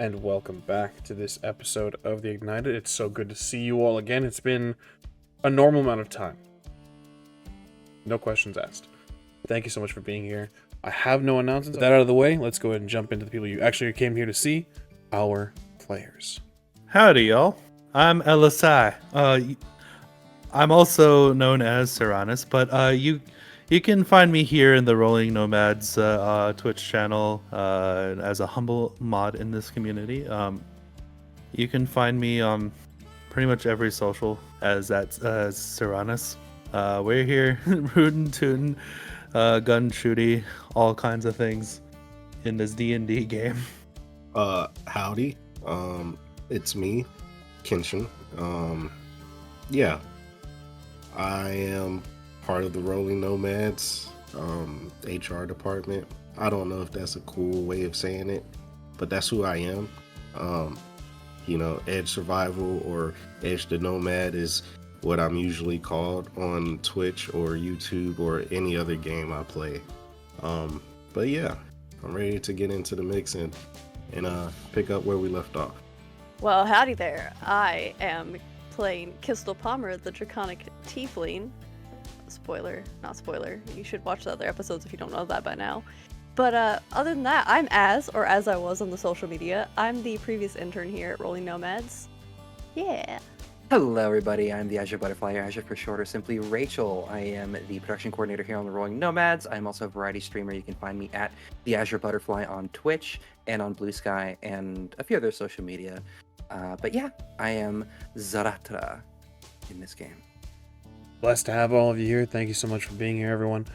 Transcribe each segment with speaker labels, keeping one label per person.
Speaker 1: and welcome back to this episode of The Ignited. It's so good to see you all again. It's been a normal amount of time. No questions asked. Thank you so much for being here. I have no announcements. With that out of the way, let's go ahead and jump into the people you actually came here to see, our players.
Speaker 2: Howdy, y'all. I'm Elosai. I'm also known as Syranas, but you can find me here in the Rolling Nomads Twitch channel as a humble mod in this community. You can find me on pretty much every social as Syranas. We're here rootin' tootin', gun shooty, all kinds of things in this D&D game.
Speaker 3: Howdy. It's me, Kenshin. Yeah. I am part of the Rolling Nomads HR department. I don't know if that's a cool way of saying it, but that's who I am. Edge Survival or Edge the Nomad is what I'm usually called on Twitch or YouTube or any other game I play. But yeah, I'm ready to get into the mix and pick up where we left off.
Speaker 4: Well, howdy there. I am playing Qztyl, the Draconic Tiefling. Spoiler, not spoiler. You should watch the other episodes if you don't know that by now. But other than that, I'm as I was on the social media. I'm the previous intern here at Rolling Nomads. Yeah.
Speaker 5: Hello everybody, I'm the Azure Butterfly, or Azure for short, or simply Rachel. I am the production coordinator here on the Rolling Nomads. I'm also a variety streamer. You can find me at the Azure Butterfly on Twitch and on Blue Sky and a few other social media. But yeah, I am Zahratra in this game.
Speaker 1: Blessed to have all of you here. Thank you so much for being here, everyone.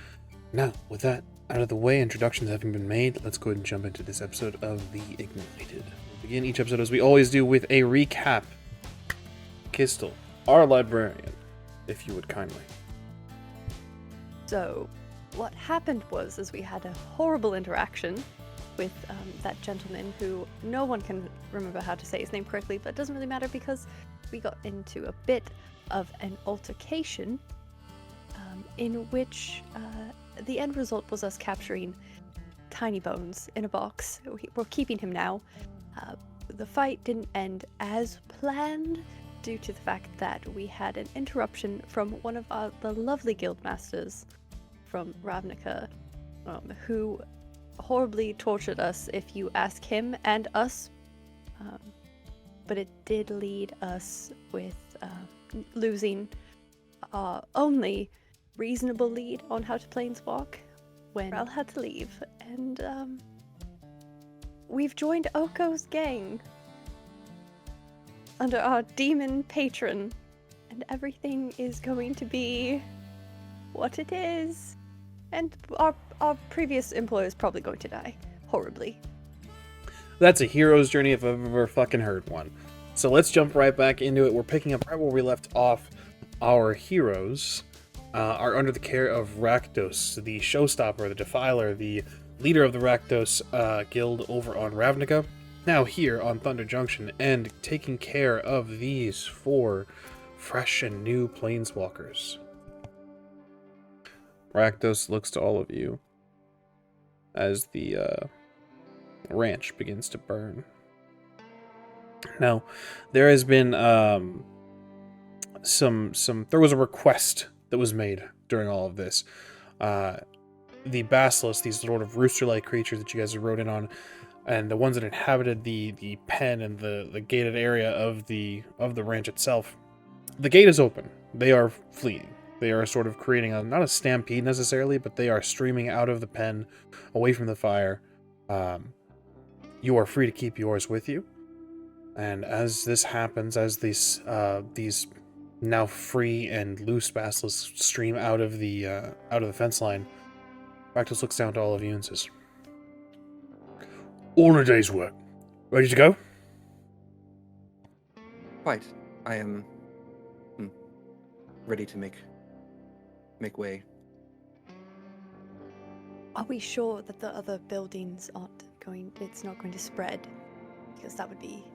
Speaker 1: Now, with that out of the way, introductions having been made, let's go ahead and jump into this episode of The Ignited. We'll begin each episode, as we always do, with a recap. Qztyl, our librarian, if you would kindly.
Speaker 4: So, what happened was we had a horrible interaction with that gentleman who no one can remember how to say his name correctly, but it doesn't really matter because we got into a bit of an altercation in which the end result was us capturing Tiny Bones in a box. We're keeping him now. The fight didn't end as planned due to the fact that we had an interruption from one of the lovely guildmasters from Ravnica, who horribly tortured us if you ask him and us, but it did lead us with losing our only reasonable lead on how to planeswalk when Ral had to leave, and we've joined Oko's gang under our demon patron, and everything is going to be what it is, and our previous employer is probably going to die horribly.
Speaker 1: That's a hero's journey if I've ever fucking heard one. So let's jump right back into it. We're picking up right where we left off. Our heroes are under the care of Rakdos, the showstopper, the defiler, the leader of the Rakdos guild over on Ravnica, now here on Thunder Junction, and taking care of these 4 fresh and new planeswalkers. Rakdos looks to all of you as the ranch begins to burn. Now, there has been there was a request that was made during all of this. The Basilisks, these sort of rooster-like creatures that you guys rode in on, and the ones that inhabited the pen and the gated area of the ranch itself, the gate is open. They are fleeing. They are sort of creating not a stampede necessarily, but they are streaming out of the pen, away from the fire. You are free to keep yours with you. And as this happens, as these now free and loose basilisks stream out of the fence line, Rakdos looks down to all of you and says, "All in a day's work. Ready to go?"
Speaker 5: Quite. I am ready to make way.
Speaker 4: Are we sure that the other buildings it's not going to spread? Because that would be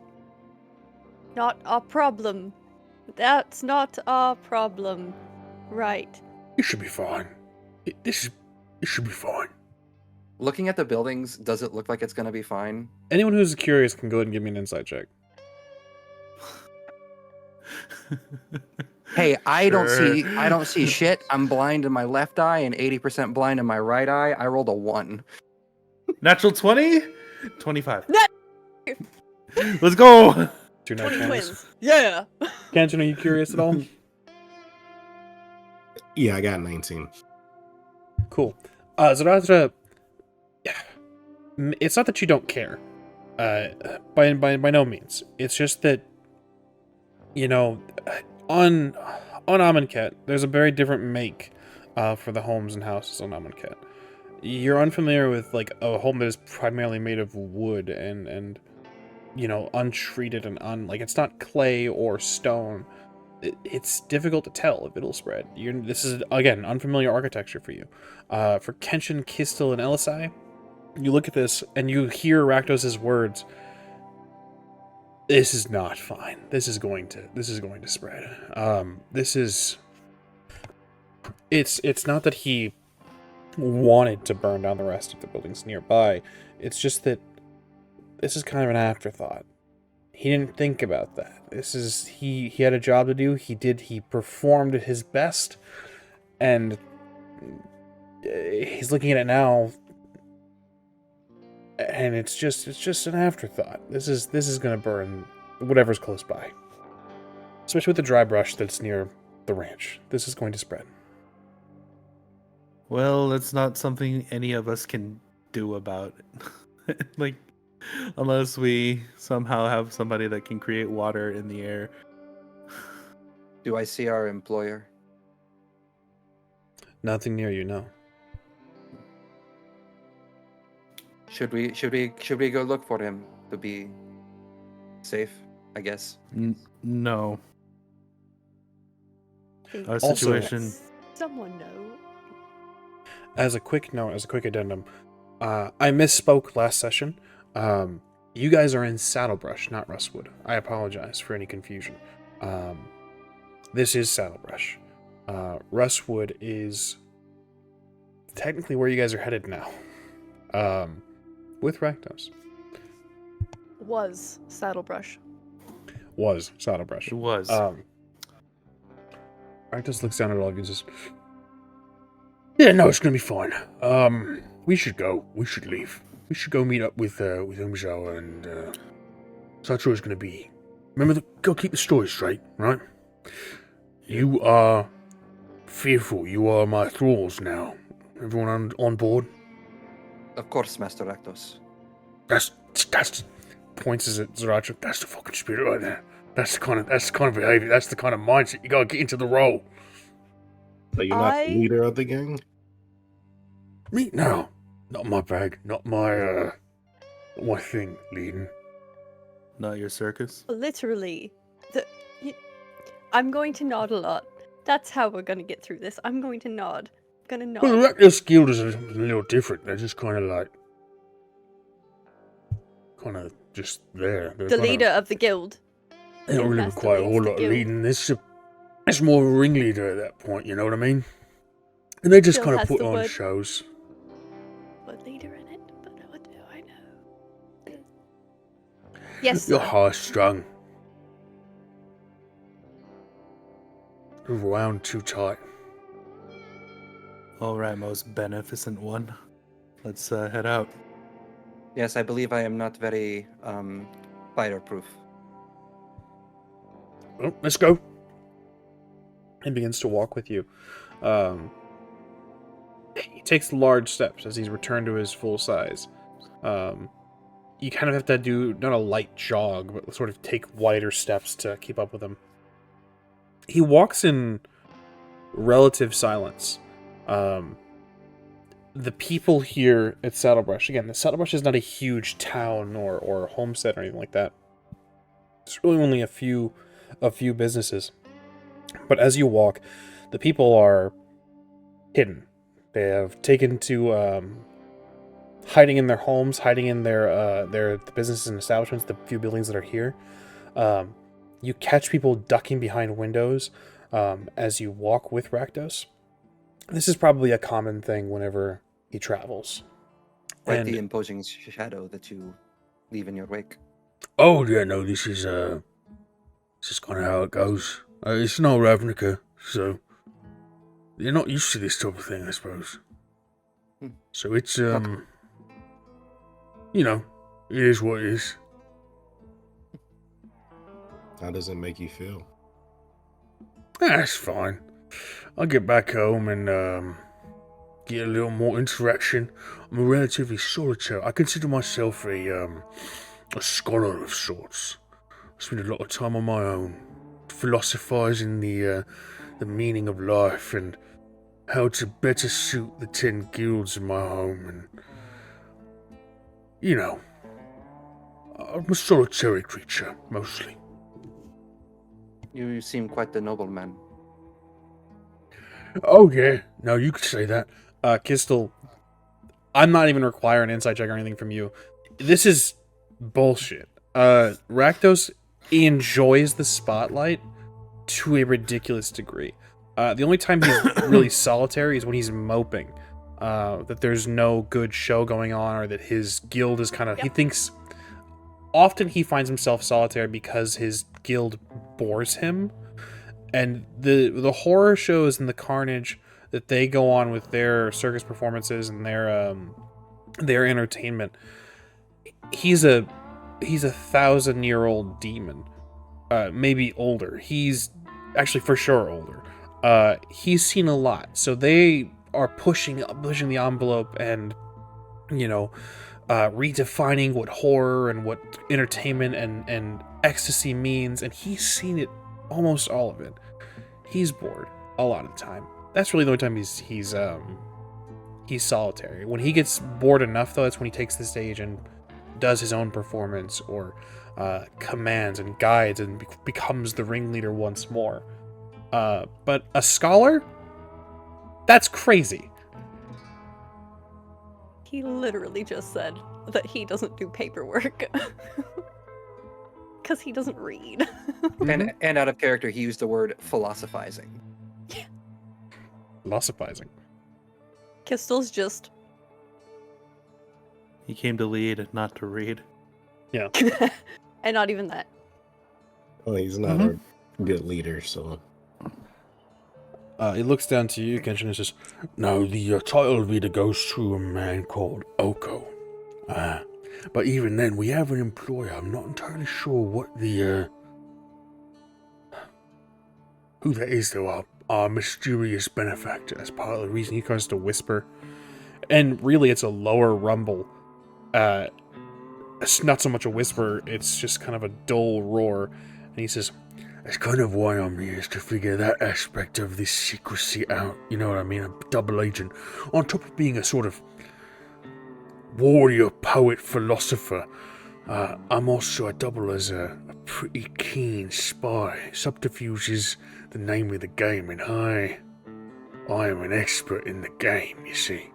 Speaker 4: not our problem. That's not our problem. Right.
Speaker 1: It should be fine. It should be fine.
Speaker 5: Looking at the buildings, does it look like it's gonna be fine?
Speaker 1: Anyone who's curious can go ahead and give me an insight check.
Speaker 5: Hey, I don't
Speaker 2: Sure.
Speaker 5: see shit. I'm blind in my left eye and 80% blind in my right eye. I rolled a 1.
Speaker 2: Natural 20? 25.
Speaker 4: Nat-
Speaker 2: Let's go!
Speaker 1: 2 nat
Speaker 4: 20
Speaker 1: 20s.
Speaker 4: twins. Yeah.
Speaker 1: Kenshin, are you curious at all?
Speaker 3: Yeah, I got 19.
Speaker 1: Cool. Zahratra, it's not that you don't care. By no means. It's just that, you know, on Amonkhet, there's a very different make for the homes and houses on Amonkhet. You're unfamiliar with like a home that is primarily made of wood and you know, untreated and like it's not clay or stone. It's difficult to tell if it'll spread. This is again unfamiliar architecture for you. For Kenshin, Qztyl, and Elosai, you look at this and you hear Rakdos' words. This is not fine. This is going to spread. It's not that he wanted to burn down the rest of the buildings nearby. It's just that this is kind of an afterthought. He didn't think about that. He had a job to do. He performed at his best, and he's looking at it now, and it's just an afterthought. This is gonna burn whatever's close by, especially with the dry brush that's near the ranch. This is going to spread.
Speaker 2: Well, it's not something any of us can do about it. Like, unless we somehow have somebody that can create water in the air.
Speaker 5: Do I see our employer?
Speaker 1: Nothing near you, no.
Speaker 5: Should we go look for him to be safe? I guess.
Speaker 2: No. Our
Speaker 1: Also-
Speaker 2: situation.
Speaker 4: Someone know.
Speaker 1: As a quick note, as a quick addendum, I misspoke last session. You guys are in Saddlebrush, not Rustwood. I apologize for any confusion. This is Saddlebrush. Rustwood is technically where you guys are headed now. With Rakdos.
Speaker 4: Was Saddlebrush.
Speaker 1: Was Saddlebrush.
Speaker 2: It was.
Speaker 1: Rakdos looks down at all of you and says, "Yeah, no, it's gonna be fine. We should go. We should leave. We should go meet up with Umjao and Zahratra gonna be. Remember, go keep the story straight, right? You are fearful. You are my thralls now. Everyone on board?
Speaker 5: Of course, Master Rakdos.
Speaker 1: That's points at Zahratra. That's the fucking spirit right there. That's the kind of behavior. That's the kind of mindset you gotta get into the role.
Speaker 3: So you're not the leader of the gang?
Speaker 1: Me? No. Not my bag. Not my thing, leading.
Speaker 2: Not your circus.
Speaker 4: Literally. I'm going to nod a lot. That's how we're going to get through this. I'm going to nod. Gonna nod.
Speaker 1: Well, the Rakdos Guild is a little different. They're just kind of like... kind of just there. They're
Speaker 4: The
Speaker 1: kinda-
Speaker 4: leader of the guild.
Speaker 1: They don't really
Speaker 4: Master
Speaker 1: require a
Speaker 4: leads
Speaker 1: whole
Speaker 4: the
Speaker 1: lot of
Speaker 4: guild.
Speaker 1: leading. It's more of a ringleader at that point, you know what I mean? And they just
Speaker 4: Still
Speaker 1: kind of
Speaker 4: has
Speaker 1: put
Speaker 4: the
Speaker 1: on
Speaker 4: word.
Speaker 1: shows.
Speaker 4: What leader in it? But what do I know? Yes,
Speaker 1: You're
Speaker 4: sir.
Speaker 1: high-strung. Move around too tight.
Speaker 2: All right, most beneficent one. Let's head out.
Speaker 5: Yes, I believe I am not very fighter-proof.
Speaker 1: Well, let's go. And begins to walk with you. He takes large steps as he's returned to his full size. You kind of have to do, not a light jog, but sort of take wider steps to keep up with him. He walks in relative silence. The people here at Saddlebrush, again, the Saddlebrush is not a huge town or homestead or anything like that. It's really only a few businesses. But as you walk, the people are hidden. They have taken to hiding in their homes, hiding in their businesses and establishments, the few buildings that are here. You catch people ducking behind windows as you walk with Rakdos. This is probably a common thing whenever he travels.
Speaker 5: Quite
Speaker 1: And
Speaker 5: the imposing shadow that you leave in your wake.
Speaker 6: Oh yeah, no, this is kind of how it goes. It's no Ravnica, so you're not used to this type of thing, I suppose.
Speaker 5: Hmm.
Speaker 6: So it's
Speaker 5: Okay.
Speaker 6: you know, it is what it is.
Speaker 3: How does it make you feel?
Speaker 6: That's fine. I'll get back home and get a little more interaction. I'm a relatively solitary. I consider myself a scholar of sorts. I spend a lot of time on my own, philosophizing the meaning of life and how to better suit the 10 guilds in my home, and you know, I'm a solitary creature mostly.
Speaker 5: You seem quite the nobleman.
Speaker 6: Oh yeah, no, you could say that.
Speaker 1: Qztyl, I'm not even requiring an insight check or anything from you. This is bullshit. Rakdos enjoys the spotlight to a ridiculous degree. The only time he's really solitary is when he's moping that there's no good show going on, or that his guild is kind of... He thinks... Often he finds himself solitary because his guild bores him. And the horror shows and the carnage that they go on with their circus performances and their entertainment. He's a 1,000-year-old demon, maybe older. He's actually for sure older. He's seen a lot, so they are pushing the envelope and, you know, redefining what horror and what entertainment and ecstasy means. And he's seen it, almost all of it. He's bored a lot of the time. That's really the only time he's solitary. When he gets bored enough, though, that's when he takes the stage and does his own performance, or commands and guides and becomes the ringleader once more. But a scholar? That's crazy.
Speaker 4: He literally just said that he doesn't do paperwork. Because he doesn't read.
Speaker 5: And out of character, he used the word philosophizing.
Speaker 1: Philosophizing.
Speaker 4: Qztyl's just...
Speaker 2: He came to lead, not to read.
Speaker 1: Yeah.
Speaker 4: and not even that.
Speaker 3: Well, he's not a good leader, so.
Speaker 1: He looks down to you, Kenshin, and says,
Speaker 6: No, the title reader goes to a man called Oko. But even then, we have an employer. I'm not entirely sure what the who that is, though. Our mysterious benefactor.
Speaker 1: that's part of the reason he tries to whisper. And really, it's a lower rumble. It's not so much a whisper, it's just kind of a dull roar. And he says,
Speaker 6: That's kind of why I'm here, is to figure that aspect of this secrecy out. You know what I mean? A double agent. On top of being a sort of warrior, poet, philosopher, I'm also a double as a pretty keen spy. Subterfuge is the name of the game, and I am an expert in the game, you see.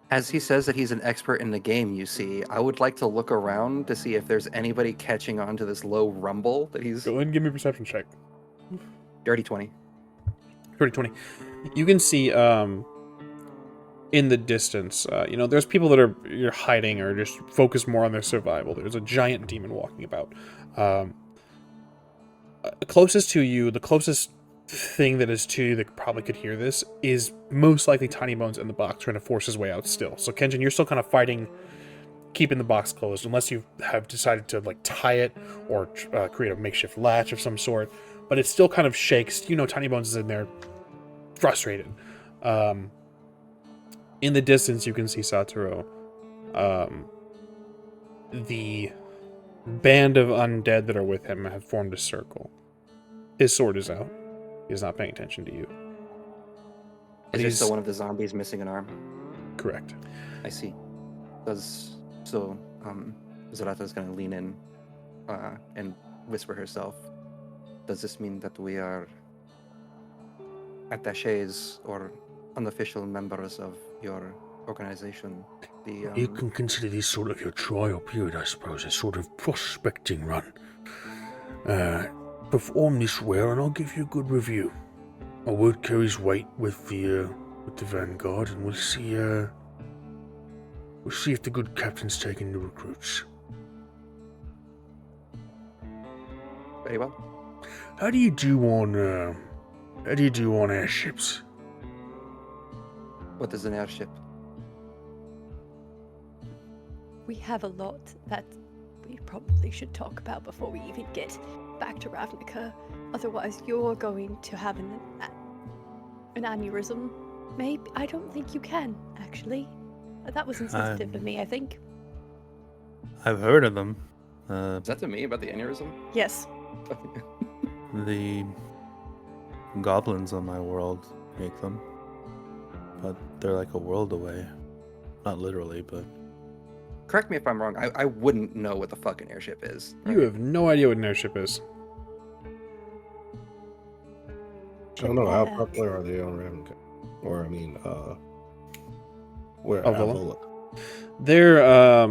Speaker 5: As he says that he's an expert in the game, you see, I would like to look around to see if there's anybody catching on to this low rumble that he's...
Speaker 1: go ahead and give me a perception check.
Speaker 5: Dirty 20.
Speaker 1: 20. You can see in the distance, there's people that you're hiding or just focused more on their survival. There's a giant demon walking about. Closest to you, the closest thing that is to you that probably could hear this is most likely Tiny Bones in the box trying to force his way out still. So Kenshin, you're still kind of fighting, keeping the box closed, unless you have decided to like tie it or create a makeshift latch of some sort. But it still kind of shakes. You know, Tiny Bones is in there, frustrated. In the distance, you can see Satoru. The band of undead that are with him have formed a circle. His sword is out. He's not paying attention to you.
Speaker 5: Is there still one of the zombies missing an arm?
Speaker 1: Correct.
Speaker 5: I see. Zahratra is going to lean in and whisper herself. Does this mean that we are attachés or unofficial members of your organization?
Speaker 6: You can consider this sort of your trial period, I suppose, a sort of prospecting run. Perform this well, and I'll give you a good review. My word carries weight with the Vanguard, and we'll see We'll see if the good captain's taking the recruits.
Speaker 5: Very well.
Speaker 6: How do you do on airships?
Speaker 5: What is an airship?
Speaker 4: We have a lot that we probably should talk about before we even get back to Ravnica. Otherwise, you're going to have an aneurysm. Maybe. I don't think you can, actually. That was insensitive of me, I think.
Speaker 2: I've heard of them.
Speaker 5: Is that to me about the aneurysm?
Speaker 4: Yes.
Speaker 2: The goblins on my world make them, but they're like a world away. Not literally, but
Speaker 5: Correct me if I'm wrong. I wouldn't know what the fuck an airship is.
Speaker 1: You have no idea what an airship is.
Speaker 3: I don't know how popular are they on Ravnica, or I mean, where
Speaker 1: Avila?
Speaker 3: Avila?
Speaker 1: They're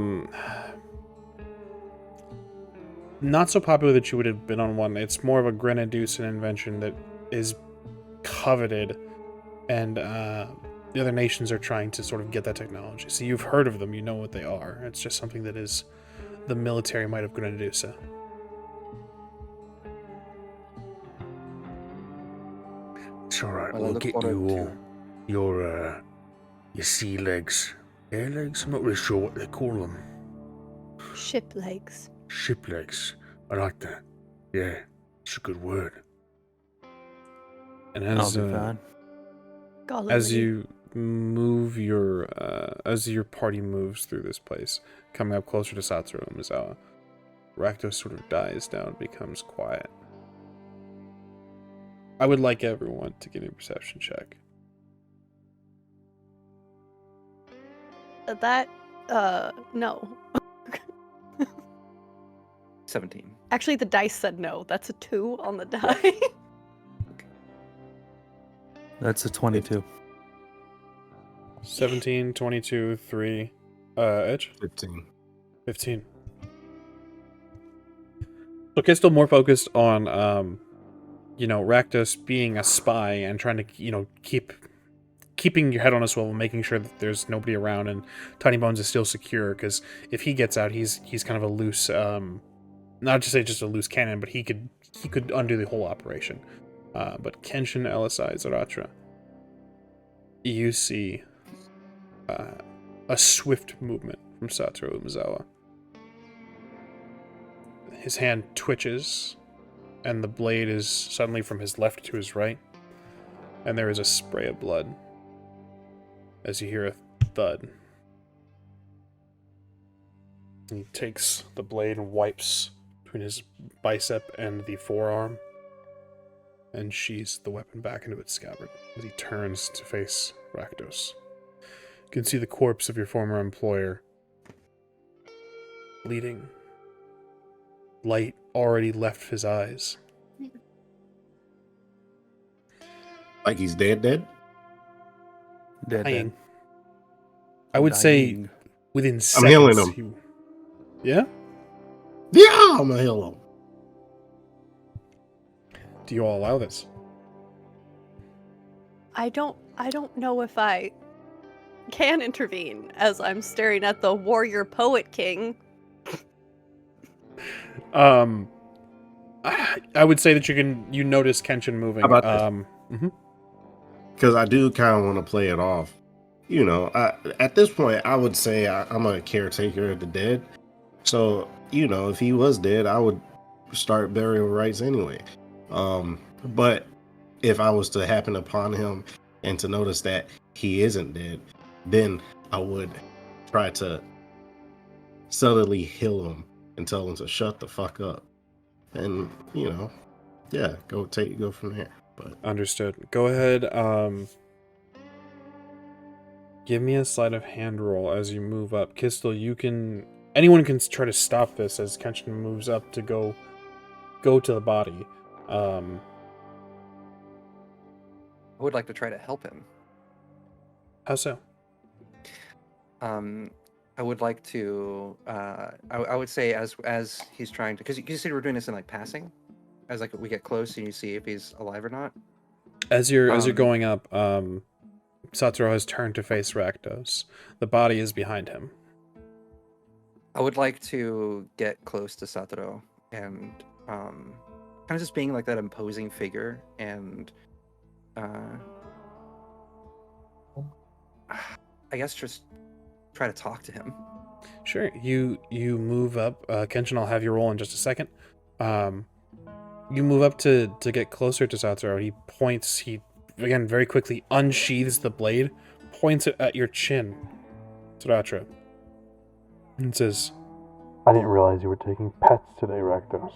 Speaker 1: not so popular that you would have been on one. It's more of a Grenadusan invention that is coveted, and the other nations are trying to sort of get that technology. So you've heard of them, you know what they are. It's just something that is the military might of Grenadusa.
Speaker 6: It's alright,
Speaker 5: Well, I
Speaker 6: we'll
Speaker 5: look
Speaker 6: get
Speaker 5: forward
Speaker 6: you all your sea legs. Air legs? I'm not really sure what they call them.
Speaker 4: Ship legs.
Speaker 6: Ship legs. I like that. Yeah, it's a good word.
Speaker 1: And
Speaker 2: I'll
Speaker 1: as
Speaker 2: be fine.
Speaker 1: as you move your as your party moves through this place, coming up closer to Satoru Umezawa, Rakdos sort of dies down, becomes quiet. I would like everyone to give me a perception check.
Speaker 4: No.
Speaker 5: 17.
Speaker 4: Actually, the dice said no. That's a 2 on the die.
Speaker 2: That's a 22.
Speaker 1: 17, 22, 3, Edge?
Speaker 3: 15.
Speaker 1: 15. So Qztyl more focused on, Rakdos being a spy and trying to, keeping your head on a swivel, making sure that there's nobody around and Tiny Bones is still secure, because if he gets out, he's kind of a loose, not to say just a loose cannon, but he could undo the whole operation. But Kenshin, Elosai, Zahratra, you see a swift movement from Satoru Umezawa. His hand twitches, and the blade is suddenly from his left to his right, and there is a spray of blood as you hear a thud. He takes the blade and wipes between his bicep and the forearm and sheathes the weapon back into its scabbard as he turns to face Rakdos. You can see the corpse of your former employer bleeding. Light already left his eyes.
Speaker 3: Like he's dead?
Speaker 2: Dead.
Speaker 1: Dying. I would say within seconds.
Speaker 3: I'm healing him.
Speaker 1: Yeah?
Speaker 3: Yeah, I'm gonna heal him.
Speaker 1: Do you all allow this?
Speaker 4: I don't know if I can intervene as I'm staring at the warrior poet king.
Speaker 1: I would say that you notice Kenshin moving.
Speaker 3: How about
Speaker 1: this?
Speaker 3: Because I do kind of want to play it off. At this point, I would say I'm a caretaker of the dead. So, if he was dead, I would start burial rites anyway. But if I was to happen upon him and to notice that he isn't dead, then I would try to subtly heal him and tell him to shut the fuck up. And, go from there. But
Speaker 1: Understood. Go ahead. Give me a sleight of hand roll as you move up. Qztyl, anyone can try to stop this as Kenshin moves up to go to the body.
Speaker 5: I would like to try to help him.
Speaker 1: How so?
Speaker 5: I would like to. I would say as he's trying to, because you said we're doing this in like passing, as like we get close and you see if he's alive or not.
Speaker 1: As you're going up, Satoru has turned to face Rakdos. The body is behind him.
Speaker 5: I would like to get close to Saturo and kind of just being like that imposing figure and I guess just try to talk to him.
Speaker 1: Sure. You move up. Kenshin, I'll have you roll in just a second. You move up to get closer to Zahratra. He points. He again very quickly unsheathes the blade, points it at your chin, Zahratra, and says,
Speaker 6: I didn't realize you were taking pets today, Rakdos.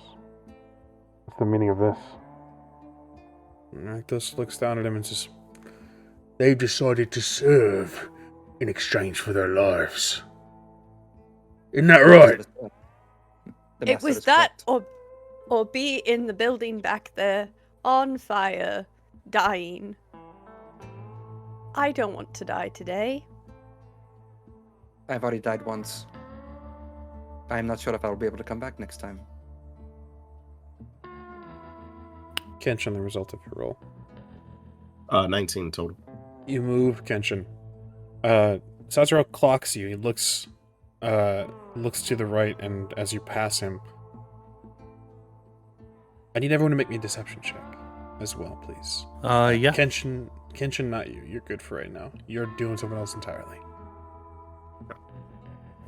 Speaker 6: What's the meaning of this?
Speaker 1: Rakdos looks down at him and says,
Speaker 6: They've decided to serve in exchange for their lives. Isn't that right?
Speaker 4: It was that or be in the building back there, on fire, dying. I don't want to die today.
Speaker 5: I've already died once. I'm not sure if I'll be able to come back next time.
Speaker 1: Kenshin, the result of your roll.
Speaker 3: 19 total.
Speaker 1: You move, Kenshin. Zahratra clocks you. He looks to the right, and as you pass him, I need everyone to make me a deception check as well, please.
Speaker 2: Yeah.
Speaker 1: Kenshin, not you. You're good for right now. You're doing something else entirely.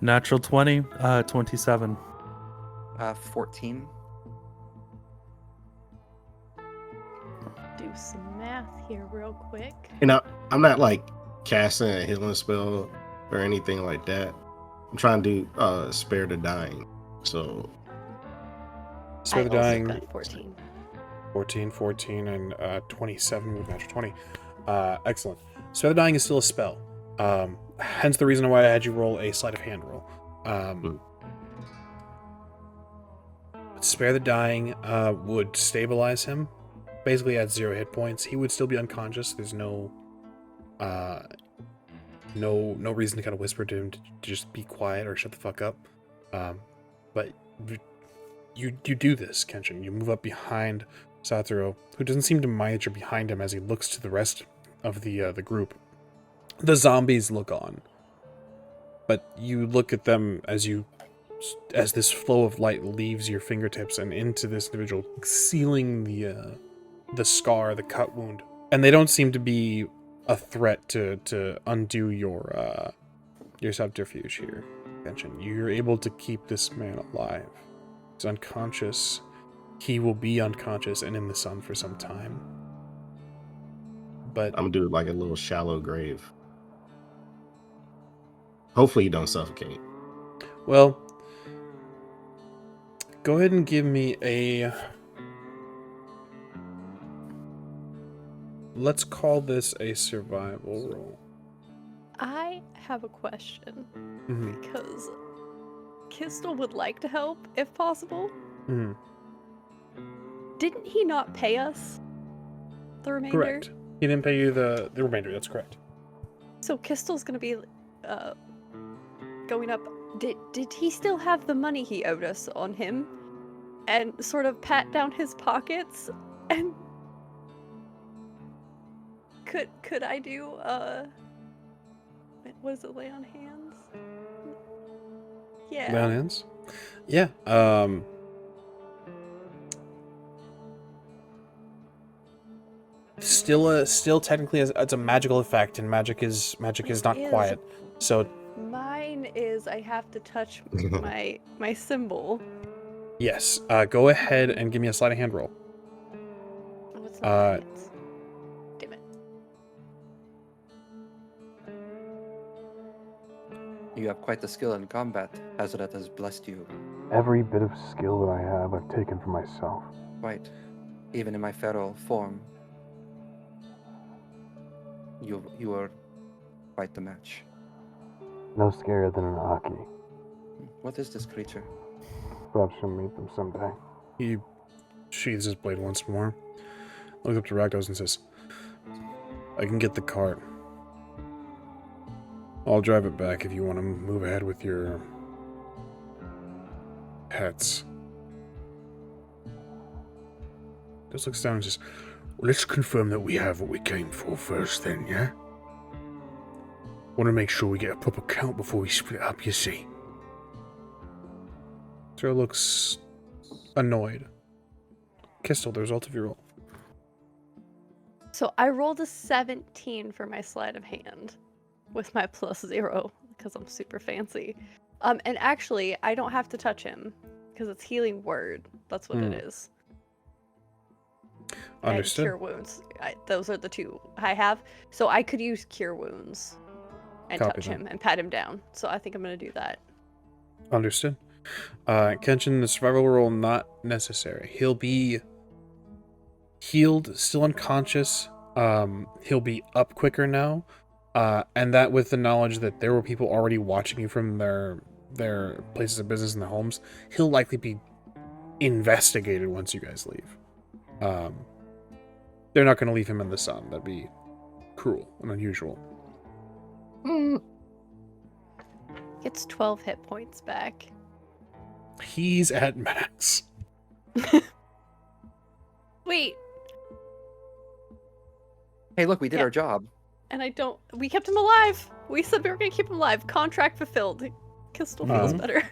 Speaker 2: Natural 20, 27.
Speaker 5: 14.
Speaker 4: Do some math here real quick.
Speaker 3: You know, I'm not like casting a healing spell or anything like that. I'm trying to do spare the dying. So
Speaker 1: Spare the
Speaker 4: I also
Speaker 1: dying.
Speaker 4: got 14.
Speaker 1: 14, and 27 with natural 20. Excellent. Spare the dying is still a spell. Hence the reason why I had you roll a sleight of hand roll. Spare the dying would stabilize him. Basically at 0 hit points. He would still be unconscious. There's no reason to kind of whisper to him to just be quiet or shut the fuck up. But you do this, Kenshin. You move up behind Zahratra, who doesn't seem to mind that you're behind him as he looks to the rest of the group. The zombies look on, but you look at them as this flow of light leaves your fingertips and into this individual, sealing the scar, the cut wound, and they don't seem to be a threat to undo your subterfuge here, Kenshin. You're able to keep this man alive. He's unconscious. He will be unconscious and in the sun for some time. But
Speaker 3: I'm gonna do like a little shallow grave. Hopefully you don't suffocate.
Speaker 1: well, go ahead and give me a... Let's call this a survival roll.
Speaker 4: I have a question
Speaker 1: Mm-hmm.
Speaker 4: because Qztyl would like to help if possible.
Speaker 1: Mm-hmm.
Speaker 4: Didn't he not pay us the remainder?
Speaker 1: Correct. He didn't pay you the remainder. That's correct.
Speaker 4: So Qztyl's gonna be going up. Did he still have the money he owed us on him? And sort of pat down his pockets and could I do what is it, lay on hands? Yeah.
Speaker 1: Lay on hands? Yeah. Still technically it's a magical effect, and magic is not
Speaker 4: It is.
Speaker 1: quiet. So
Speaker 4: Mine is I have to touch my symbol.
Speaker 1: yes, go ahead and give me a sleight of hand roll.
Speaker 4: What's my hits? Damn it.
Speaker 5: You have quite the skill in combat. Azure has blessed you.
Speaker 6: Every bit of skill that I have, I've taken for myself.
Speaker 5: Quite. Even in my feral form. You are quite the match.
Speaker 6: No scarier than an Aki.
Speaker 5: What is this creature?
Speaker 6: Perhaps you'll meet them someday.
Speaker 1: He sheathes his blade once more, looks up to Rakdos and says, I can get the cart. I'll drive it back if you want to move ahead with your pets. Just looks down and says,
Speaker 6: Well, let's confirm that we have what we came for first then, yeah? Want to make sure we get a proper count before we split up, you see.
Speaker 1: Zahratra looks annoyed. Qztyl, the result of your roll.
Speaker 4: So I rolled a 17 for my sleight of hand with my +0 because I'm super fancy. And actually, I don't have to touch him because it's healing word. That's what it is.
Speaker 1: Understood.
Speaker 4: And cure wounds. Those are the two I have. So I could use cure wounds and
Speaker 1: Copy
Speaker 4: touch
Speaker 1: that.
Speaker 4: him and pat him down. So I think I'm going to do that.
Speaker 1: Understood. Kenshin, the survival roll not necessary. He'll be healed, still unconscious. He'll be up quicker now. And that with the knowledge that there were people already watching you from their places of business in their homes, he'll likely be investigated once you guys leave. They're not going to leave him in the sun. That'd be cruel and unusual.
Speaker 4: Gets 12 hit points back.
Speaker 1: He's at max.
Speaker 4: Wait,
Speaker 5: Hey, look, we did
Speaker 4: Yeah.
Speaker 5: our job.
Speaker 4: and we kept him alive. We said we were going to keep him alive. Contract fulfilled. Qztyl feels better.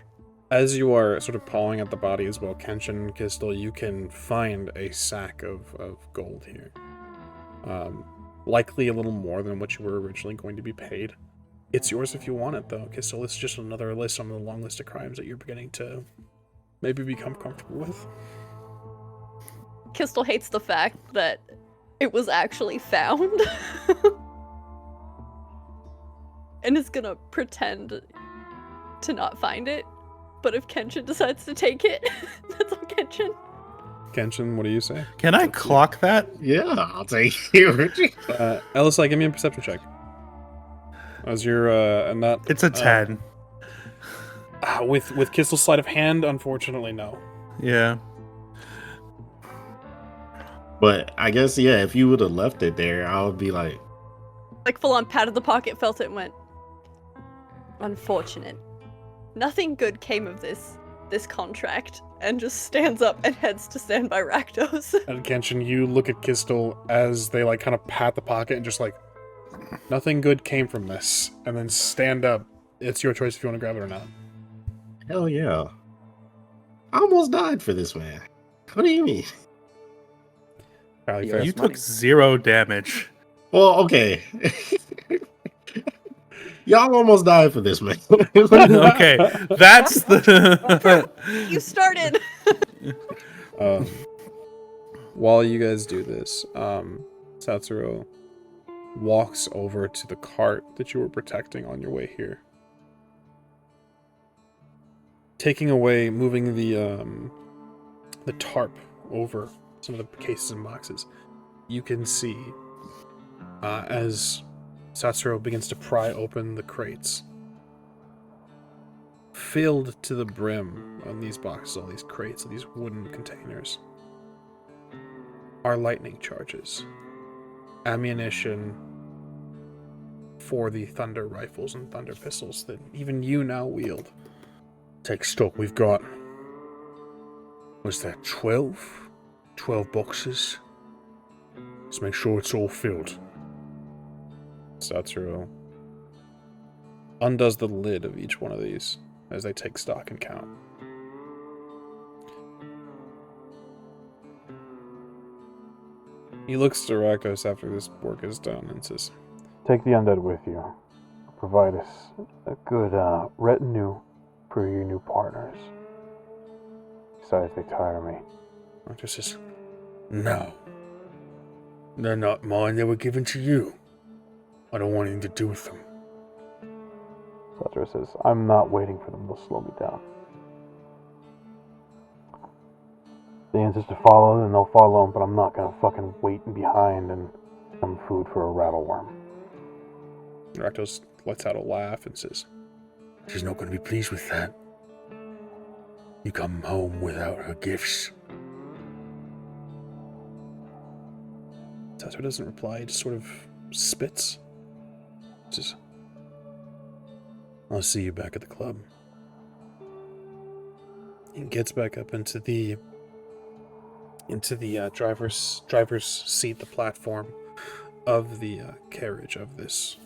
Speaker 1: As you are sort of pawing at the body as well, Kenshin and Qztyl, you can find a sack of gold here. Likely a little more than what you were originally going to be paid. It's yours if you want it, though. Qztyl, it's just another list on the long list of crimes that you're beginning to maybe become comfortable with.
Speaker 4: Qztyl hates the fact that it was actually found. And is gonna pretend to not find it. But if Kenshin decides to take it, that's on Kenshin.
Speaker 1: Kenshin, what do you say?
Speaker 2: Can I clock that?
Speaker 3: Yeah, I'll take it.
Speaker 1: Elosai, give me a perception check. As you're and that
Speaker 2: It's a 10.
Speaker 1: with Qztyl's sleight of hand, unfortunately, no.
Speaker 2: Yeah.
Speaker 3: But I guess, yeah, if you would have left it there, I would be like,
Speaker 4: Like full on patted the pocket, felt it and went, unfortunate. Nothing good came of this contract, and just stands up and heads to stand by Rakdos.
Speaker 1: And Kenshin, you look at Qztyl as they like kind of pat the pocket and just like, nothing good came from this, and then stand up. It's your choice if you want to grab it or not.
Speaker 3: hell yeah. I almost died for this man. What do you mean?
Speaker 1: Probably
Speaker 5: Yeah.
Speaker 1: fair.
Speaker 2: You
Speaker 5: That's money.
Speaker 2: took 0 damage.
Speaker 3: Well, okay. Y'all almost died for this man.
Speaker 2: Okay, that's the.
Speaker 4: You started!
Speaker 1: While you guys do this, Satsuro walks over to the cart that you were protecting on your way here. Moving the tarp over some of the cases and boxes, you can see as Satsuro begins to pry open the crates. Filled to the brim on these boxes, all these crates, these wooden containers, are lightning charges. Ammunition for the thunder rifles and thunder pistols that even you now wield.
Speaker 6: Take stock. We've got, what's that, 12? 12 boxes. Let's make sure it's all filled.
Speaker 1: Satsuro undoes the lid of each one of these as they take stock and count. He looks to Rakdos after this work is done and says,
Speaker 7: Take the undead with you. Provide us a good retinue for your new partners. Besides, they tire me.
Speaker 1: Rakdos says,
Speaker 6: No. They're not mine. They were given to you. I don't want anything to do with them.
Speaker 7: Satsura says, I'm not waiting for them. They'll slow me down. If they insist to follow, then they'll follow, but I'm not gonna fucking wait behind and some food for a rattleworm.
Speaker 1: Rakdos lets out a laugh and says,
Speaker 6: She's not going to be pleased with that. You come home without her gifts.
Speaker 1: Satsura doesn't reply, he just sort of spits. Says,
Speaker 6: I'll see you back at the club.
Speaker 1: He gets back up into the driver's seat, the platform of the carriage of this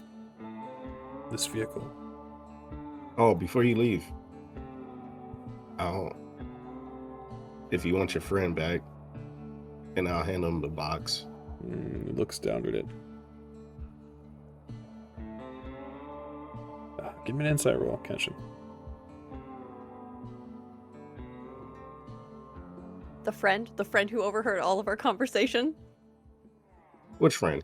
Speaker 1: vehicle.
Speaker 3: Oh, before you leave, if you want your friend back, and I'll hand him the box.
Speaker 1: He looks down at it. Give me an insight roll, Kenshin.
Speaker 4: The friend who overheard all of our conversation.
Speaker 3: Which friend?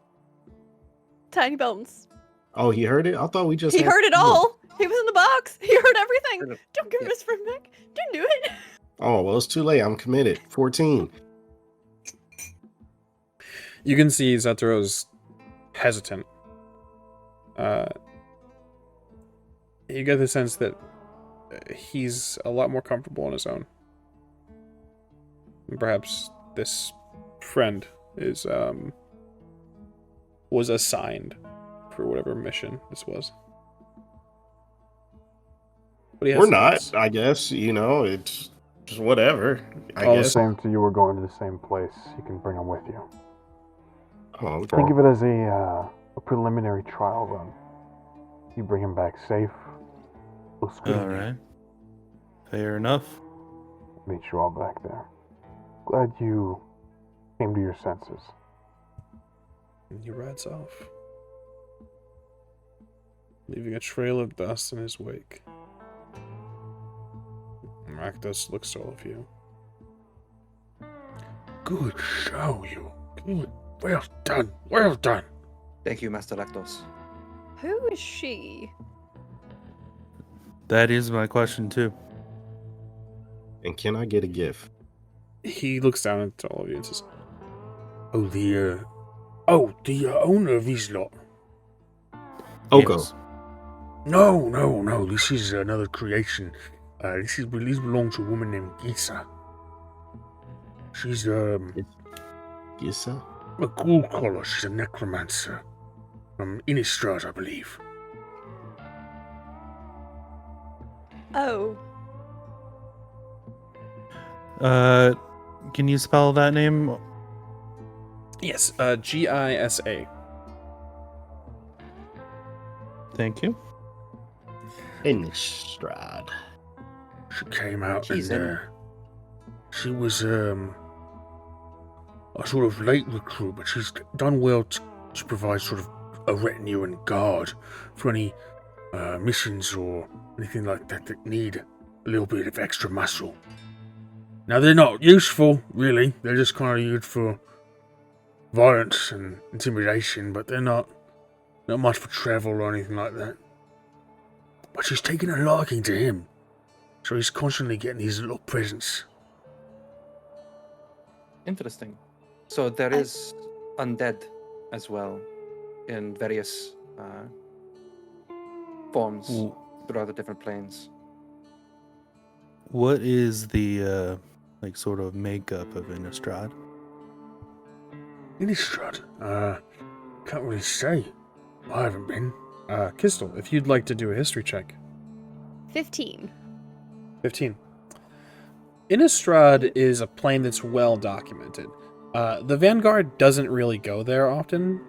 Speaker 4: Tiny Bones.
Speaker 3: Oh, he heard it? I thought we just
Speaker 4: He
Speaker 3: had-
Speaker 4: heard it all. He was in the box. He heard everything.
Speaker 5: Heard it.
Speaker 4: Don't give
Speaker 5: Yeah.
Speaker 4: his friend back. Don't do it.
Speaker 3: Oh, well, it's too late. I'm committed. 14.
Speaker 1: You can see Zatra's hesitant. You get the sense that he's a lot more comfortable on his own. And perhaps this friend is was assigned for whatever mission this was. But he has
Speaker 3: We're
Speaker 1: some
Speaker 3: not,
Speaker 1: thoughts.
Speaker 3: I guess. You know, it's just whatever. I
Speaker 1: All the
Speaker 3: guess.
Speaker 7: Same to you, we're going to the same place. You can bring them with you.
Speaker 3: Oh, okay.
Speaker 7: Think of it as a preliminary trial run. You bring him back safe, we'll screen
Speaker 2: All
Speaker 7: you.
Speaker 2: right. Fair enough.
Speaker 7: Meet you all back there. Glad you came to your senses.
Speaker 1: And he rides off, leaving a trail of dust in his wake. Rakdos looks to all of you.
Speaker 6: Good show, you. Good. Well done. Well done.
Speaker 5: Thank you, Master Lactos.
Speaker 4: Who is she?
Speaker 2: That is my question too.
Speaker 3: And can I get a gift?
Speaker 1: He looks down at all of you and says,
Speaker 6: Oh, the owner of these lot.
Speaker 3: Oko.
Speaker 2: Yes.
Speaker 6: No. This is another creation. These belong to a woman named Gisa. She's
Speaker 3: Gisa?
Speaker 6: a ghoul caller. She's a necromancer from Innistrad, I believe.
Speaker 4: Oh,
Speaker 2: Can you spell that name?
Speaker 1: yes, Gisa.
Speaker 2: Thank you.
Speaker 3: Innistrad.
Speaker 6: She came out
Speaker 5: She's
Speaker 6: and
Speaker 5: in.
Speaker 6: she was a sort of late recruit, but she's done well to provide sort of a retinue and guard for any missions or anything like that that need a little bit of extra muscle. Now they're not useful, really. They're just kind of used for violence and intimidation, but they're not much for travel or anything like that. But she's taken a liking to him, so he's constantly getting these little presents.
Speaker 5: Interesting. So there is undead as well in various forms
Speaker 2: W-
Speaker 5: throughout the different planes.
Speaker 2: What is the like sort of makeup of Innistrad?
Speaker 6: Innistrad? Can't really say. I haven't been.
Speaker 1: Qztyl, if you'd like to do a history check.
Speaker 4: 15.
Speaker 1: 15. Innistrad is a plane that's well documented. The Vanguard doesn't really go there often,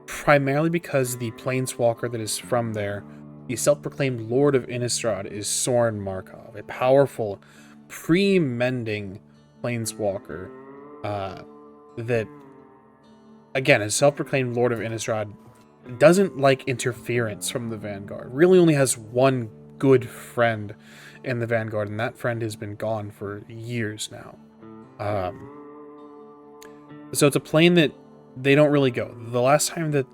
Speaker 1: primarily because the planeswalker that is from there, the self-proclaimed Lord of Innistrad, is Soren Markov, a powerful, pre-mending planeswalker that, again, as self-proclaimed Lord of Innistrad, doesn't like interference from the Vanguard. Really only has one good friend in the Vanguard, and that friend has been gone for years now. So it's a plane that they don't really go. The last time that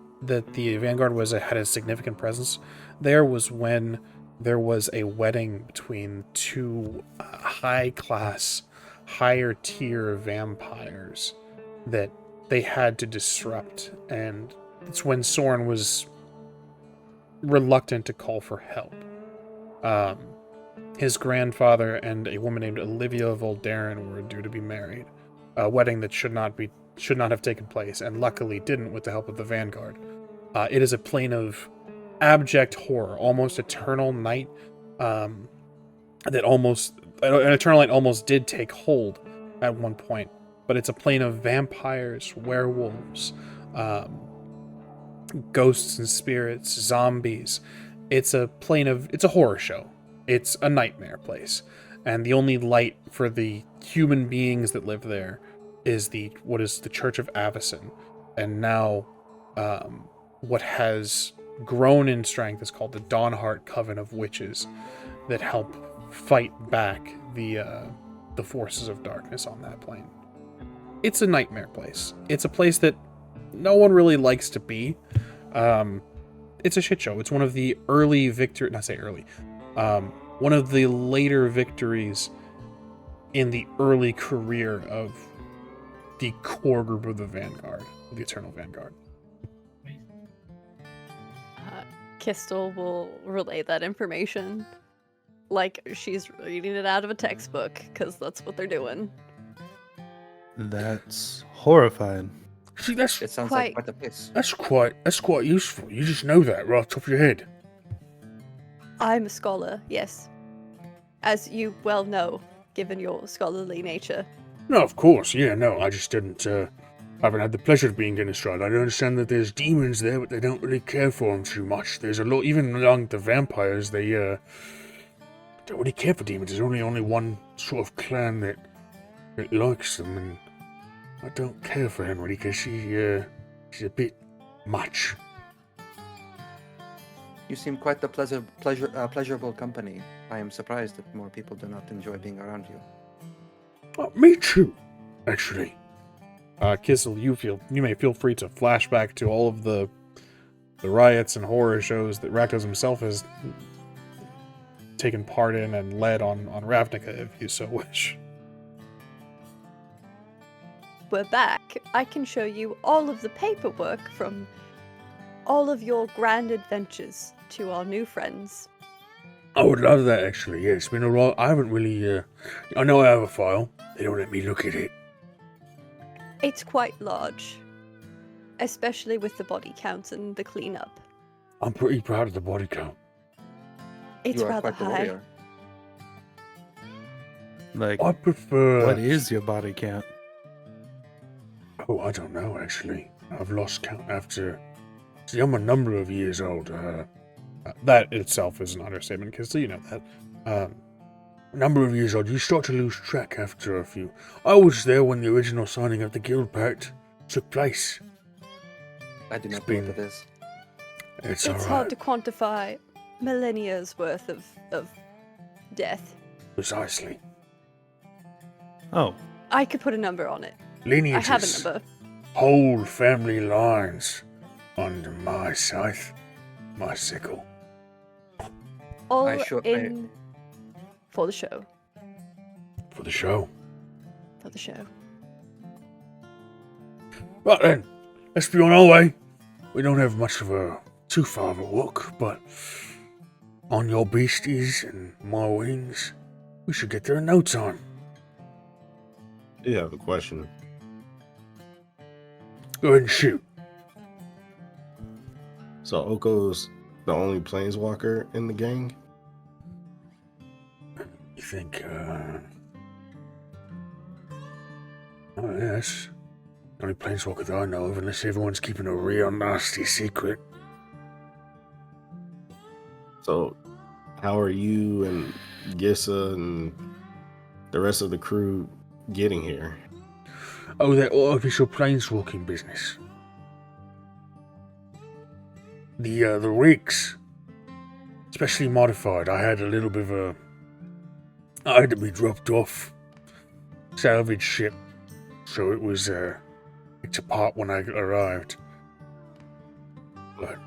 Speaker 1: the Vanguard had a significant presence there was when there was a wedding between two high-class, higher-tier vampires that they had to disrupt, and it's when Soren was reluctant to call for help. His grandfather and a woman named Olivia Voldaren were due to be married, a wedding that should not have taken place, and luckily didn't with the help of the Vanguard. It is a plane of abject horror, almost eternal night. An eternal night almost did take hold at one point, but it's a plane of vampires, werewolves, ghosts and spirits, zombies. It's a horror show. It's a nightmare place. and the only light for the human beings that live there is the Church of Avison. And now what has grown in strength is called the Dawnheart Coven of Witches that help fight back the forces of darkness on that plane. It's a nightmare place. It's a place that no one really likes to be. It's a shit show. It's one of the early one of the later victories in the early career of the core group of the Vanguard, the Eternal Vanguard.
Speaker 4: Qztyl will relay that information like she's reading it out of a textbook, because that's what they're doing.
Speaker 2: That's horrifying.
Speaker 6: See,
Speaker 5: It sounds like quite the place.
Speaker 6: that's quite useful. You just know that right off the top of your head.
Speaker 4: I'm a scholar, yes. As you well know, given your scholarly nature.
Speaker 6: No, of course, yeah, no, I just didn't, haven't had the pleasure of being in Innistrad. I understand that there's demons there, but they don't really care for them too much. There's a lot, even among the vampires, they, don't really care for demons. There's only one sort of clan that likes them, and I don't care for Henry, because she's a bit much.
Speaker 5: You seem quite the pleasurable company. I am surprised that more people do not enjoy being around you.
Speaker 6: Me too, actually.
Speaker 1: Qztyl, you may feel free to flash back to all of the riots and horror shows that Rakdos himself has taken part in and led on Ravnica, if you so wish.
Speaker 4: We're back. I can show you all of the paperwork from all of your grand adventures to our new friends.
Speaker 6: I would love that, actually. Yeah, it's been a while. I haven't really, I know I have a file. They don't let me look at it.
Speaker 4: It's quite large, especially with the body counts and the cleanup.
Speaker 6: I'm pretty proud of the body count.
Speaker 4: It's
Speaker 5: You are
Speaker 4: rather
Speaker 5: quite the
Speaker 4: high.
Speaker 5: warrior.
Speaker 2: Like,
Speaker 6: I prefer...
Speaker 2: what is your body count?
Speaker 6: Oh, I don't know, actually. I've lost count after... See, I'm a number of years old.
Speaker 1: That itself is an understatement, Qztyl, you know that.
Speaker 6: A number of years old. You start to lose track after a few. I was there when the original signing of the Guild Pact took place.
Speaker 5: I do not
Speaker 6: It's
Speaker 5: know what
Speaker 6: been-
Speaker 5: that is.
Speaker 6: It's
Speaker 4: It's hard to quantify millennia's worth of death.
Speaker 6: Precisely.
Speaker 2: Oh,
Speaker 4: I could put a number on it.
Speaker 6: Lineages.
Speaker 4: I have a number.
Speaker 6: Whole family lines under my scythe, my sickle.
Speaker 4: All
Speaker 5: I-
Speaker 4: in for the show.
Speaker 6: For the show.
Speaker 4: For the show.
Speaker 6: Right then, let's be on our way. We don't have much of a too far of a walk, but on your beasties and my wings, we should get there in no time.
Speaker 3: I do have a question.
Speaker 6: Go ahead and shoot.
Speaker 3: So Oko's the only planeswalker in the gang?
Speaker 6: You think, oh yes. The only planeswalker that I know of, unless everyone's keeping a real nasty secret.
Speaker 3: So how are you and Gissa and the rest of the crew getting here?
Speaker 6: Oh, that artificial planeswalking business. The rigs, especially modified. I had a little bit of I had to be dropped off salvage ship, so it was picked apart when I arrived. But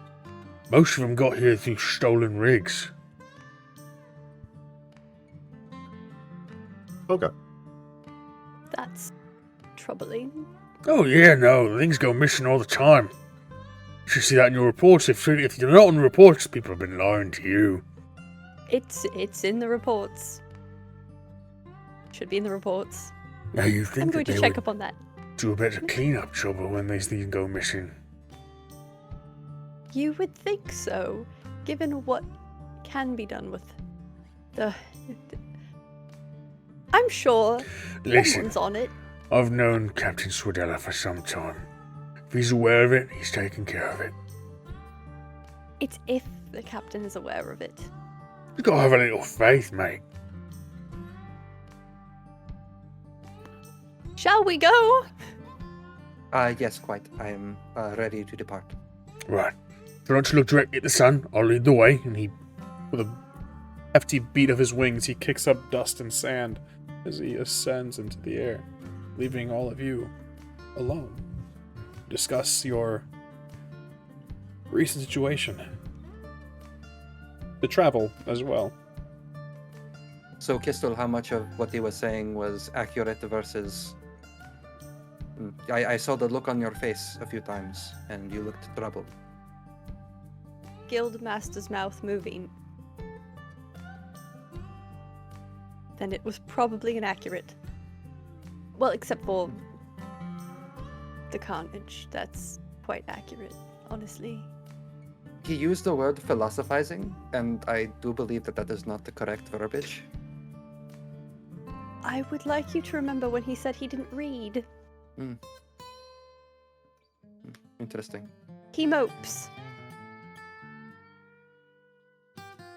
Speaker 6: most of them got here through stolen rigs.
Speaker 3: Okay.
Speaker 4: That's troubling.
Speaker 6: Oh yeah, no, things go missing all the time. You should see that in your reports. If you're not on the reports, people have been lying to you.
Speaker 4: It's in the reports. Should be in the reports.
Speaker 6: Now you
Speaker 4: I'm
Speaker 6: think
Speaker 4: going
Speaker 6: that
Speaker 4: to
Speaker 6: they
Speaker 4: check
Speaker 6: would
Speaker 4: up on that.
Speaker 6: do a better cleanup job of when these things go missing.
Speaker 4: You would think so, given what can be done with the. I'm sure
Speaker 6: Listen,
Speaker 4: someone's on it.
Speaker 6: I've known Captain Swedella for some time. If he's aware of it, he's taking care of it.
Speaker 4: It's if the captain is aware of it.
Speaker 6: You gotta have a little faith, mate.
Speaker 4: Shall we go?
Speaker 5: Yes, quite. I am ready to depart.
Speaker 6: Right. Try not to look directly at the sun. I'll lead the way.
Speaker 1: And he, with a hefty beat of his wings, he kicks up dust and sand as he ascends into the air, leaving all of you alone. Discuss your recent situation. The travel as well.
Speaker 5: So, Qztyl, how much of what he was saying was accurate versus... I saw the look on your face a few times, and you looked troubled.
Speaker 4: Guildmaster's mouth moving. Then it was probably inaccurate. Well, except for the carnage. That's quite accurate, honestly.
Speaker 5: He used the word philosophizing, and I do believe that that is not the correct verbiage.
Speaker 4: I would like you to remember when he said he didn't read.
Speaker 5: Interesting.
Speaker 4: He mopes.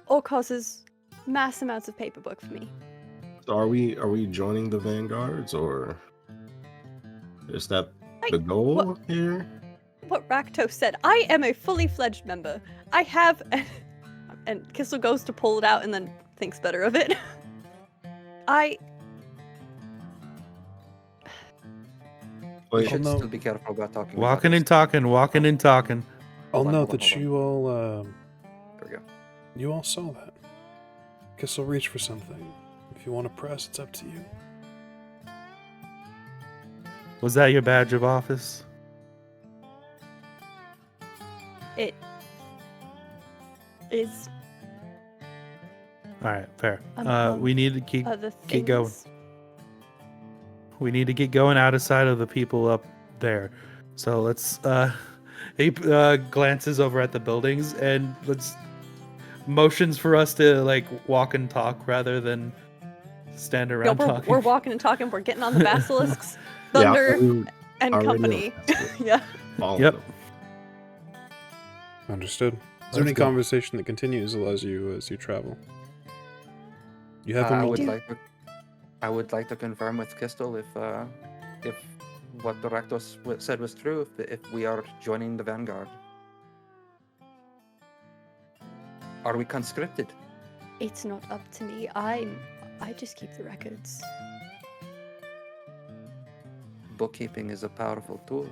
Speaker 4: Or causes mass amounts of paperwork for me.
Speaker 3: So are we joining the vanguards, or is that the goal
Speaker 4: what-
Speaker 3: here?
Speaker 4: What Raktos said, I am a fully fledged member. I have... And Qztyl goes to pull it out and then thinks better of it.
Speaker 5: We
Speaker 3: Wait,
Speaker 5: should
Speaker 1: no.
Speaker 5: still be careful about talking.
Speaker 2: Walking
Speaker 5: about
Speaker 2: and talking, walking and talking.
Speaker 1: I'll
Speaker 5: Hold on,
Speaker 1: note
Speaker 5: hold on,
Speaker 1: that
Speaker 5: hold on.
Speaker 1: you all,
Speaker 5: There we go.
Speaker 1: you all saw that. Guess I'll reach for something. If you want to press, it's up to you.
Speaker 2: Was that your badge of office?
Speaker 4: It is
Speaker 2: All right, fair.
Speaker 4: Among
Speaker 2: We need to keep
Speaker 4: other things.
Speaker 2: keep going. We need to get going out of sight of the people up there. So let's. He glances over at the buildings and motions for us to like walk and talk rather than stand
Speaker 4: Yeah,
Speaker 2: around talking.
Speaker 4: we're walking and talking. We're getting on the Basilisks,
Speaker 3: Yeah,
Speaker 4: Thunder, and
Speaker 3: already
Speaker 4: company. Yeah.
Speaker 3: follow
Speaker 2: Yep.
Speaker 3: them.
Speaker 1: Understood. Is there
Speaker 2: Let's
Speaker 1: any
Speaker 2: go.
Speaker 1: conversation that continues as you travel? You have
Speaker 5: I
Speaker 1: any...
Speaker 5: would like to confirm with Qztyl if what the Raktos said was true. If we are joining the vanguard, are we conscripted?
Speaker 4: It's not up to me. I just keep the records.
Speaker 5: Bookkeeping is a powerful tool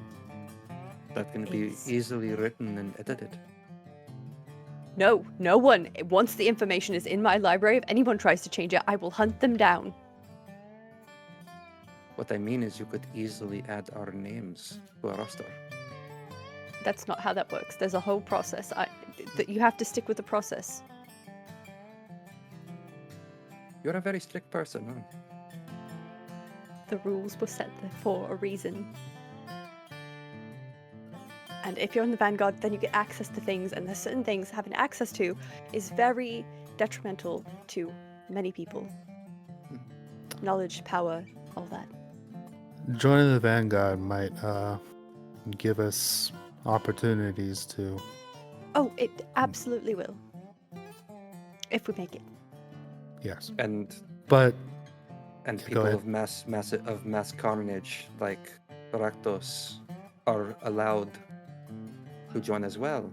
Speaker 5: that can be
Speaker 4: It's-
Speaker 5: easily written and edited.
Speaker 4: No one. Once the information is in my library, if anyone tries to change it, I will hunt them down.
Speaker 5: What I mean is, you could easily add our names to a roster.
Speaker 4: That's not how that works. There's a whole process. That you have to stick with the process.
Speaker 5: You're a very strict person, huh?
Speaker 4: The rules were set there for a reason. And if you're in the Vanguard, then you get access to things, and there's certain things having access to is very detrimental to many people. Knowledge, power, all that.
Speaker 2: Joining the Vanguard might give us opportunities to.
Speaker 4: Oh, it absolutely will. If we make it.
Speaker 2: Yes,
Speaker 5: And
Speaker 2: but
Speaker 5: and
Speaker 2: Go
Speaker 5: people
Speaker 2: ahead.
Speaker 5: of mass carnage like Raktos are allowed to join as well.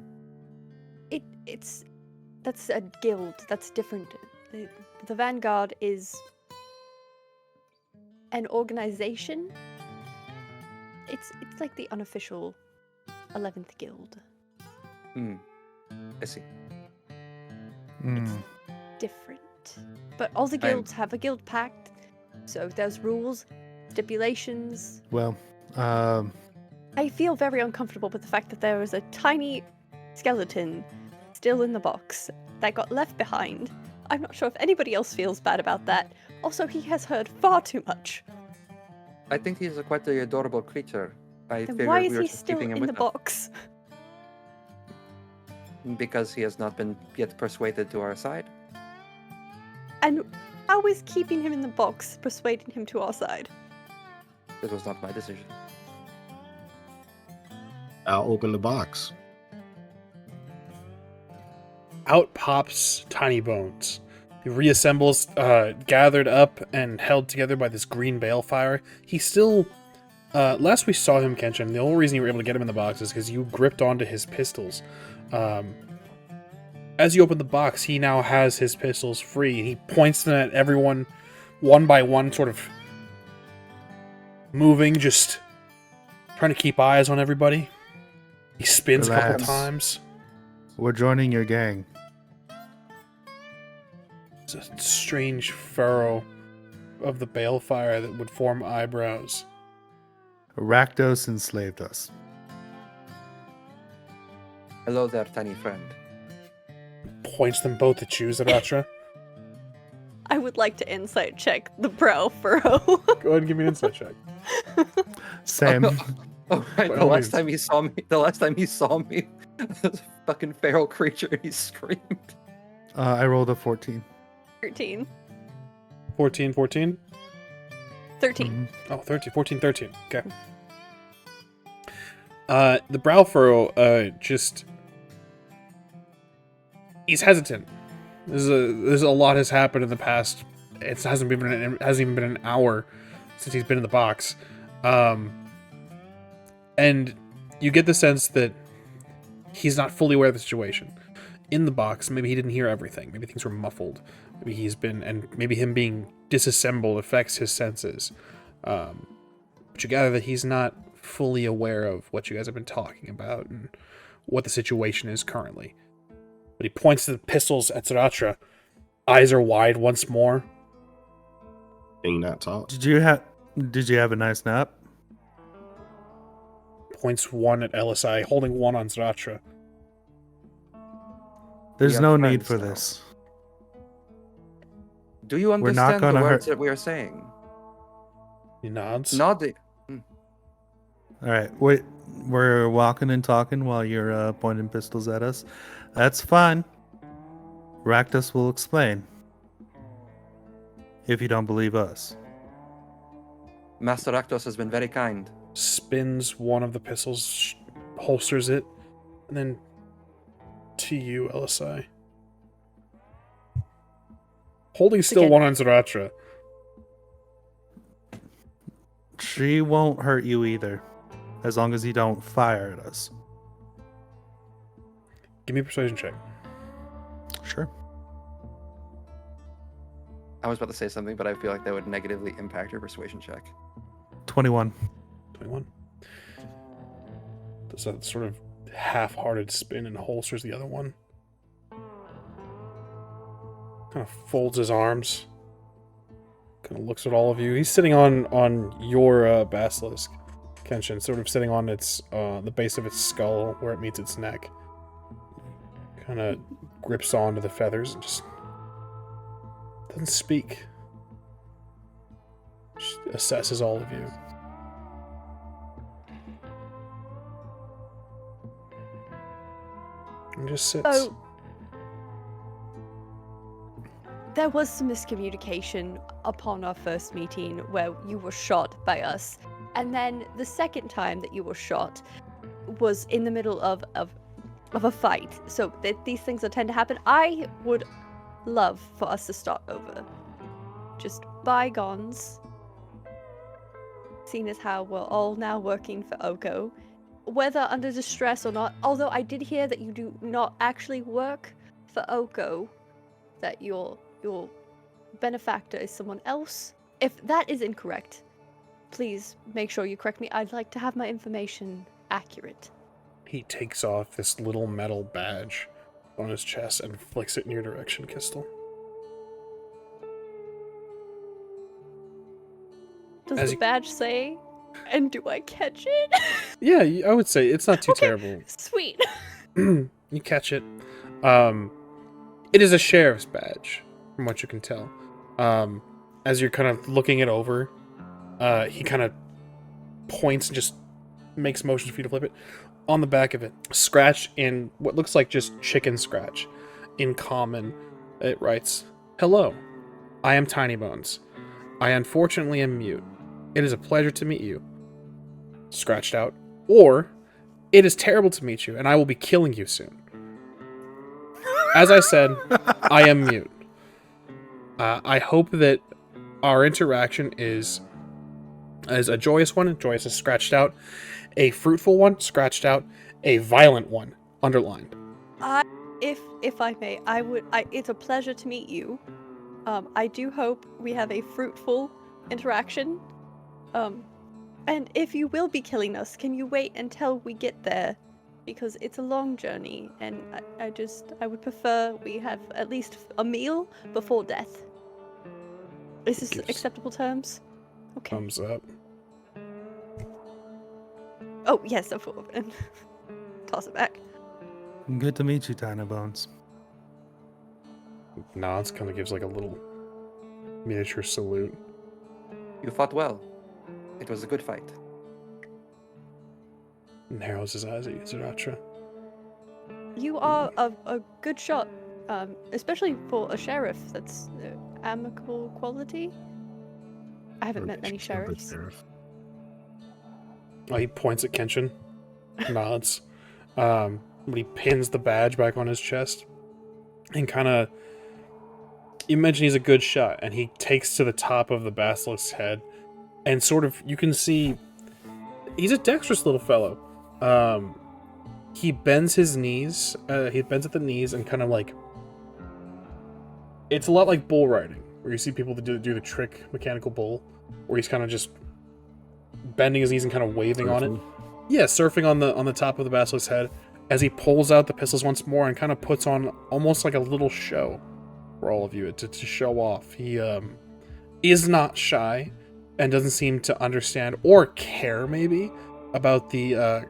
Speaker 4: That's a guild. That's different. The Vanguard is an organization. It's like the unofficial 11th guild.
Speaker 5: I see.
Speaker 4: Different. But all the guilds have a guild pact, so there's rules, stipulations.
Speaker 2: well,
Speaker 4: I feel very uncomfortable with the fact that there was a tiny skeleton still in the box that got left behind. I'm not sure if anybody else feels bad about that. Also, he has heard far too much.
Speaker 5: I think he's quite an adorable creature. I
Speaker 4: Then
Speaker 5: figured
Speaker 4: why
Speaker 5: we
Speaker 4: is
Speaker 5: were
Speaker 4: he
Speaker 5: just
Speaker 4: still
Speaker 5: keeping him
Speaker 4: in
Speaker 5: with
Speaker 4: the
Speaker 5: us.
Speaker 4: box?
Speaker 5: Because he has not been yet persuaded to our side.
Speaker 4: And how is keeping him in the box persuading him to our side?
Speaker 5: It was not my decision.
Speaker 3: I'll open the box.
Speaker 1: Out pops Tiny Bones. He reassembles, gathered up and held together by this green balefire. He still, last we saw him, Kenshin, the only reason you were able to get him in the box is because you gripped onto his pistols. As you open the box, he now has his pistols free. He points them at everyone, one by one, sort of moving, just trying to keep eyes on everybody. He spins a couple
Speaker 2: Relax.
Speaker 1: times.
Speaker 2: We're joining your gang.
Speaker 1: It's a strange furrow of the balefire that would form eyebrows.
Speaker 2: Rakdos enslaved us.
Speaker 5: Hello there, tiny friend.
Speaker 1: Points them both at you, Zahratra.
Speaker 4: I would like to insight check the brow furrow.
Speaker 1: Go ahead and give me an insight check.
Speaker 2: Same.
Speaker 5: Oh, right.
Speaker 1: By
Speaker 5: The
Speaker 1: all
Speaker 5: last
Speaker 1: means.
Speaker 5: time he saw me, there's a fucking feral creature and he screamed.
Speaker 2: I rolled a 14.
Speaker 4: 13.
Speaker 1: 14, 14?
Speaker 4: 13.
Speaker 1: Oh, 13, 14, 13. Okay. The brow furrow, just... He's hesitant. There's a lot has happened in the past. It hasn't even been an hour since he's been in the box. And you get the sense that he's not fully aware of the situation. In the box, maybe he didn't hear everything. Maybe things were muffled. Maybe him being disassembled affects his senses. But you gather that he's not fully aware of what you guys have been talking about and what the situation is currently. But he points to the pistols at Zahratra. Eyes are wide once more.
Speaker 3: Can you not talk?
Speaker 2: Did you have a nice nap?
Speaker 1: Points one at Elosai, holding one on Zahratra.
Speaker 2: There's
Speaker 5: We
Speaker 2: no
Speaker 5: are
Speaker 2: need
Speaker 5: friends
Speaker 2: for
Speaker 5: now.
Speaker 2: this.
Speaker 5: Do you
Speaker 2: not
Speaker 5: understand the
Speaker 2: gonna
Speaker 5: words
Speaker 2: hurt-
Speaker 5: that we are saying?
Speaker 1: He nods.
Speaker 5: Nodding.
Speaker 2: All right, wait. We're walking and talking while you're pointing pistols at us. That's fine. Rakdos will explain. If you don't believe us.
Speaker 5: Master Rakdos has been very kind.
Speaker 1: Spins one of the pistols, holsters it, and then to you, Elosai. Holding still
Speaker 4: Again.
Speaker 1: one on Zahratra.
Speaker 2: She won't hurt you either, as long as you don't fire at us.
Speaker 1: Give me a persuasion check.
Speaker 2: Sure.
Speaker 5: I was about to say something, but I feel like that would negatively impact your persuasion check.
Speaker 2: 21.
Speaker 1: 21. Does that sort of half-hearted spin and holsters the other one. Kind of folds his arms. Kind of looks at all of you. He's sitting on your basilisk, Kenshin, sort of sitting on its the base of its skull where it meets its neck. Kind of grips onto the feathers and just doesn't speak. Just assesses all of you. And just sits.
Speaker 4: Oh. There was some miscommunication upon our first meeting where you were shot by us. And then the second time that you were shot was in the middle of a fight. So these things that tend to happen. I would love for us to start over. Just bygones. Seeing as how we're all now working for Oko. Whether under distress or not, although I did hear that you do not actually work for Oko, that your benefactor is someone else. If that is incorrect, please make sure you correct me. I'd like to have my information accurate.
Speaker 1: He takes off this little metal badge on his chest and flicks it in your direction, Qztyl.
Speaker 4: Does
Speaker 1: As
Speaker 4: the
Speaker 1: you-
Speaker 4: badge say? And do I catch it?
Speaker 1: Yeah, I would say it's not too
Speaker 4: Okay.
Speaker 1: terrible.
Speaker 4: Sweet.
Speaker 1: You catch it. It is a sheriff's badge, from what you can tell. As you're kind of looking it over, he kind of points and just makes motions for you to flip it. On the back of it, scratch in what looks like just chicken scratch. In common, it writes, "Hello, I am Tiny Bones. I unfortunately am mute. It is a pleasure to meet you." Scratched out. Or, "It is terrible to meet you, and I will be killing you soon." As I said, I am mute. I hope that our interaction is a joyous one. Joyous is scratched out. A fruitful one, scratched out. A violent one, underlined.
Speaker 4: If I may, it's a pleasure to meet you. I do hope we have a fruitful interaction. And if you will be killing us, can you wait until we get there? Because it's a long journey, and I would prefer we have at least a meal before death. Is this acceptable terms? Okay.
Speaker 1: Thumbs up.
Speaker 4: Oh, yes, of course. And toss it back.
Speaker 2: Good to meet you, Tiny Bones.
Speaker 1: Nods, kind of gives like a little miniature salute.
Speaker 5: You fought well. It was a good fight.
Speaker 1: Narrows his eyes at you, Zahratra.
Speaker 4: You are a good shot, especially for a sheriff that's amicable quality. I haven't met many sheriffs.
Speaker 1: Oh, he points at Kenshin, nods. But he pins the badge back on his chest, and kind of. You mention he's a good shot, and he takes to the top of the Basilisk's head, and sort of you can see he's a dexterous little fellow. He bends his knees. He bends at the knees and kind of like. It's a lot like bull riding, where you see people do the trick mechanical bull, where he's kind of just bending his knees and kind of waving on it. Yeah, surfing on the top of the Basilisk's head as he pulls out the pistols once more and kind of puts on almost like a little show for all of you to show off. He is not shy and doesn't seem to understand or care maybe about the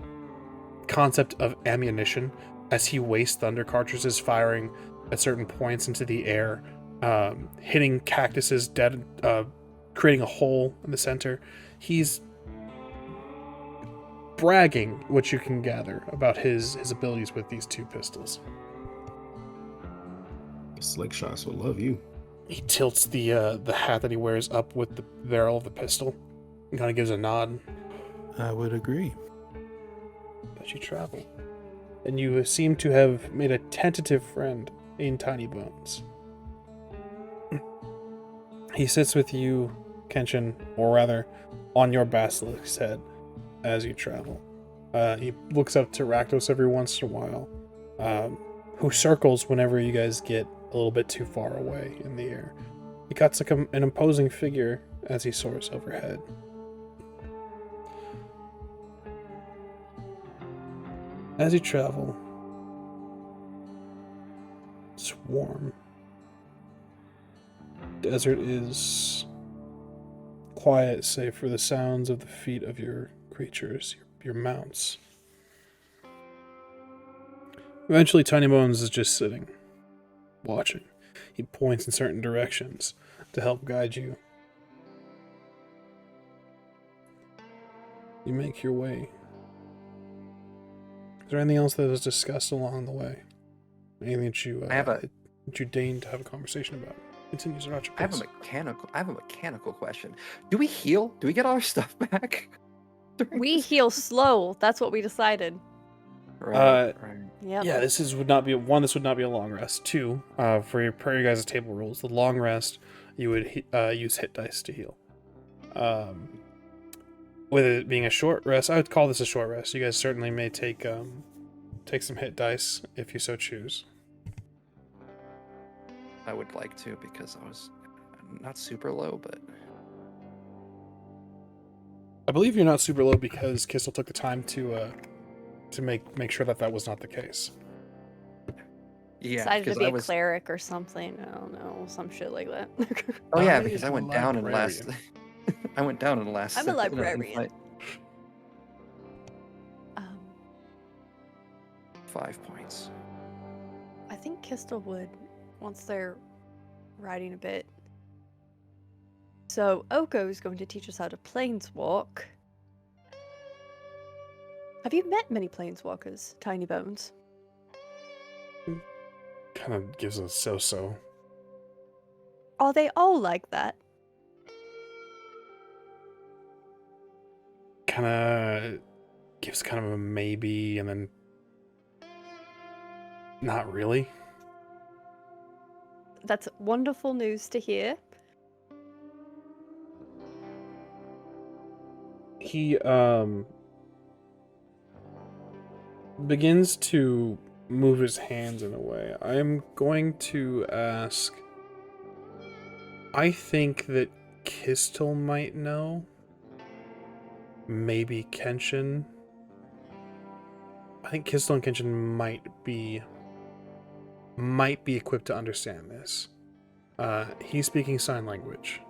Speaker 1: concept of ammunition as he wastes thunder cartridges firing at certain points into the air, hitting cactuses dead, creating a hole in the center. He's bragging, what you can gather, about his abilities with these two pistols.
Speaker 3: Slick shots will love you.
Speaker 1: He tilts the hat that he wears up with the barrel of the pistol and kind of gives a nod.
Speaker 2: I would agree.
Speaker 1: But you travel. And you seem to have made a tentative friend in Tiny Bones. He sits with you, Kenshin, or rather, on your basilisk's head as you travel. He looks up to Rakdos every once in a while, who circles whenever you guys get a little bit too far away in the air. He cuts like an imposing figure as he soars overhead. As you travel, it's warm. Desert is quiet, save for the sounds of the feet of your creatures, your mounts. Eventually, Tiny Bones is just sitting, watching. He points in certain directions to help guide you. You make your way. Is there anything else that was discussed along the way? Anything that you that you deigned to have a conversation about? Continue, Zahratra,
Speaker 5: I have a mechanical question. Do we heal? Do we get all our stuff back?
Speaker 4: We heal slow. That's what we decided.
Speaker 5: Right.
Speaker 4: Yep.
Speaker 1: Yeah, this would not be a long rest. 2, for your guys' table rules, the long rest you would use hit dice to heal. With it being a short rest, I would call this a short rest. You guys certainly may take some hit dice if you so choose.
Speaker 5: I would like to, because I was not super low, but
Speaker 1: I believe you're not super low because Qztyl took the time to make sure that was not the case.
Speaker 5: yeah,
Speaker 4: Decided to
Speaker 5: because
Speaker 4: be
Speaker 5: I
Speaker 4: a
Speaker 5: was.
Speaker 4: cleric or something. I don't know, some shit like that.
Speaker 5: Oh yeah,
Speaker 1: Maybe
Speaker 5: because
Speaker 1: it's
Speaker 5: I
Speaker 1: a
Speaker 5: went down in last.
Speaker 1: librarian.
Speaker 5: I went down in the last.
Speaker 4: I'm a
Speaker 5: in the
Speaker 4: librarian.
Speaker 5: fight.
Speaker 4: um,
Speaker 5: 5 points.
Speaker 4: I think Qztyl would, once they're riding a bit. So Oko is going to teach us how to planeswalk. Have you met many planeswalkers, Tiny Bones?
Speaker 1: Kind of gives a so-so.
Speaker 4: Are they all like that?
Speaker 1: Kind of gives kind of a maybe, and then not really.
Speaker 4: That's wonderful news to hear.
Speaker 1: He begins to move his hands in a way. I am going to ask. I think that Qztyl might know. Maybe Kenshin. I think Qztyl and Kenshin might be equipped to understand this. He's speaking sign language.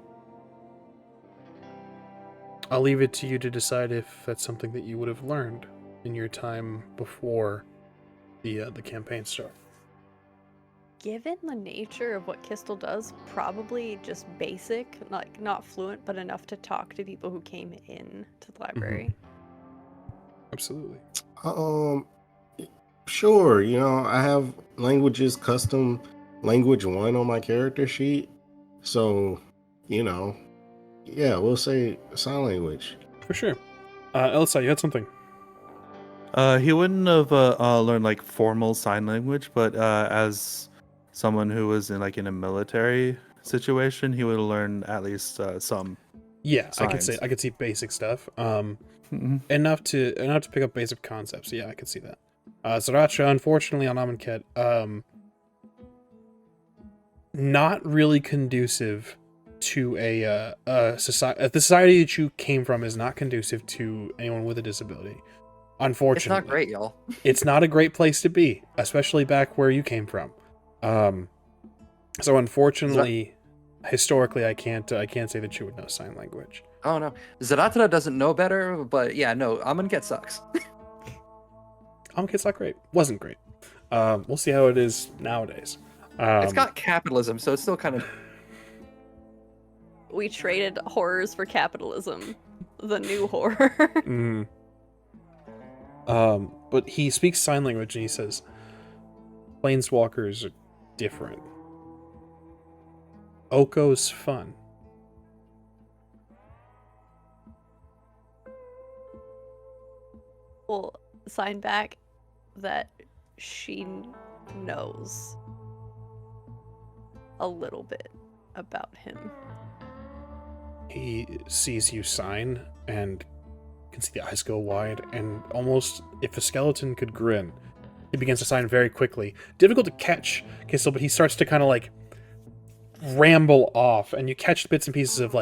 Speaker 1: I'll leave it to you to decide if that's something that you would have learned in your time before the campaign start.
Speaker 4: Given the nature of what Qztyl does, probably just basic, like not fluent, but enough to talk to people who came in to the library.
Speaker 1: Absolutely.
Speaker 3: Sure. You know, I have languages custom language 1 on my character sheet. So, you know, yeah, we'll say sign language.
Speaker 1: For sure. Elosai, you had something.
Speaker 2: He wouldn't have learned like formal sign language, but as someone who was in a military situation, he would have learned at least some.
Speaker 1: Yeah,
Speaker 2: signs.
Speaker 1: I could see basic stuff.
Speaker 2: Mhm.
Speaker 1: Enough to pick up basic concepts. Yeah, I could see that. Zahratra, unfortunately, on Amonkhet, not really conducive to a society. The society that you came from is not conducive to anyone with a disability. Unfortunately,
Speaker 5: It's not great, y'all.
Speaker 1: It's not a great place to be, especially back where you came from. So unfortunately, historically, I can't say that you would know sign language.
Speaker 5: Oh no, Zahratra doesn't know better, but yeah, no, Amonkhet sucks.
Speaker 1: Amonkhet's not great. Wasn't great. We'll see how it is nowadays.
Speaker 5: It's got capitalism, so it's still kind of.
Speaker 4: We traded horrors for capitalism. The new horror.
Speaker 1: But he speaks sign language and he says, Planeswalkers are different. Oko's fun.
Speaker 4: We'll sign back that she knows a little bit about him.
Speaker 1: He sees you sign and can see the eyes go wide, and almost if a skeleton could grin, he begins to sign very quickly. Difficult to catch Qztyl, but he starts to kind of ramble off, and you catch bits and pieces of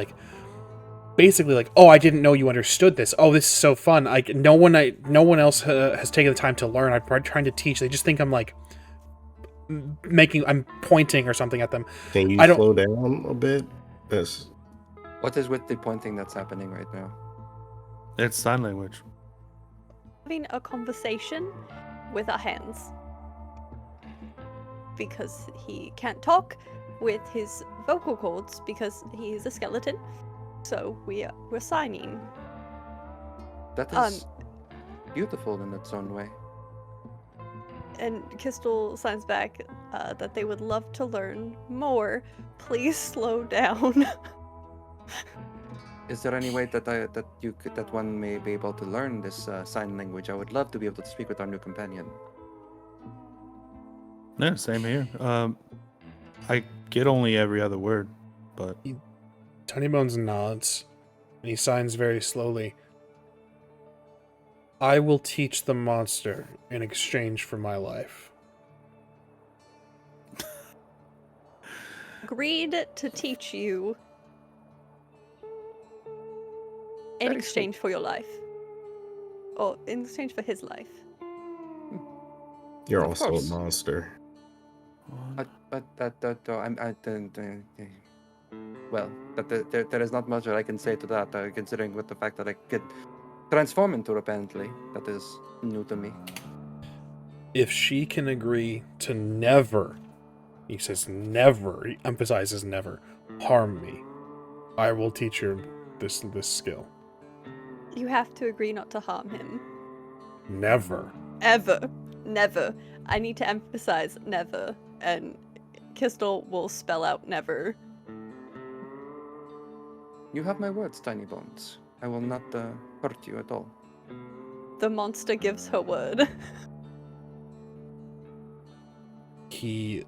Speaker 1: basically oh, I didn't know you understood this. Oh, this is so fun. No one else has taken the time to learn. I'm trying to teach. They just think I'm I'm pointing or something at them.
Speaker 3: Can you slow down a bit? Yes.
Speaker 5: What is with the pointing that's happening right now?
Speaker 2: It's sign language.
Speaker 4: Having a conversation with our hands. Because he can't talk with his vocal cords because he is a skeleton. So we're signing.
Speaker 5: That is beautiful in its own way.
Speaker 4: And Qztyl signs back that they would love to learn more. Please slow down.
Speaker 5: Is there any way that one may be able to learn this sign language? I would love to be able to speak with our new companion.
Speaker 2: Yeah, same here. I get only every other word, but
Speaker 1: Tinybones nods, and he signs very slowly. I will teach the monster in exchange for my life.
Speaker 4: Agreed to teach you in
Speaker 5: Very
Speaker 4: exchange for your life. Or in exchange for his life.
Speaker 3: You're
Speaker 5: Of
Speaker 3: also
Speaker 5: course.
Speaker 3: a monster.
Speaker 5: Well, there is not much that I can say to that, considering with the fact that I could transform into a Bentley. That is new to me.
Speaker 1: If she can agree to never, he says never, he emphasizes never, harm me, I will teach her this skill.
Speaker 4: You have to agree not to harm him.
Speaker 1: Never.
Speaker 4: Ever. Never. I need to emphasize never. And Qztyl will spell out never.
Speaker 5: You have my words, Tiny Bones. I will not hurt you at all.
Speaker 4: The monster gives her word.
Speaker 1: He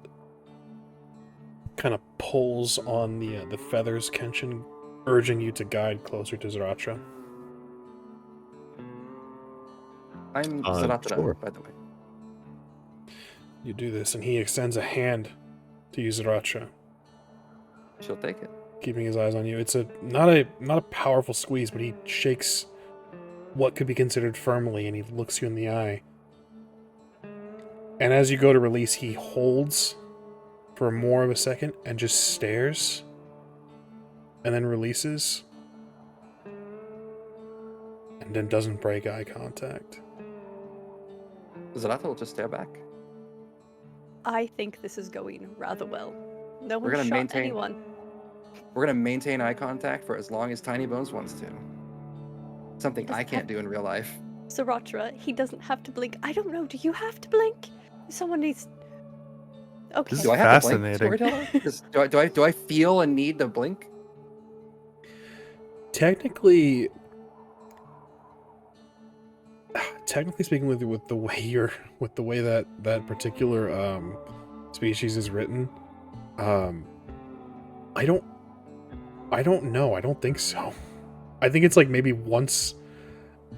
Speaker 1: pulls on the feathers, Kenshin, urging you to guide closer to Zahratra.
Speaker 5: I'm Zahratra,
Speaker 3: sure.
Speaker 5: by the way.
Speaker 1: You do this, and he extends a hand to you, Zahratra,
Speaker 5: She'll take it.
Speaker 1: keeping his eyes on you. It's not a powerful squeeze, but he shakes what could be considered firmly, and he looks you in the eye. And as you go to release, he holds for more of a second and just stares, and then releases, and then doesn't break eye contact.
Speaker 5: Zahratra will just stare back.
Speaker 4: I think this is going rather well. No
Speaker 5: We're
Speaker 4: one
Speaker 5: gonna
Speaker 4: shot
Speaker 5: maintain-
Speaker 4: anyone.
Speaker 5: We're gonna maintain eye contact for as long as Tiny Bones wants to. Something I can't do in real life.
Speaker 4: Zahratra, he doesn't have to blink. I don't know. Do you have to blink? Someone needs. Okay.
Speaker 2: This
Speaker 5: Do I
Speaker 2: is
Speaker 5: have to blink,
Speaker 2: fascinating.
Speaker 5: storyteller? Do I feel a need to blink?
Speaker 1: Technically speaking, with the way that particular species is written, I don't know. I don't think so. I think it's like maybe once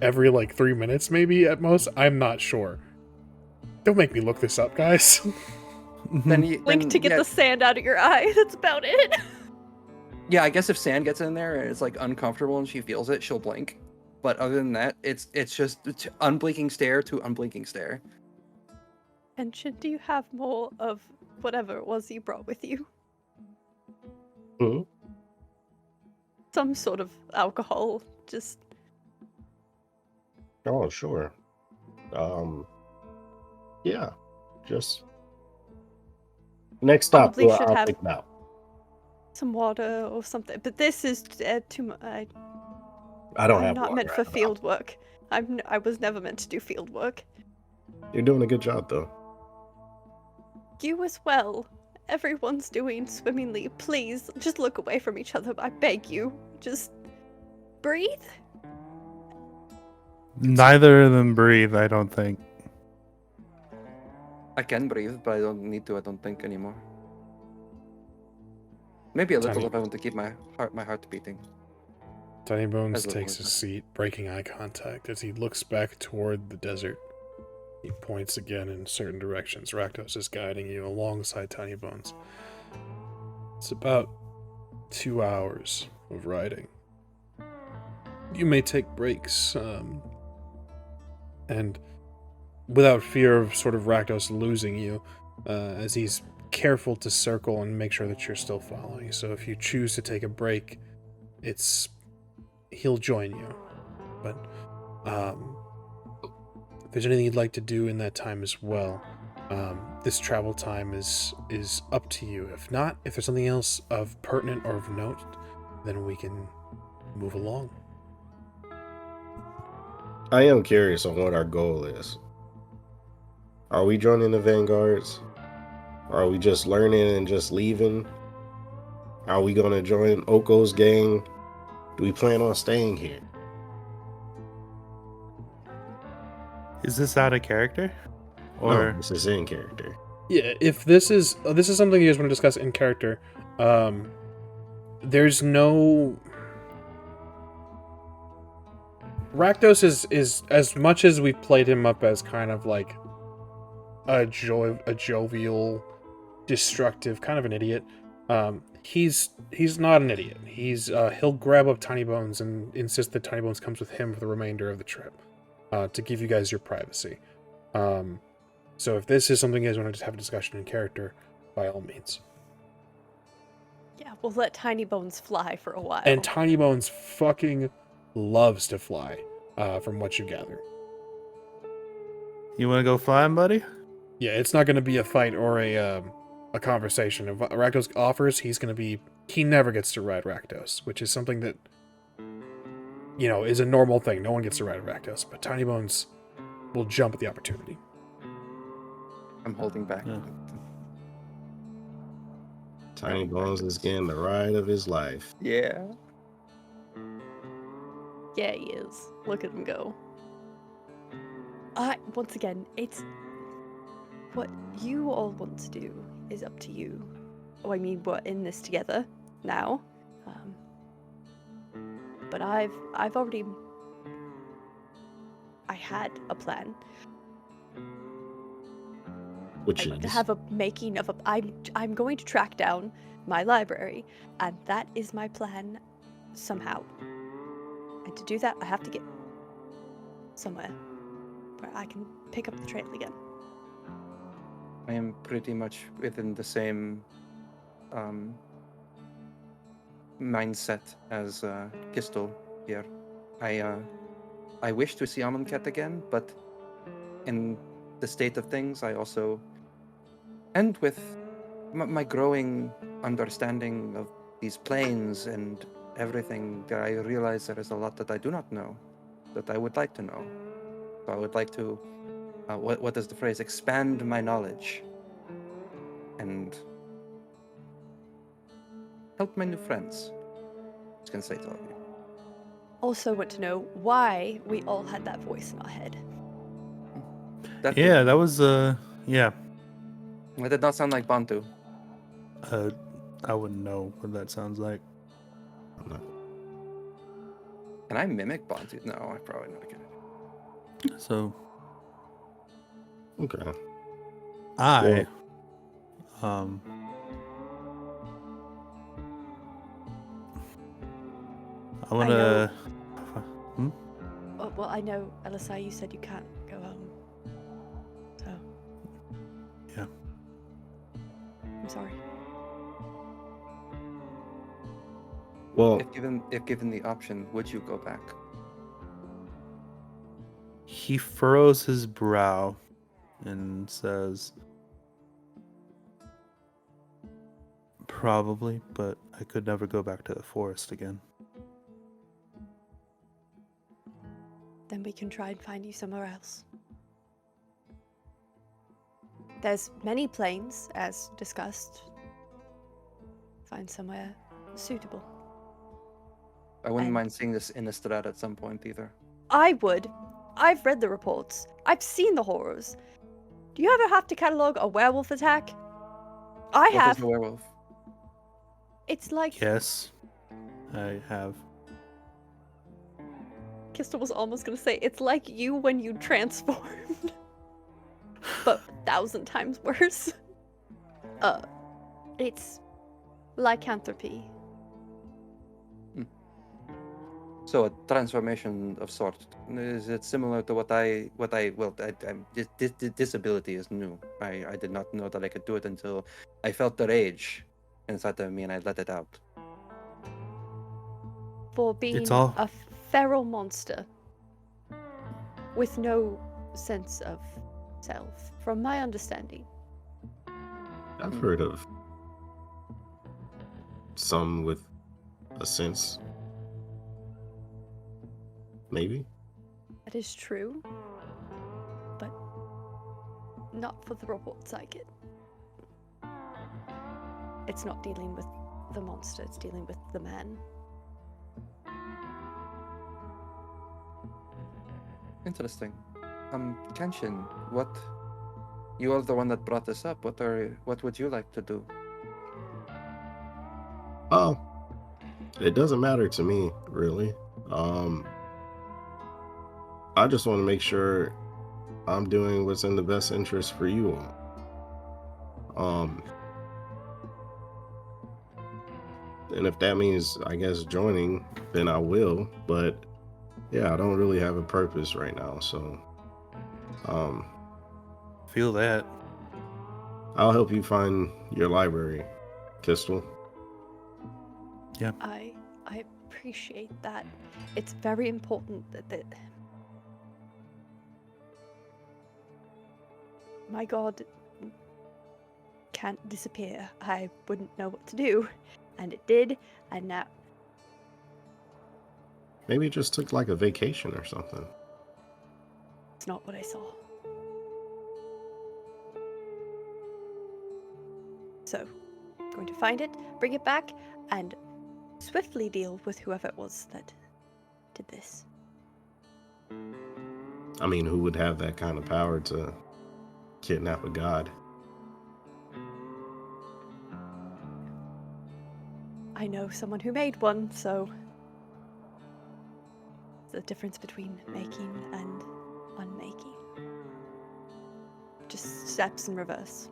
Speaker 1: every like 3 minutes, maybe at most. I'm not sure. Don't make me look this up, guys.
Speaker 4: Blink to get the sand out of your eye. That's about it.
Speaker 5: Yeah, I guess if sand gets in there and it's like uncomfortable and she feels it, she'll blink. But other than that, it's just unblinking stare to unblinking stare.
Speaker 4: Kenshin, do you have more of whatever it was you brought with you?
Speaker 3: Hmm?
Speaker 4: Some sort of alcohol. Just
Speaker 3: Oh, sure. Yeah. Just next stop.
Speaker 4: Probably should
Speaker 3: I'll
Speaker 4: have-
Speaker 3: think about.
Speaker 4: some water or something. But this is too much.
Speaker 3: I don't
Speaker 4: I'm
Speaker 3: have
Speaker 4: not
Speaker 3: water
Speaker 4: meant for
Speaker 3: at the
Speaker 4: field work. I was never meant to do field work.
Speaker 3: house. You're doing a good job, though.
Speaker 4: You as well. Everyone's doing swimmingly. Please, just look away from each other. I beg you. Just breathe.
Speaker 2: Neither of them breathe, I don't think.
Speaker 5: I can breathe, but I don't need to. I don't think anymore. Maybe a little
Speaker 1: Tiny-
Speaker 5: if I want to keep my heart beating.
Speaker 1: Tiny Bones
Speaker 5: As a
Speaker 1: takes a
Speaker 5: little-
Speaker 1: seat, breaking eye contact as he looks back toward the desert. He points again in certain directions. Rakdos is guiding you alongside Tiny Bones. It's about 2 hours of riding. You may take breaks, and without fear of sort of Rakdos losing you, as he's careful to circle and make sure that you're still following. So if you choose to take a break, he'll join you. But if there's anything you'd like to do in that time as well, this travel time is up to you. If not, if there's something else of pertinent or of note, then we can move along.
Speaker 3: I am curious on what our goal is. Are we joining the Vanguards? Are we just learning and just leaving? Are we going to join Oko's gang? Do we plan on staying here?
Speaker 2: Is this out of character?
Speaker 3: No,
Speaker 2: Or
Speaker 3: this is in character.
Speaker 1: Yeah, if this is something you guys want to discuss in character, there's no. Rakdos is as much as we've played him up as kind of like a jovial, destructive, kind of an idiot. He's not an idiot. He'll grab up Tiny Bones and insist that Tiny Bones comes with him for the remainder of the trip, to give you guys your privacy. So if this is something you guys want to just have a discussion in character, by all means.
Speaker 4: Yeah, we'll let Tiny Bones fly for a while.
Speaker 1: And Tiny Bones fucking loves to fly, from what you gather.
Speaker 2: you want to go flying, buddy?
Speaker 1: Yeah, it's not going to be a fight or a conversation. If Rakdos offers, he never gets to ride Rakdos, which is something that, is a normal thing. No one gets to ride Rakdos, but Tiny Bones will jump at the opportunity.
Speaker 5: I'm holding back.
Speaker 2: Yeah.
Speaker 3: Tiny Bones is getting the ride of his life.
Speaker 5: Yeah.
Speaker 4: Yeah, he is. Look at him go. Once again, it's what you all want to do is up to you. we're in this together now. But I had a plan.
Speaker 3: Which
Speaker 4: I'd like
Speaker 3: is
Speaker 4: to have a making of a. I'm going to track down my library, and that is my plan somehow. And to do that, I have to get somewhere where I can pick up the trail again.
Speaker 5: I am pretty much within the same mindset as Qztyl here. I wish to see Amonkhet again, but in the state of things, I also, and with my growing understanding of these planes and everything, I realize there is a lot that I do not know, that I would like to know. So I would like to, what is the phrase? Expand my knowledge and help my new friends. I was gonna say to all of you.
Speaker 4: Also want to know why we all had that voice in our head.
Speaker 2: Yeah, that was yeah.
Speaker 5: It did not sound like Bantu.
Speaker 2: I wouldn't know what that sounds like.
Speaker 5: Can I mimic Bantu? No, I probably not get it.
Speaker 2: So
Speaker 3: okay.
Speaker 2: I I want to.
Speaker 4: Oh, well, I know, Elosai, you said you can't go home. So.
Speaker 2: Yeah.
Speaker 4: I'm sorry.
Speaker 3: Well,
Speaker 5: If given the option, would you go back?
Speaker 2: He furrows his brow and says, "Probably, but I could never go back to the forest again."
Speaker 4: Then we can try and find you somewhere else. There's many planes, as discussed. Find somewhere suitable.
Speaker 5: I wouldn't
Speaker 4: And-
Speaker 5: mind seeing this in Innistrad at some point either.
Speaker 4: I would. I've read the reports. I've seen the horrors. Do you ever have to catalog a werewolf attack? I
Speaker 5: What is
Speaker 4: have.
Speaker 5: a werewolf?
Speaker 4: It's like
Speaker 2: Yes, I have.
Speaker 4: Qztyl was almost gonna say it's like you when you transformed, but 1,000 times worse. It's lycanthropy.
Speaker 5: So a transformation of sort. Is it similar to disability is new. I did not know that I could do it until I felt the rage inside of me and I let it out.
Speaker 4: For being
Speaker 2: all-
Speaker 4: a feral monster with no sense of self, from my understanding.
Speaker 3: I've heard of some with a sense. Maybe.
Speaker 4: That is true, but not for the reports I get. It's not dealing with the monster, it's dealing with the man.
Speaker 5: Interesting. Kenshin, you are the one that brought this up. What would you like to do?
Speaker 3: Oh, it doesn't matter to me, really. I just want to make sure I'm doing what's in the best interest for you all. And if that means, I guess, joining, then I will. But yeah, I don't really have a purpose right now, so
Speaker 2: Feel that.
Speaker 3: I'll help you find your library, Qztyl.
Speaker 2: Yeah.
Speaker 4: I appreciate that. It's very important that my god can't disappear. I wouldn't know what to do. And it did, and now
Speaker 3: Maybe it just took like a vacation or something.
Speaker 4: it's not what I saw. So, going to find it, bring it back, and swiftly deal with whoever it was that did this.
Speaker 3: I mean, who would have that kind of power to kidnap a god?
Speaker 4: I know someone who made one, so the difference between making and unmaking. Just steps in reverse.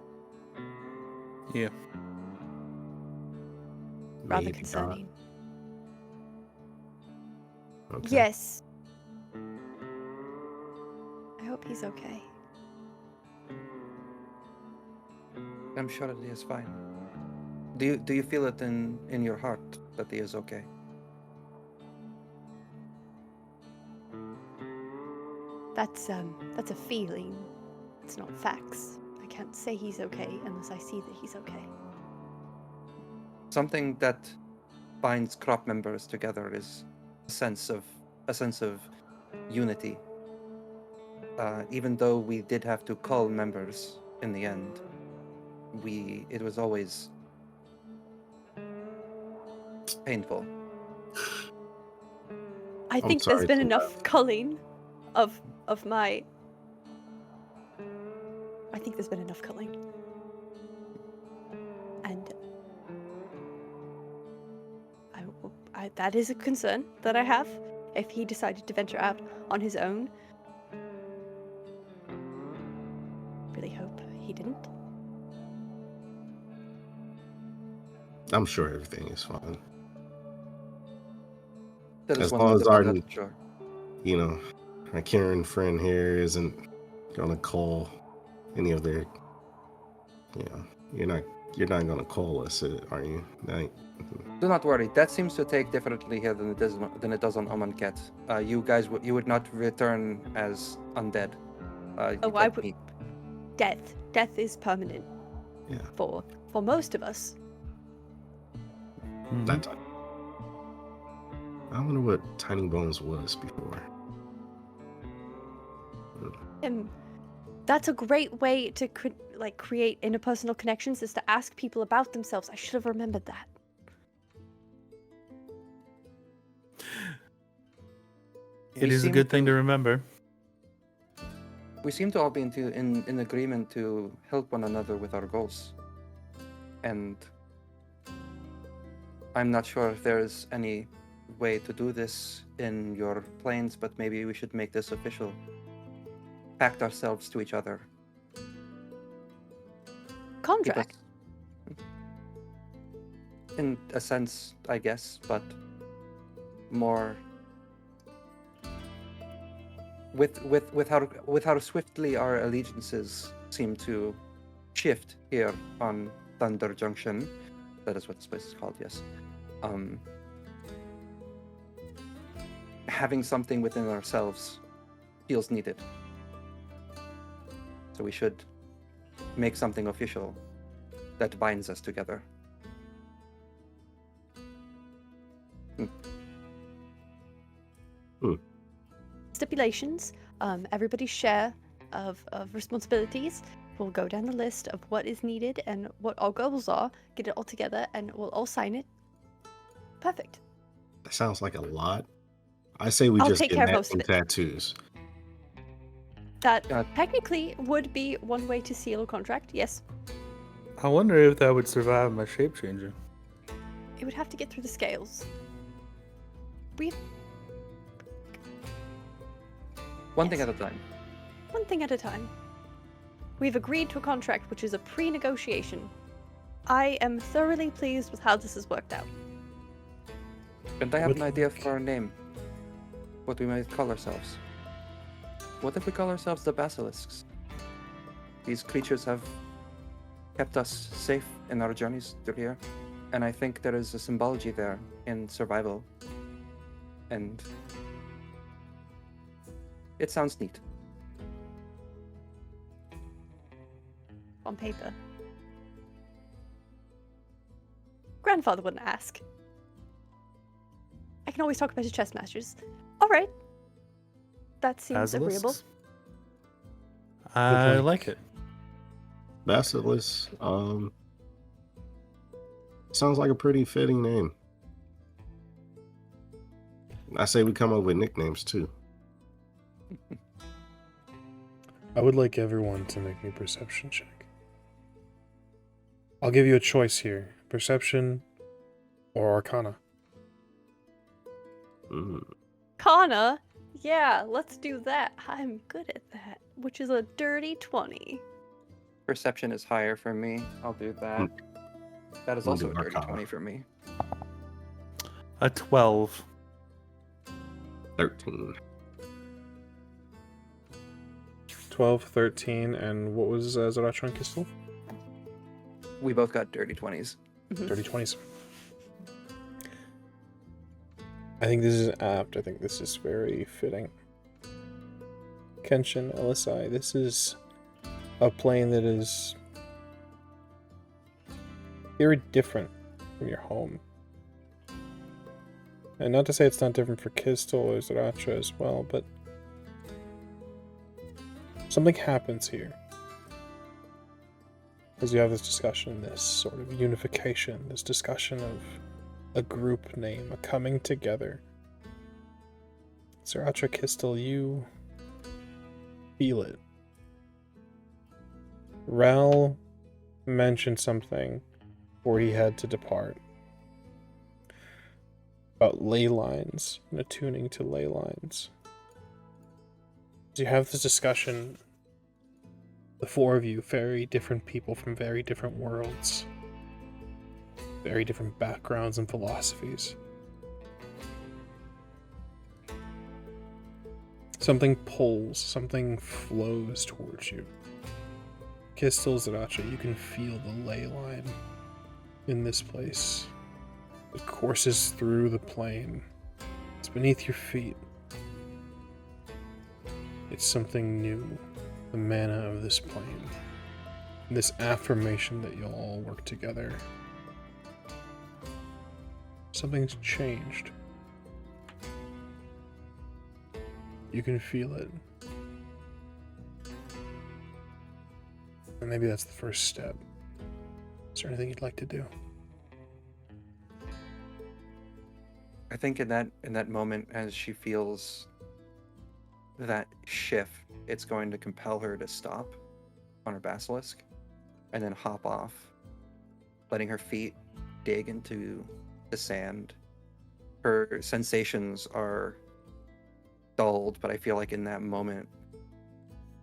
Speaker 2: Yeah.
Speaker 4: Rather
Speaker 3: Maybe
Speaker 4: concerning.
Speaker 3: not. Okay.
Speaker 4: Yes. I hope he's okay.
Speaker 5: I'm sure that he is fine. Do you feel it in your heart that he is okay?
Speaker 4: That's a feeling. It's not facts. I can't say he's okay unless I see that he's okay.
Speaker 5: Something that binds crop members together is a sense of unity. Even though we did have to cull members in the end, it was always painful.
Speaker 4: I
Speaker 3: I'm
Speaker 4: think there's
Speaker 3: sorry
Speaker 4: been
Speaker 3: to
Speaker 4: enough culling of my. I think there's been enough culling. And that is a concern that I have. If he decided to venture out on his own, really hope he didn't.
Speaker 3: I'm sure everything is fine.
Speaker 5: That is
Speaker 3: As
Speaker 5: one
Speaker 3: long
Speaker 5: way
Speaker 3: as
Speaker 5: to find
Speaker 3: our,
Speaker 5: out for sure.
Speaker 3: you know, our Karen friend here isn't gonna call any of their, you're not gonna call us, are you?
Speaker 5: Do not worry. That seems to take differently here than it does on Amonkhet. You guys you would not return as undead.
Speaker 4: Oh,
Speaker 5: like
Speaker 4: I would.
Speaker 5: me.
Speaker 4: Death is permanent.
Speaker 3: Yeah.
Speaker 4: For most of us.
Speaker 2: Mhm.
Speaker 3: That I wonder what Tiny Bones was before.
Speaker 4: That's a great way to create interpersonal connections, is to ask people about themselves. I should have remembered that.
Speaker 2: It is a good thing to remember.
Speaker 5: We seem to all be in agreement to help one another with our goals. And I'm not sure if there's any way to do this in your planes, but maybe we should make this official. Pact ourselves to each other.
Speaker 4: Contract.
Speaker 5: In a sense, I guess, but more with how swiftly our allegiances seem to shift here on Thunder Junction. That is what this place is called, yes. Having something within ourselves feels needed. So we should make something official that binds us together.
Speaker 4: Stipulations. Everybody's share of responsibilities. We'll go down the list of what is needed and what our goals are, get it all together, and we'll all sign it. Perfect.
Speaker 3: That sounds like a lot. I say we
Speaker 4: I'll
Speaker 3: just
Speaker 4: take
Speaker 3: get
Speaker 4: care of most of
Speaker 3: matching
Speaker 4: it.
Speaker 3: tattoos.
Speaker 4: That technically would be one way to seal a contract, yes.
Speaker 2: I wonder if that would survive my shape changer.
Speaker 4: It would have to get through the scales.
Speaker 5: One thing at a time.
Speaker 4: One thing at a time. We've agreed to a contract which is a pre-negotiation. I am thoroughly pleased with how this has worked out.
Speaker 5: And I have an idea for our name. What we might call ourselves. What if we call ourselves the Basilisks? These creatures have kept us safe in our journeys through here. And I think there is a symbology there in survival. And it sounds neat.
Speaker 4: On paper. Grandfather wouldn't ask. I can always talk about his chess masters. Alright. That seems agreeable.
Speaker 2: Basilisks? I like it.
Speaker 3: Basilisk, sounds like a pretty fitting name. I say we come up with nicknames too.
Speaker 1: I would like everyone to make me a perception check. I'll give you a choice here. Perception or Arcana?
Speaker 4: Kana? Yeah, let's do that. I'm good at that. Which is a dirty 20.
Speaker 5: Perception is higher for me. I'll do that. That is
Speaker 3: I'll
Speaker 5: also
Speaker 3: do
Speaker 5: a dirty
Speaker 3: Arcana.
Speaker 5: 20 for me.
Speaker 2: A 12.
Speaker 3: 13.
Speaker 1: 12, 13, and what was Zahratra and Qztyl?
Speaker 5: We both got dirty 20s.
Speaker 1: Dirty 20s. I think this is apt. I think this is very fitting. Kenshin, Elosai, this is a plane that is very different from your home. And not to say it's not different for Qztyl or Zahratra as well, but something happens here. As you have this discussion, this sort of unification, this discussion of a group name, a coming together. Zahratra, Qztyl, you feel it. Ral mentioned something before he had to depart about ley lines and attuning to ley lines. As you have this discussion, the four of you, very different people from very different worlds, very different backgrounds and philosophies. Something pulls, something flows towards you. Qztyl, Zahratra, you can feel the ley line in this place. It courses through the plane. It's beneath your feet. It's something new, the mana of this plane. This affirmation that you'll all work together. Something's changed. You can feel it. And maybe that's the first step. Is there anything you'd like to do?
Speaker 5: I think in that moment, as she feels that shift, it's going to compel her to stop on her basilisk and then hop off, letting her feet dig into the sand. Her sensations are dulled, but I feel like in that moment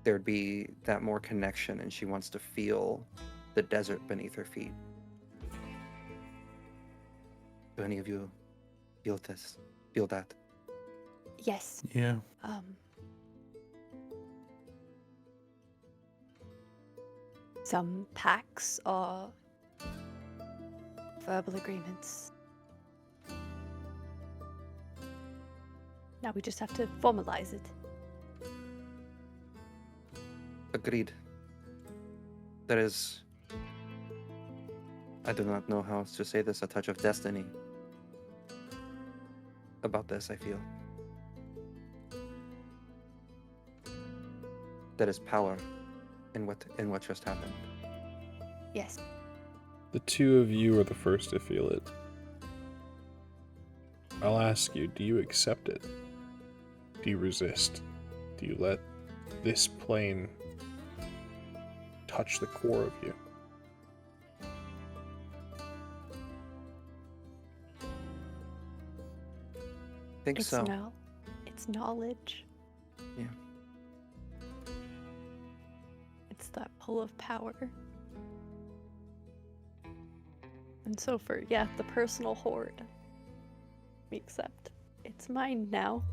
Speaker 5: there'd be that more connection, and she wants to feel the desert beneath her feet. Do any of you feel this? Feel that?
Speaker 4: Yes.
Speaker 2: Yeah.
Speaker 4: Some pacts are verbal agreements. Now we just have to formalize it.
Speaker 5: Agreed. There is, I do not know how to say this, a touch of destiny about this, I feel. There is power in what just happened.
Speaker 4: Yes.
Speaker 1: The two of you are the first to feel it. I'll ask you, do you accept it? Do you resist? Do you let this plane touch the core of you?
Speaker 5: I think so.
Speaker 4: It's knowledge.
Speaker 5: Yeah.
Speaker 4: It's that pull of power. And so for, the personal hoard, we accept. It's mine now.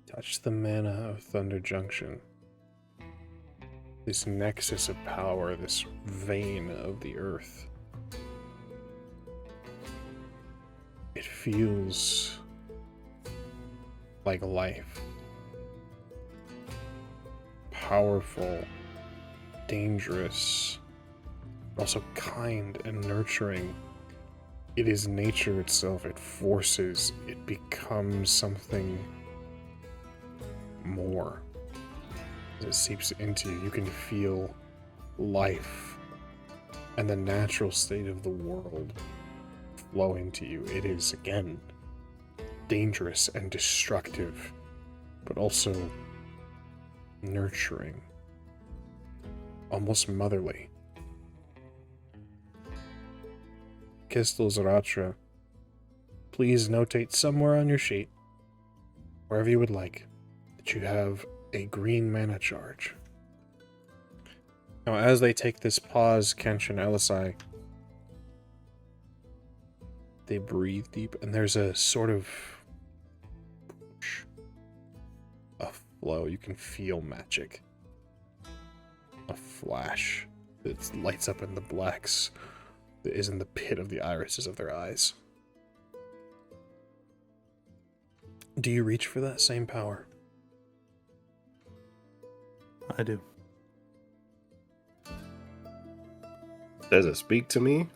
Speaker 1: Touch the mana of Thunder Junction. This nexus of power, this vein of the earth. It feels like life. Powerful, dangerous, but also kind and nurturing. It is nature itself. It forces, it becomes something more. As it seeps into you, you can feel life and the natural state of the world flowing to you. It is, again, dangerous and destructive, but also nurturing, almost motherly. Qztyl, Zahratra, please notate somewhere on your sheet, wherever you would like, that you have a green mana charge. Now, as they take this pause, Kenshin, Elosai, they breathe deep, and there's a sort of a flow. You can feel magic. A flash that lights up in the blacks that is in the pit of the irises of their eyes. Do you reach for that same power?
Speaker 2: I do.
Speaker 3: Does it speak to me?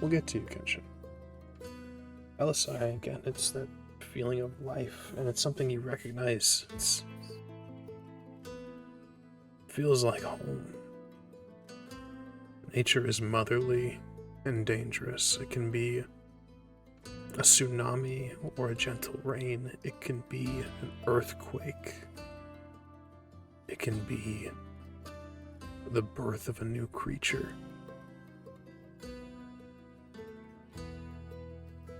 Speaker 1: We'll get to you, Kenshin. Elosai, again, it's that feeling of life, and it's something you recognize. It feels like home. Nature is motherly and dangerous. It can be a tsunami or a gentle rain. It can be an earthquake. It can be the birth of a new creature.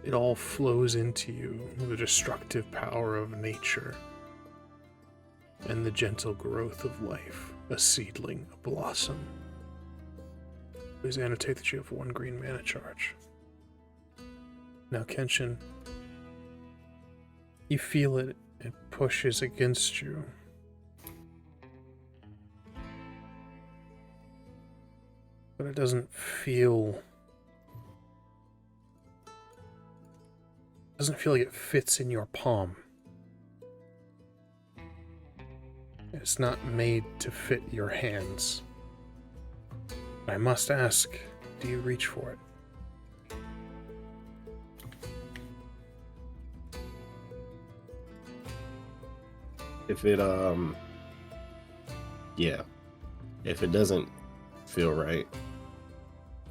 Speaker 1: It all flows into you, the destructive power of nature and the gentle growth of life, a seedling, a blossom. Please annotate that you have 1 green mana charge. Now, Kenshin, you feel it. It pushes against you. But it doesn't feel like it fits in your palm. It's not made to fit your hands. I must ask, do you reach for it?
Speaker 3: If it yeah. If it doesn't feel right,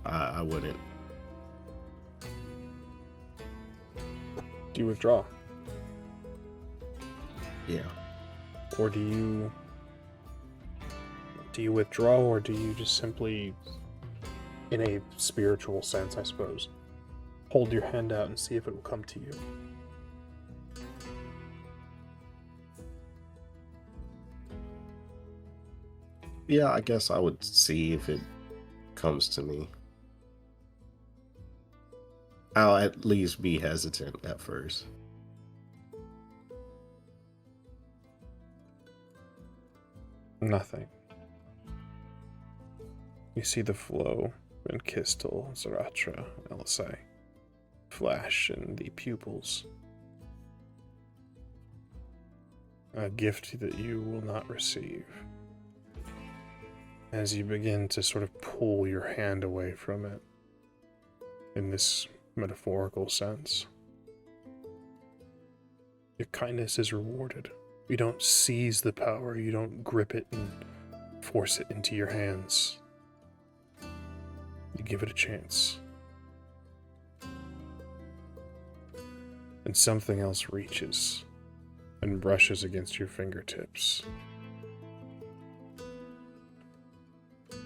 Speaker 3: I wouldn't.
Speaker 1: Do you withdraw?
Speaker 3: Yeah.
Speaker 1: Or do you withdraw, or do you just simply, in a spiritual sense, I suppose, hold your hand out and see if it will come to you?
Speaker 3: Yeah, I guess I would see if it comes to me. I'll at least be hesitant at first.
Speaker 1: Nothing. You see the flow in Qztyl, Zahratra, Elosai flash in the pupils. A gift that you will not receive. As you begin to sort of pull your hand away from it in this metaphorical sense, your kindness is rewarded. You don't seize the power, you don't grip it and force it into your hands. You give it a chance. And something else reaches and brushes against your fingertips.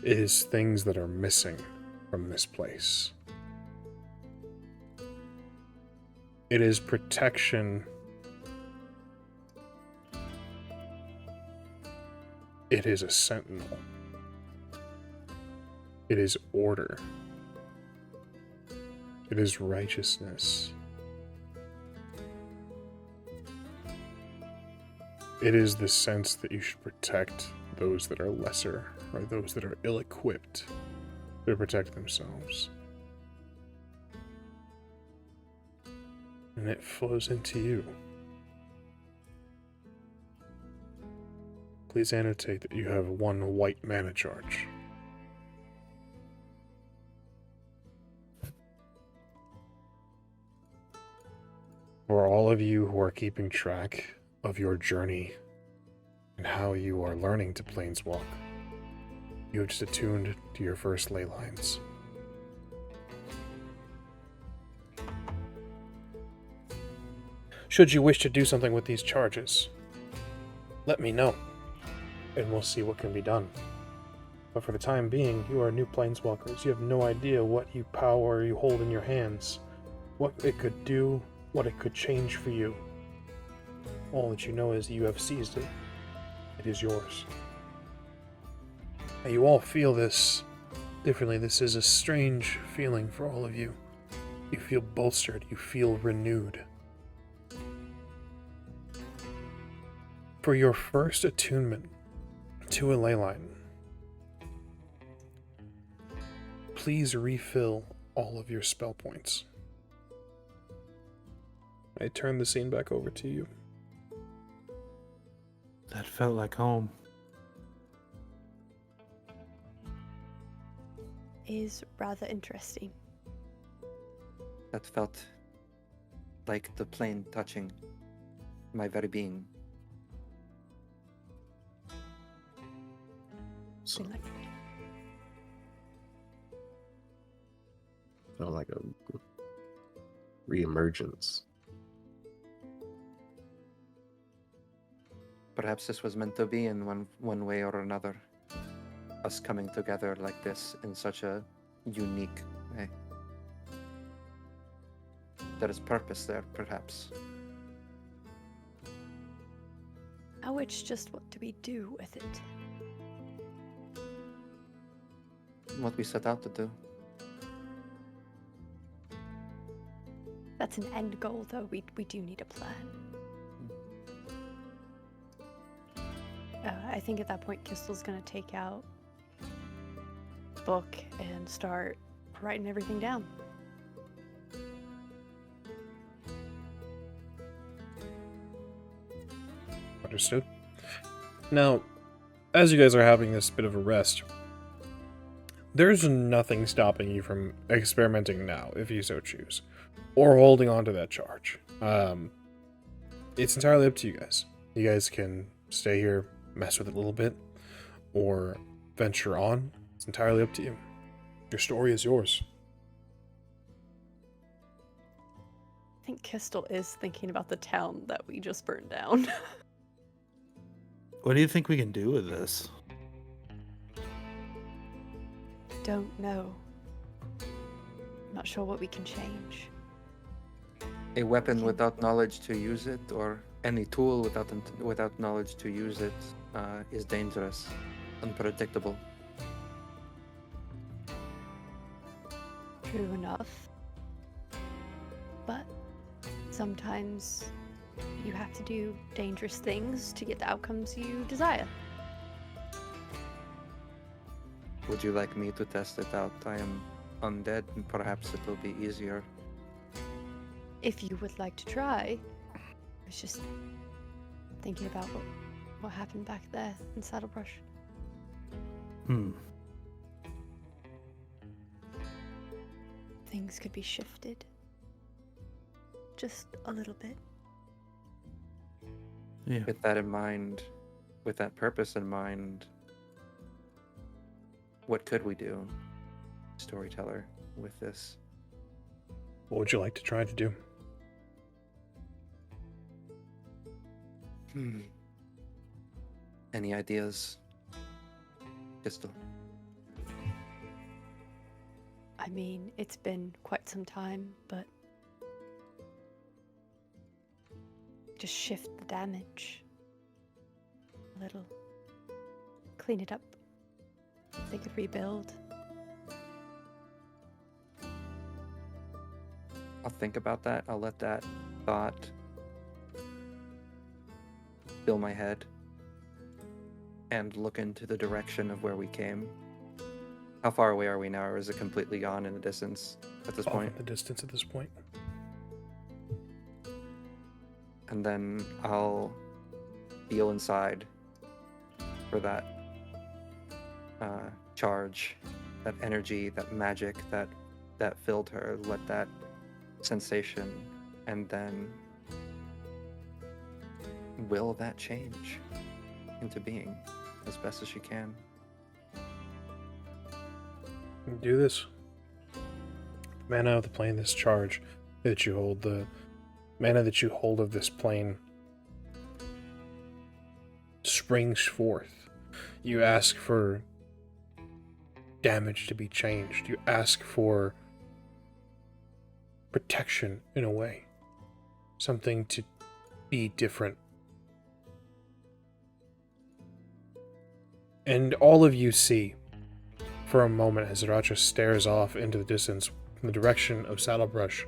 Speaker 1: It is things that are missing from this place. It is protection. It is a sentinel. It is order. It is righteousness. It is the sense that you should protect those that are lesser, or those that are ill-equipped to protect themselves. And it flows into you. Please annotate that you have 1 white mana charge. For all of you who are keeping track of your journey and how you are learning to planeswalk, you have just attuned to your first ley lines. Should you wish to do something with these charges, let me know, and we'll see what can be done. But for the time being, you are new planeswalkers. You have no idea what power you hold in your hands, what it could do, what it could change for you. All that you know is you have seized it. It is yours. And you all feel this differently. This is a strange feeling for all of you. You feel bolstered. You feel renewed. For your first attunement to a ley line, please refill all of your spell points. I turn the scene back over to you.
Speaker 2: That felt like home.
Speaker 4: Is rather interesting.
Speaker 5: That felt like the plane touching my very being.
Speaker 3: So,
Speaker 4: Like,
Speaker 3: felt like a reemergence.
Speaker 5: Perhaps this was meant to be in one way or another. Us coming together like this in such a unique way. There is purpose there, perhaps.
Speaker 4: now it's just what do we do with it?
Speaker 5: What we set out to do.
Speaker 4: That's an end goal, though. We do need a plan. I think at that point, Qztyl's gonna take out book and start writing everything down.
Speaker 1: Understood. Now, as you guys are having this bit of a rest, there's nothing stopping you from experimenting now, if you so choose, or holding on to that charge. It's entirely up to you guys. You guys can stay here, mess with it a little bit, or venture on. It's entirely up to you. Your story is yours.
Speaker 4: I think Qztyl is thinking about the town that we just burned down.
Speaker 2: What do you think we can do with this?
Speaker 4: Don't know. Not sure what we can change.
Speaker 5: A weapon without knowledge to use it, or any tool without knowledge to use it, is dangerous, unpredictable.
Speaker 4: True enough. But sometimes you have to do dangerous things to get the outcomes you desire.
Speaker 5: Would you like me to test it out? I am undead, and perhaps it will be easier.
Speaker 4: If you would like to try. I was just thinking about what happened back there in Saddlebrush. Things could be shifted. Just a little bit.
Speaker 2: Yeah.
Speaker 5: With that in mind, with that purpose in mind, what could we do, storyteller, with this?
Speaker 1: What would you like to try to do?
Speaker 5: Any ideas, Qztyl?
Speaker 4: I mean, it's been quite some time, but just shift the damage a little. Clean it up. They could rebuild.
Speaker 5: I'll think about that. I'll let that thought fill my head and look into the direction of where we came. How far away are we now, or is it completely gone in the distance at this
Speaker 1: Off
Speaker 5: point?
Speaker 1: in the distance at this point.
Speaker 5: And then I'll feel inside for that charge, that energy, that magic that filled her. Let that sensation, and then will that change into being as best as she can.
Speaker 1: Do this. Mana of the plane, this charge that you hold, the mana that you hold of this plane springs forth. You ask for damage to be changed. You ask for protection in a way. Something to be different. And all of you see, for a moment, as Zahratra stares off into the distance in the direction of Saddlebrush.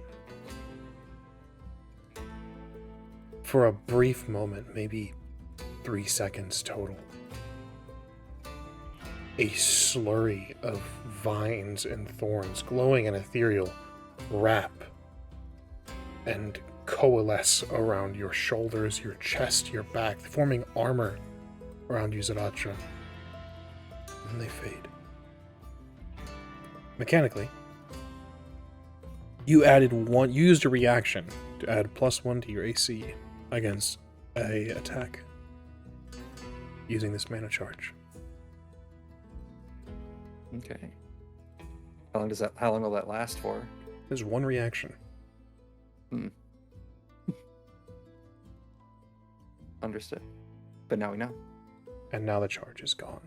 Speaker 1: For a brief moment, maybe 3 seconds total, a slurry of vines and thorns, glowing and ethereal, wrap and coalesce around your shoulders, your chest, your back, forming armor around you, Zahratra. And they fade. Mechanically, you used a reaction to add +1 to your AC against a attack using this mana charge.
Speaker 5: Okay. How long will that last for?
Speaker 1: There's one reaction.
Speaker 5: Understood. But now we know.
Speaker 1: And now the charge is gone.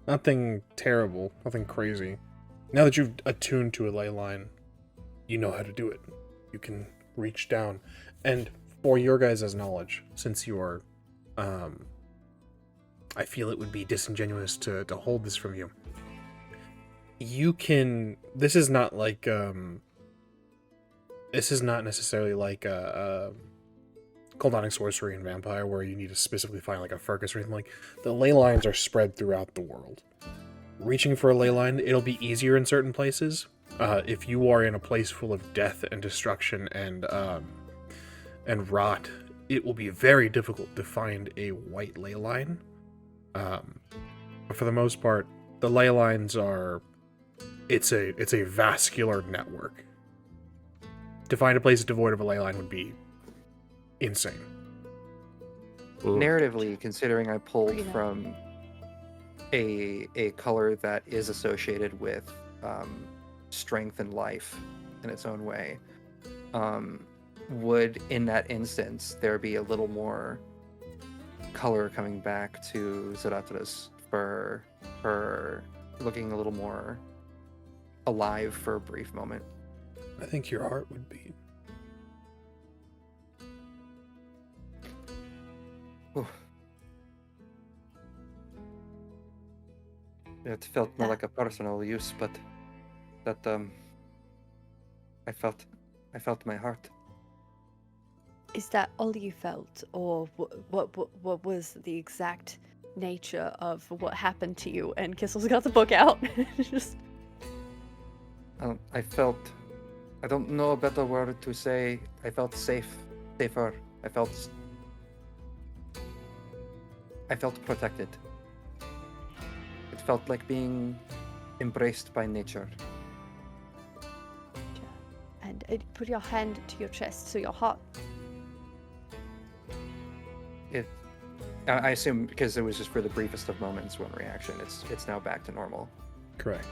Speaker 1: Nothing terrible, nothing crazy. Now that you've attuned to a ley line, you know how to do it. You can reach down. And for your guys' knowledge, since you are, I feel it would be disingenuous to hold this from you. You can, this is not necessarily like a Coldonic Sorcery and Vampire where you need to specifically find like a Furcus or anything. Like, the ley lines are spread throughout the world. Reaching for a ley line, it'll be easier in certain places. If you are in a place full of death and destruction and rot, it will be very difficult to find a white ley line. But for the most part, the ley lines are, it's a vascular network. To find a place devoid of a ley line would be insane.
Speaker 5: Narratively, considering I pulled
Speaker 4: Pretty
Speaker 5: from a color that is associated with strength and life in its own way, would in that instance there be a little more color coming back to Zarathra's for her looking a little more alive for a brief moment?
Speaker 1: I think your heart would beat.
Speaker 5: It felt more like a personal use, but that I felt my heart.
Speaker 4: Is that all you felt, or what was the exact nature of what happened to you? And Qztyl's got the book out. Just
Speaker 5: I felt, I don't know a better word to say. I felt safer. I felt protected. It felt like being embraced by nature.
Speaker 4: and put your hand to your chest, so your heart.
Speaker 5: I assume because it was just for the briefest of moments, one reaction. It's now back to normal.
Speaker 1: Correct.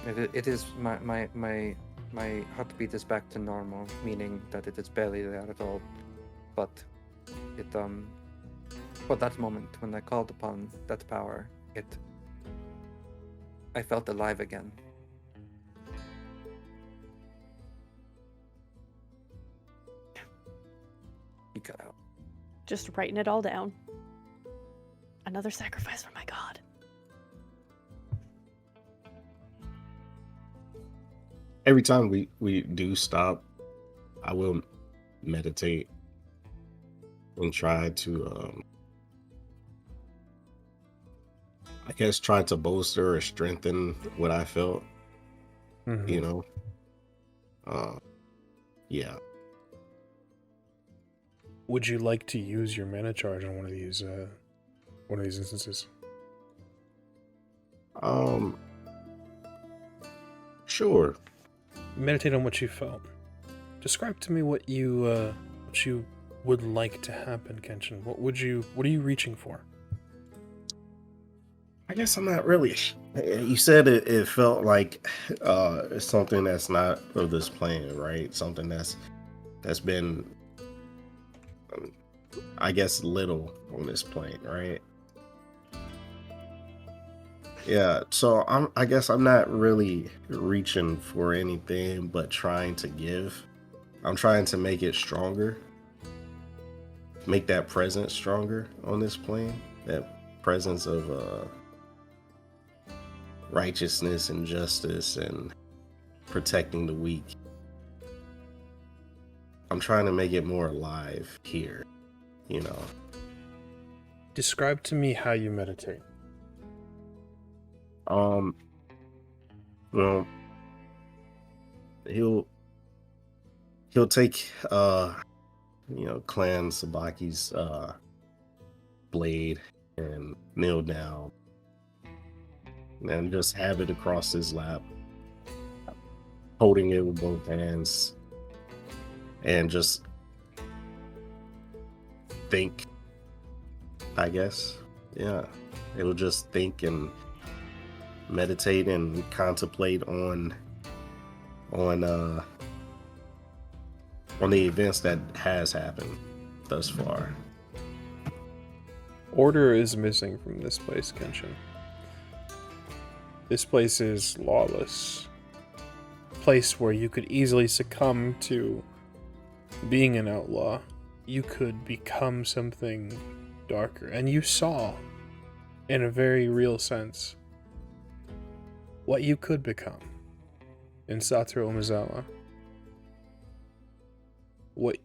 Speaker 5: It is my heartbeat is back to normal, meaning that it is barely there at all. But it for that moment when I called upon that power, I felt alive again. You got out.
Speaker 4: Just writing it all down. Another sacrifice for my god.
Speaker 3: Every time we do stop, I will meditate and try to I guess try to bolster or strengthen what I felt.
Speaker 1: Mhm.
Speaker 3: You know. Yeah.
Speaker 1: Would you like to use your mana charge on one of these instances?
Speaker 3: Sure.
Speaker 1: Meditate on what you felt. Describe to me what you would like to happen, Kenshin. What are you reaching for?
Speaker 3: I guess I'm not really. You said it felt like something that's not of this plane, right? Something that's been, I guess, little on this plane, right? Yeah, so I guess I'm not really reaching for anything but trying to give. I'm trying to make it stronger. Make that presence stronger on this plane. That presence of righteousness and justice and protecting the weak. I'm trying to make it more alive here, you know.
Speaker 1: Describe to me how you meditate.
Speaker 3: Well, he'll take Clan Sabaki's blade and kneel down and just have it across his lap, holding it with both hands, and just think, I guess. Yeah, it'll just think and meditate and contemplate on the events that has happened thus far.
Speaker 1: Order is missing from this place, Kenshin. This place is lawless. A place where you could easily succumb to being an outlaw. You could become something darker. And you saw, in a very real sense, what you could become in Satra Umezawa. What,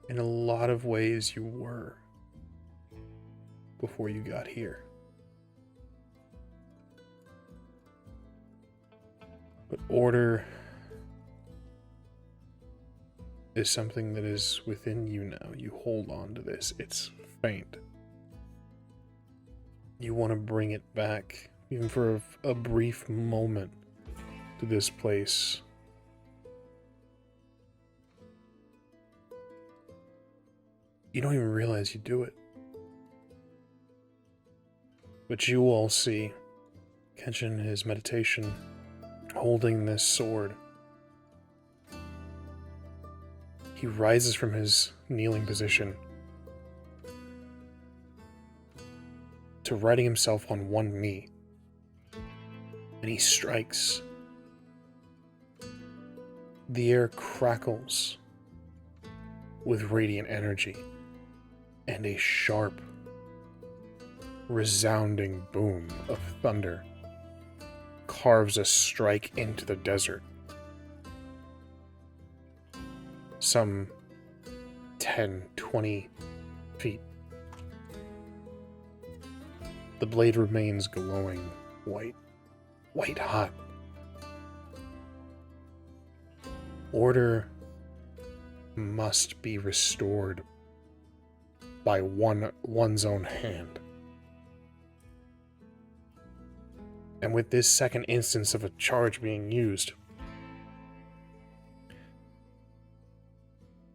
Speaker 1: in a lot of ways, you were before you got here. But order is something that is within you now. You hold on to this. It's faint. You want to bring it back, even for a brief moment, to this place. You don't even realize you do it. But you all see Kenshin in his meditation, holding this sword. He rises from his kneeling position to righting himself on one knee, and he strikes. The air crackles with radiant energy, and a sharp, resounding boom of thunder carves a strike into the desert. Some 10, 20 feet. The blade remains glowing white hot. Order must be restored by one's own hand. And with this second instance of a charge being used,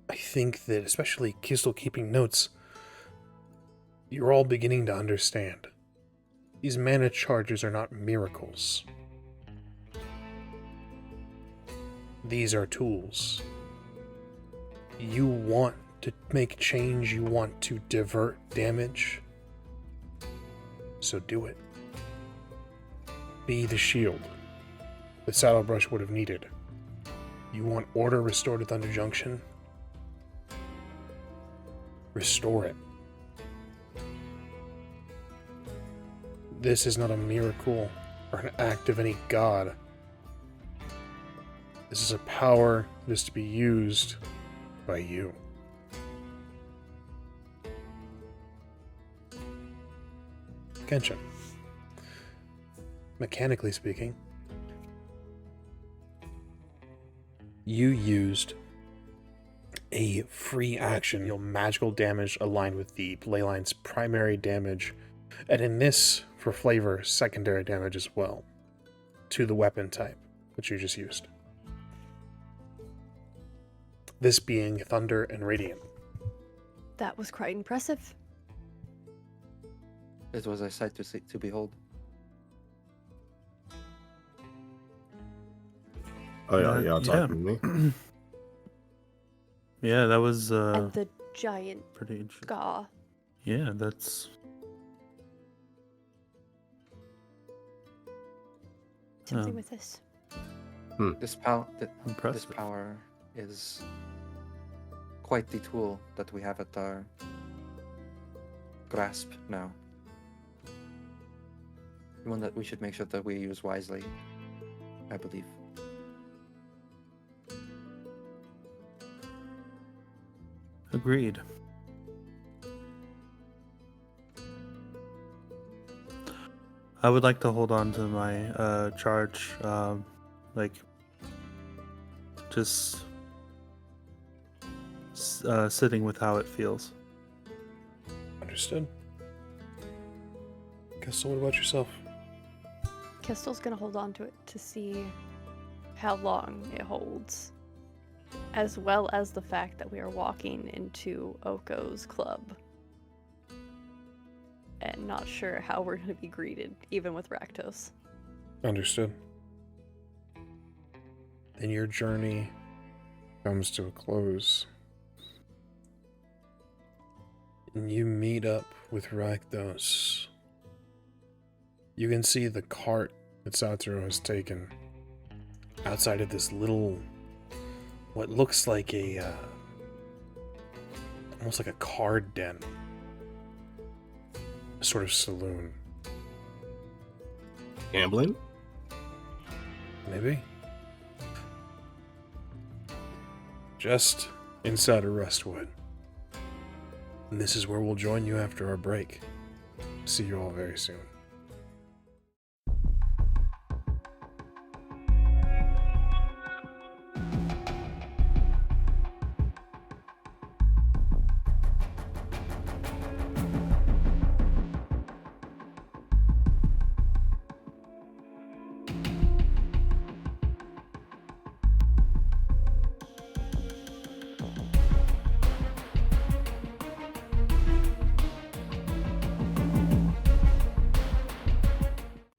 Speaker 1: I think that, especially Qztyl keeping notes, you're all beginning to understand. These mana charges are not miracles. These are tools. You want to make change, you want to divert damage, so do it. Be the shield that Saddlebrush would have needed. You want order restored at Thunder Junction? Restore it. This is not a miracle or an act of any god. This is a power that is to be used by you. Kenshin. Mechanically speaking, you used a free action, deal magical damage aligned with the Leyline's primary damage, and in this, for flavor, secondary damage as well, to the weapon type that you just used. This being Thunder and Radiant.
Speaker 4: That was quite impressive.
Speaker 5: It was a sight to behold.
Speaker 3: Oh yeah, y'all talking to me?
Speaker 2: Yeah, that was
Speaker 4: At the giant
Speaker 2: pretty interesting.
Speaker 4: scar.
Speaker 2: Yeah, that's
Speaker 4: Something
Speaker 2: Oh.
Speaker 4: with this.
Speaker 5: This
Speaker 2: Impressive.
Speaker 5: power is quite the tool that we have at our grasp now. One that we should make sure that we use wisely, I believe.
Speaker 2: Agreed. I would like to hold on to my charge, like just sitting with how it feels.
Speaker 1: Understood. Qztyl, what about yourself?
Speaker 4: Qztyl's gonna hold on to it to see how long it holds, as well as the fact that we are walking into Oko's club. And not sure how we're gonna be greeted, even with Rakdos.
Speaker 1: Understood. Then your journey comes to a close. And you meet up with Rakdos. You can see the cart that Zahratra has taken outside of this little, what looks like a, almost like a card den. A sort of saloon.
Speaker 3: Gambling?
Speaker 1: Maybe. Just inside of Rustwood. And this is where we'll join you after our break. See you all very soon.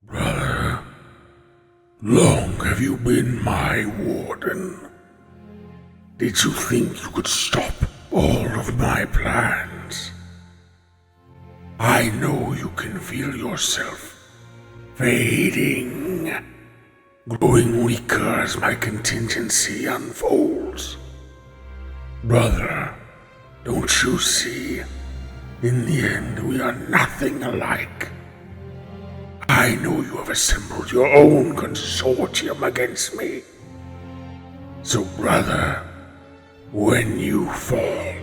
Speaker 6: Brother, long have you been my warden? Did you think you could stop all of my plans? I know you can feel yourself fading, growing weaker as my contingency unfolds. Brother, don't you see? In the end, we are nothing alike. I know you have assembled your own consortium against me. So, brother, when you fall,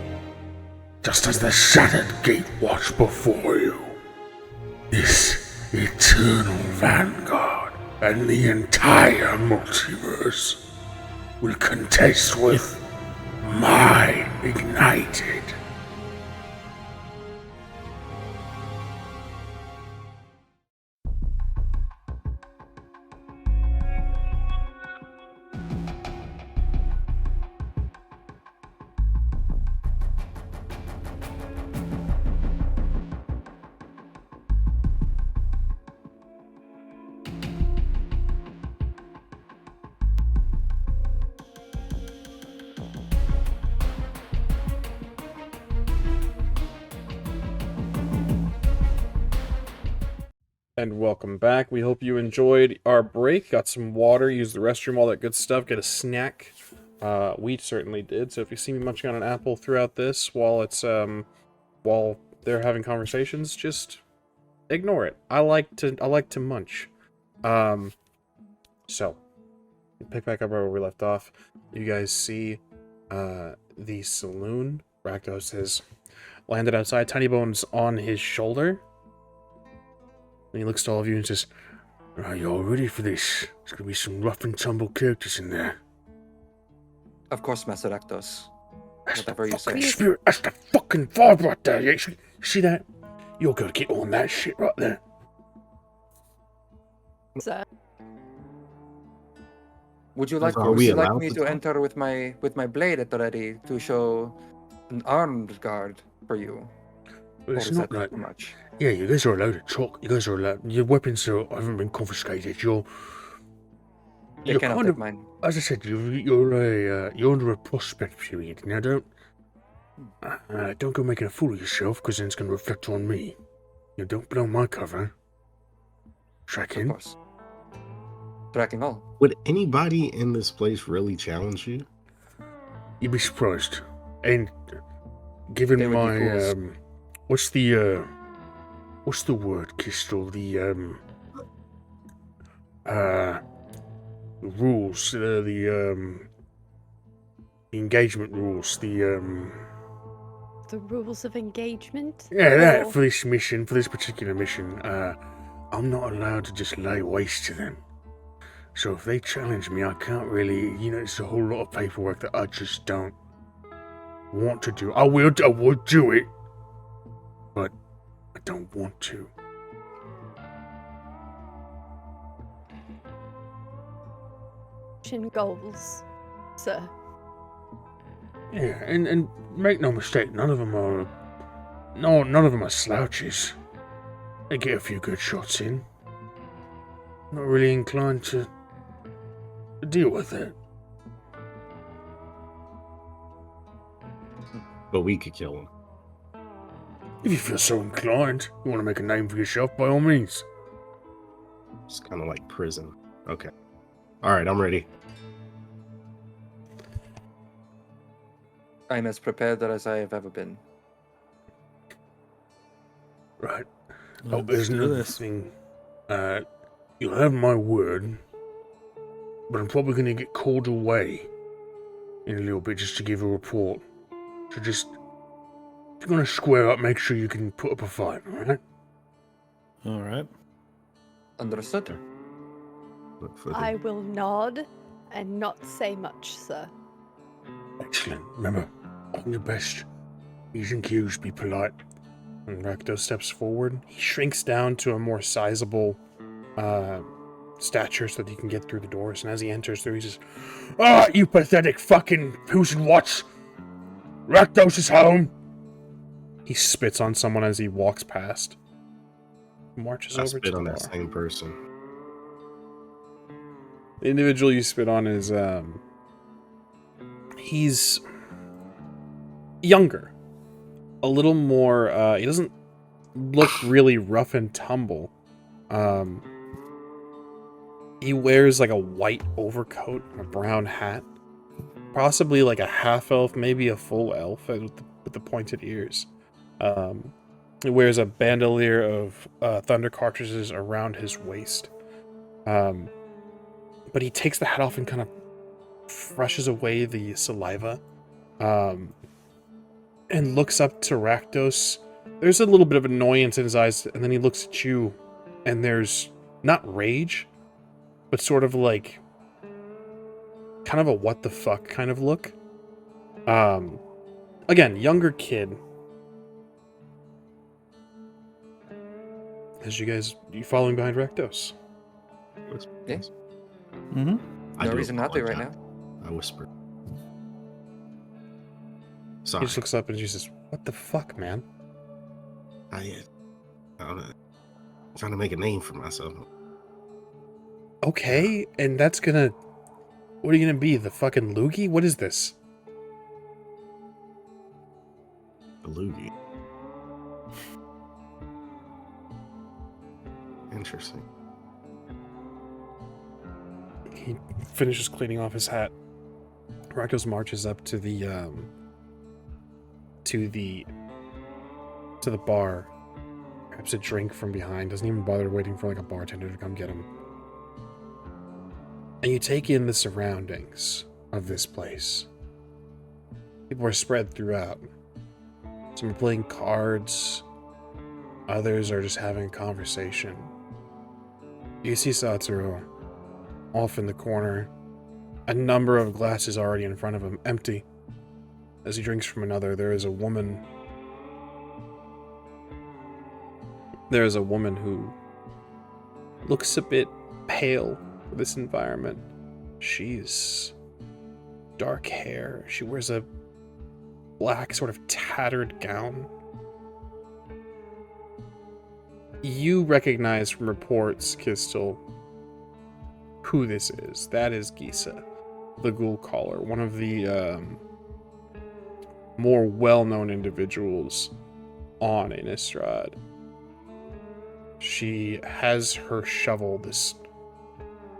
Speaker 6: just as the shattered gate watch before you, this eternal vanguard and the entire multiverse will contest with my ignited.
Speaker 1: And welcome back. We hope you enjoyed our break. Got some water, used the restroom, all that good stuff. Get a snack. We certainly did. So if you see me munching on an apple throughout this while it's while they're having conversations, just ignore it. I like to munch. So pick back up where we left off. You guys see the saloon. Rakdos has landed outside. Tiny Bone's on his shoulder. And he looks to all of you and says, "Are you all ready for this? There's gonna be some rough and tumble characters in there."
Speaker 5: Of course, Master Rakdos.
Speaker 6: That's
Speaker 5: Whatever
Speaker 6: the
Speaker 5: you
Speaker 6: fucking
Speaker 5: say.
Speaker 6: spirit. That's the fucking vibe right there. You see that? You're gonna get on that shit right there.
Speaker 4: So,
Speaker 5: Would you like,
Speaker 3: So are
Speaker 5: would
Speaker 3: we
Speaker 5: you like
Speaker 3: allowed
Speaker 5: me
Speaker 3: to
Speaker 5: to
Speaker 3: talk?
Speaker 5: enter with my blade at the ready to show an armed guard for you?
Speaker 6: But
Speaker 5: Or
Speaker 6: it's
Speaker 5: is
Speaker 6: not
Speaker 5: that
Speaker 6: like.
Speaker 5: too much?
Speaker 6: Yeah, you guys are allowed to talk. You guys are allowed. Your weapons haven't been confiscated.
Speaker 5: They
Speaker 6: You're
Speaker 5: cannot
Speaker 6: kind
Speaker 5: take
Speaker 6: of.
Speaker 5: mine.
Speaker 6: As I said, you're under a prospect period. Now don't go making a fool of yourself, because then it's going to reflect on me. Don't blow my cover.
Speaker 5: Of
Speaker 6: Tracking.
Speaker 5: course. Tracking all.
Speaker 3: Would anybody in this place really challenge you?
Speaker 6: You'd be surprised. And given
Speaker 5: They would be
Speaker 6: my
Speaker 5: fools.
Speaker 6: what's the word, Qztyl? The rules, the engagement rules,
Speaker 4: The rules of engagement?
Speaker 6: yeah, that
Speaker 4: Or-
Speaker 6: for this mission, for this particular mission, I'm not allowed to just lay waste to them. So if they challenge me, I can't really, it's a whole lot of paperwork that I just don't want to do. I would do it, but I don't want to.
Speaker 4: Mission goals, sir.
Speaker 6: Yeah, and make no mistake, none of them are slouches. They get a few good shots in. Not really inclined to deal with it.
Speaker 3: But we could kill him.
Speaker 6: If you feel so inclined, you want to make a name for yourself, by all means.
Speaker 3: It's kind of like prison. Okay. All right, I'm ready.
Speaker 5: I'm as prepared as I have ever been.
Speaker 6: Right.
Speaker 2: Let's
Speaker 6: There's
Speaker 2: do
Speaker 6: another
Speaker 2: this.
Speaker 6: thing. You'll have my word, but I'm probably going to get called away in a little bit just to give a report. So just, if you're going to square up, make sure you can put up a fight, alright?
Speaker 2: All right.
Speaker 5: Understood.
Speaker 3: Look for the-
Speaker 4: I will nod and not say much, sir.
Speaker 6: Excellent. Remember, on your best P's and Q's, be polite.
Speaker 1: And Rakdos steps forward. He shrinks down to a more sizable stature so that he can get through the doors. And as he enters through, he says,
Speaker 6: Ah, you pathetic fucking who's and what's. Rakdos is home.
Speaker 1: he spits on someone as he walks past. Marches
Speaker 3: I
Speaker 1: over to
Speaker 3: spit
Speaker 1: the
Speaker 3: on
Speaker 1: bar.
Speaker 3: that same person.
Speaker 1: The individual you spit on is he's younger, a little more he doesn't look really rough and tumble. He wears like a white overcoat and a brown hat, possibly like a half elf, maybe a full elf with the pointed ears. He wears a bandolier of thunder cartridges around his waist. But he takes the hat off and kind of brushes away the saliva, and looks up to Rakdos. There's a little bit of annoyance in his eyes, and then he looks at you, and there's not rage, but sort of like kind of a what the fuck kind of look. Again, younger kid. As you following behind Rakdos?
Speaker 5: Yeah.
Speaker 2: Mm-hmm.
Speaker 3: I
Speaker 5: No
Speaker 3: do
Speaker 5: reason not to right
Speaker 3: apologize.
Speaker 5: now.
Speaker 3: I whispered.
Speaker 1: He
Speaker 3: Sorry.
Speaker 1: just looks up and she says, "What the fuck, man?"
Speaker 3: I'm trying to make a name for myself.
Speaker 1: Okay, and that's gonna... What are you gonna be, the fucking loogie? What is this?
Speaker 3: A loogie. Interesting.
Speaker 1: He finishes cleaning off his hat. Rakdos marches up to the bar, grabs a drink from behind, doesn't even bother waiting for like a bartender to come get him. And you take in the surroundings of this place. People are spread throughout. Some are playing cards, others are just having a conversation. You see Zahratra off in the corner, a number of glasses already in front of him, empty. As he drinks from another, there is a woman who looks a bit pale for this environment. She's dark hair. She wears a black, sort of tattered gown. You recognize from reports, Qztyl, who this is. That is Gisa, the Ghoul Caller, one of the more well-known individuals on Innistrad. She has her shovel,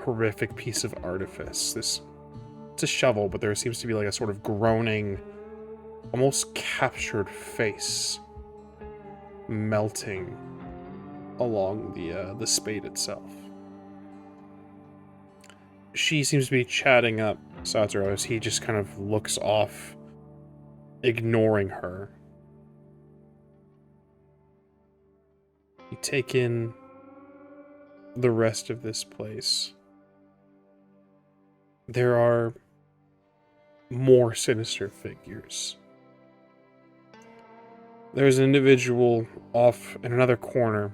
Speaker 1: horrific piece of artifice. It's a shovel, but there seems to be like a sort of groaning, almost captured face melting along the spade itself. She seems to be chatting up Zahratra as he just kind of looks off, ignoring her. You take in the rest of this place. There are more sinister figures. There's an individual off in another corner.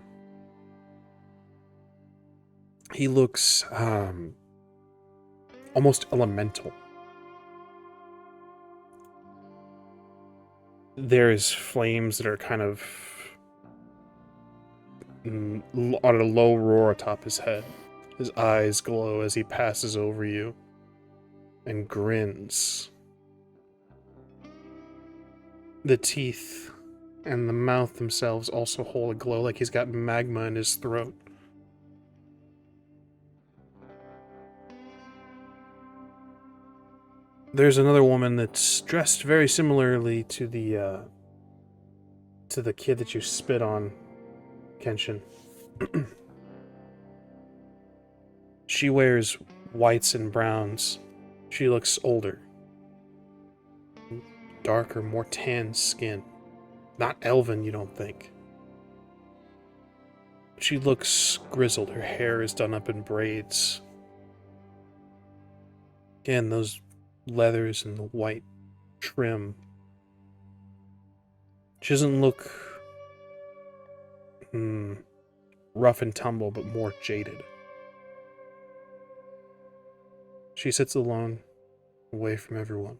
Speaker 1: He looks almost elemental. There's flames that are kind of on a low roar atop his head. His eyes glow as he passes over you and grins. The teeth and the mouth themselves also hold a glow, like he's got magma in his throat. There's another woman that's dressed very similarly to the kid that you spit on, Kenshin. She wears whites and browns. She looks older. Darker, more tan skin. Not elven, you don't think. She looks grizzled. Her hair is done up in braids. Again, those leathers and the white trim. She doesn't look rough and tumble, but more jaded. She sits alone, away from everyone.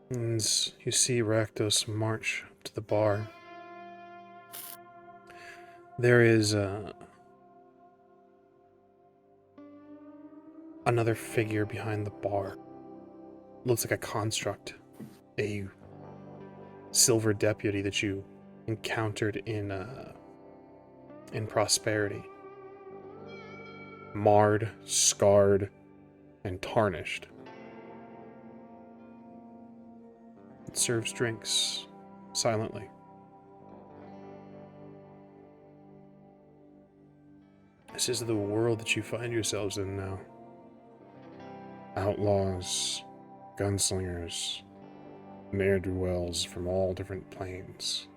Speaker 1: And you see Rakdos march to the bar. There is another figure behind the bar. Looks like a construct. A silver deputy that you encountered in Prosperity. Marred, scarred, and tarnished. It serves drinks silently. This is the world that you find yourselves in now. Outlaws, gunslingers, ne'er-do-wells from all different planes.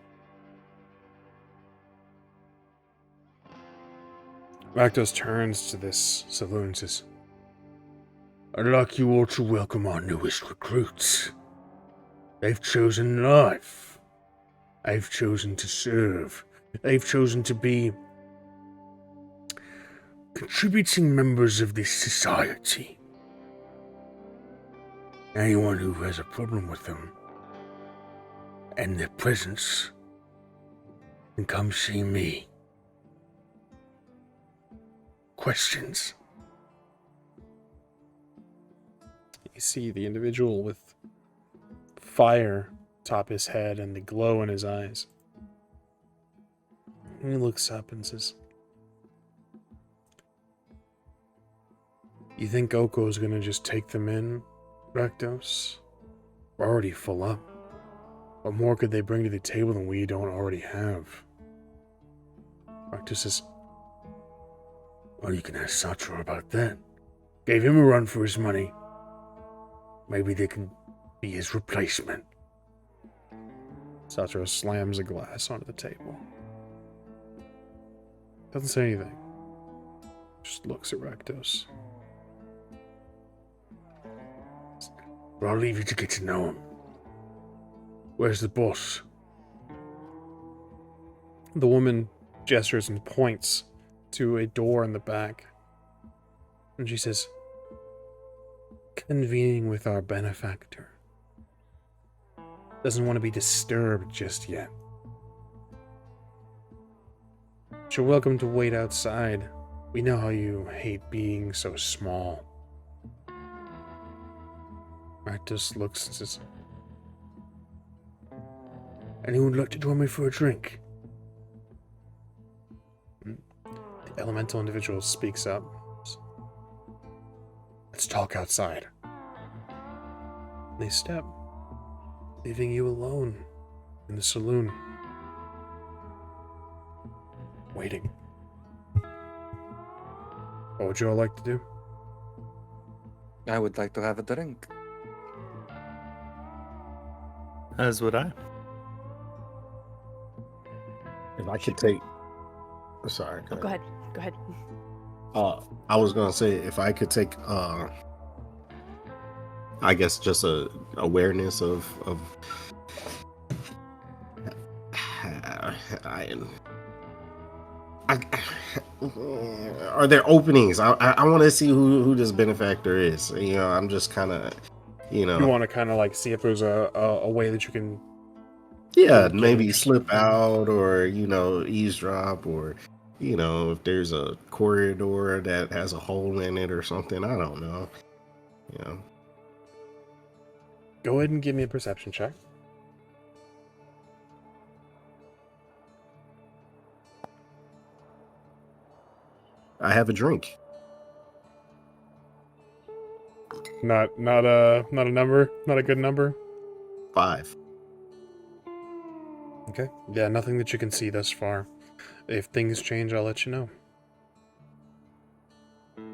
Speaker 1: Rakdos turns to this saloon and says,
Speaker 6: I'd like you all to welcome our newest recruits. They've chosen life. They've chosen to serve. They've chosen to be contributing members of this society. Anyone who has a problem with them and their presence can come see me. Questions?
Speaker 1: You see the individual with fire atop his head and the glow in his eyes. And he looks up and says, You think Oko's gonna just take them in, Rakdos? We're already full up. What more could they bring to the table than we don't already have? Rakdos says,
Speaker 6: Well, you can ask Zahratra about that. Gave him a run for his money. Maybe they can be his replacement.
Speaker 1: Zahratra slams a glass onto the table. Doesn't say anything. Just looks at Rakdos.
Speaker 6: Well, I'll leave you to get to know him. Where's the boss?
Speaker 1: The woman gestures and points to a door in the back. And she says, Convening with our benefactor. Doesn't want to be disturbed just yet. But you're welcome to wait outside. We know how you hate being so small. Rakdos looks and says,
Speaker 6: Anyone like to join me for a drink?
Speaker 1: elemental individual speaks up. Let's talk outside. They step, leaving you alone in the saloon, waiting. What would you all like to do?
Speaker 5: I would like to have a drink.
Speaker 2: As would I.
Speaker 3: If I could take, sorry.
Speaker 4: Go ahead. Go ahead.
Speaker 3: I was gonna say if I could take, I guess just a awareness of are there openings? I want to see who this benefactor is. You know, I'm just kind of, you know,
Speaker 1: You want to kind of like see if there's a way that you can.
Speaker 3: yeah,
Speaker 1: Okay.
Speaker 3: maybe slip out or, you know, eavesdrop, or, you know, if there's a corridor that has a hole in it or something. I don't know. You know.
Speaker 1: Go ahead and give me a perception check.
Speaker 3: I have a drink.
Speaker 1: Not a number, not a good number.
Speaker 3: 5.
Speaker 1: Okay. Yeah, nothing that you can see thus far. If things change, I'll let you know. You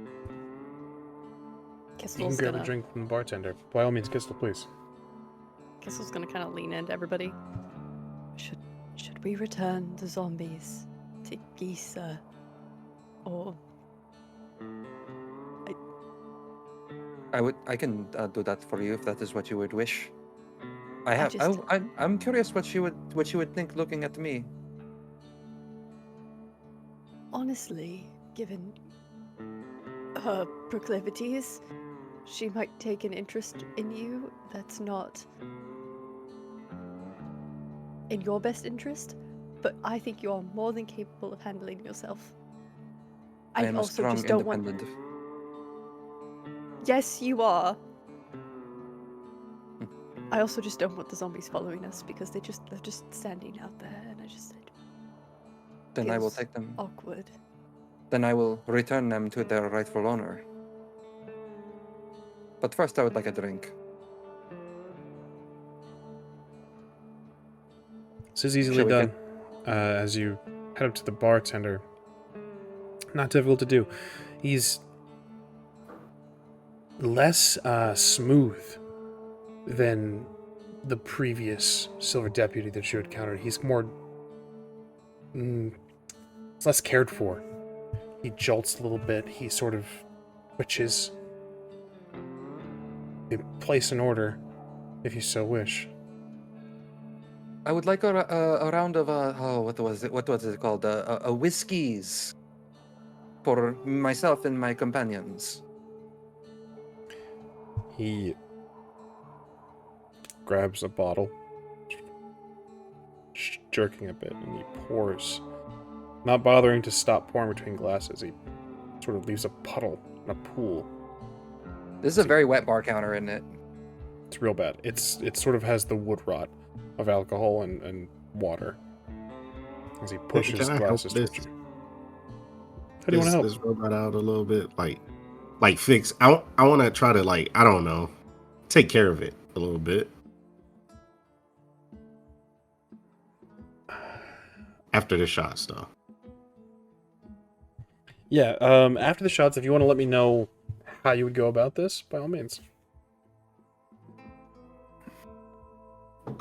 Speaker 1: can
Speaker 4: Qztyl's
Speaker 1: grab
Speaker 4: gonna,
Speaker 1: a drink from the bartender. By all means, Qztyl, please.
Speaker 4: Qztyl's gonna kind of lean into everybody. Should we return the zombies to Gisa, or
Speaker 5: I can do that for you if that is what you would wish.
Speaker 4: just-
Speaker 5: I'm curious what you would think looking at me.
Speaker 4: honestly, given her proclivities, she might take an interest in you that's not in your best interest, but I think you are more than capable of handling yourself.
Speaker 5: I am a
Speaker 4: also
Speaker 5: strong,
Speaker 4: just don't want.
Speaker 5: independent.
Speaker 4: Yes, you are. I also just don't want the zombies following us because they're just standing out there, and I just said
Speaker 5: Then I will
Speaker 4: feels
Speaker 5: take them.
Speaker 4: awkward.
Speaker 5: Then I will return them to their rightful owner. But first, I would like a drink.
Speaker 1: This is easily
Speaker 5: Shall we
Speaker 1: done. As you head up to the bartender. Not difficult to do. He's less smooth than the previous Silver Deputy that you encountered. He's more... it's less cared for. He jolts a little bit. He sort of twitches. You place an order, if you so wish.
Speaker 5: I would like a round of what was it called? A whiskeys for myself and my companions.
Speaker 1: He grabs a bottle, jerking a bit, and he pours. Not bothering to stop pouring between glasses, he sort of leaves a puddle in a pool.
Speaker 5: This is a very wet bar counter, isn't it?
Speaker 1: It's real bad. It sort of has the wood rot of alcohol and water. As he pushes
Speaker 3: Can I help
Speaker 1: glasses
Speaker 3: this?
Speaker 1: towards you. How do you want to help?
Speaker 3: This robot out a little bit, like fix. I want to try to, like, I don't know, take care of it a little bit. After the shots, though.
Speaker 1: Yeah, after the shots, if you want to let me know how you would go about this, by all means.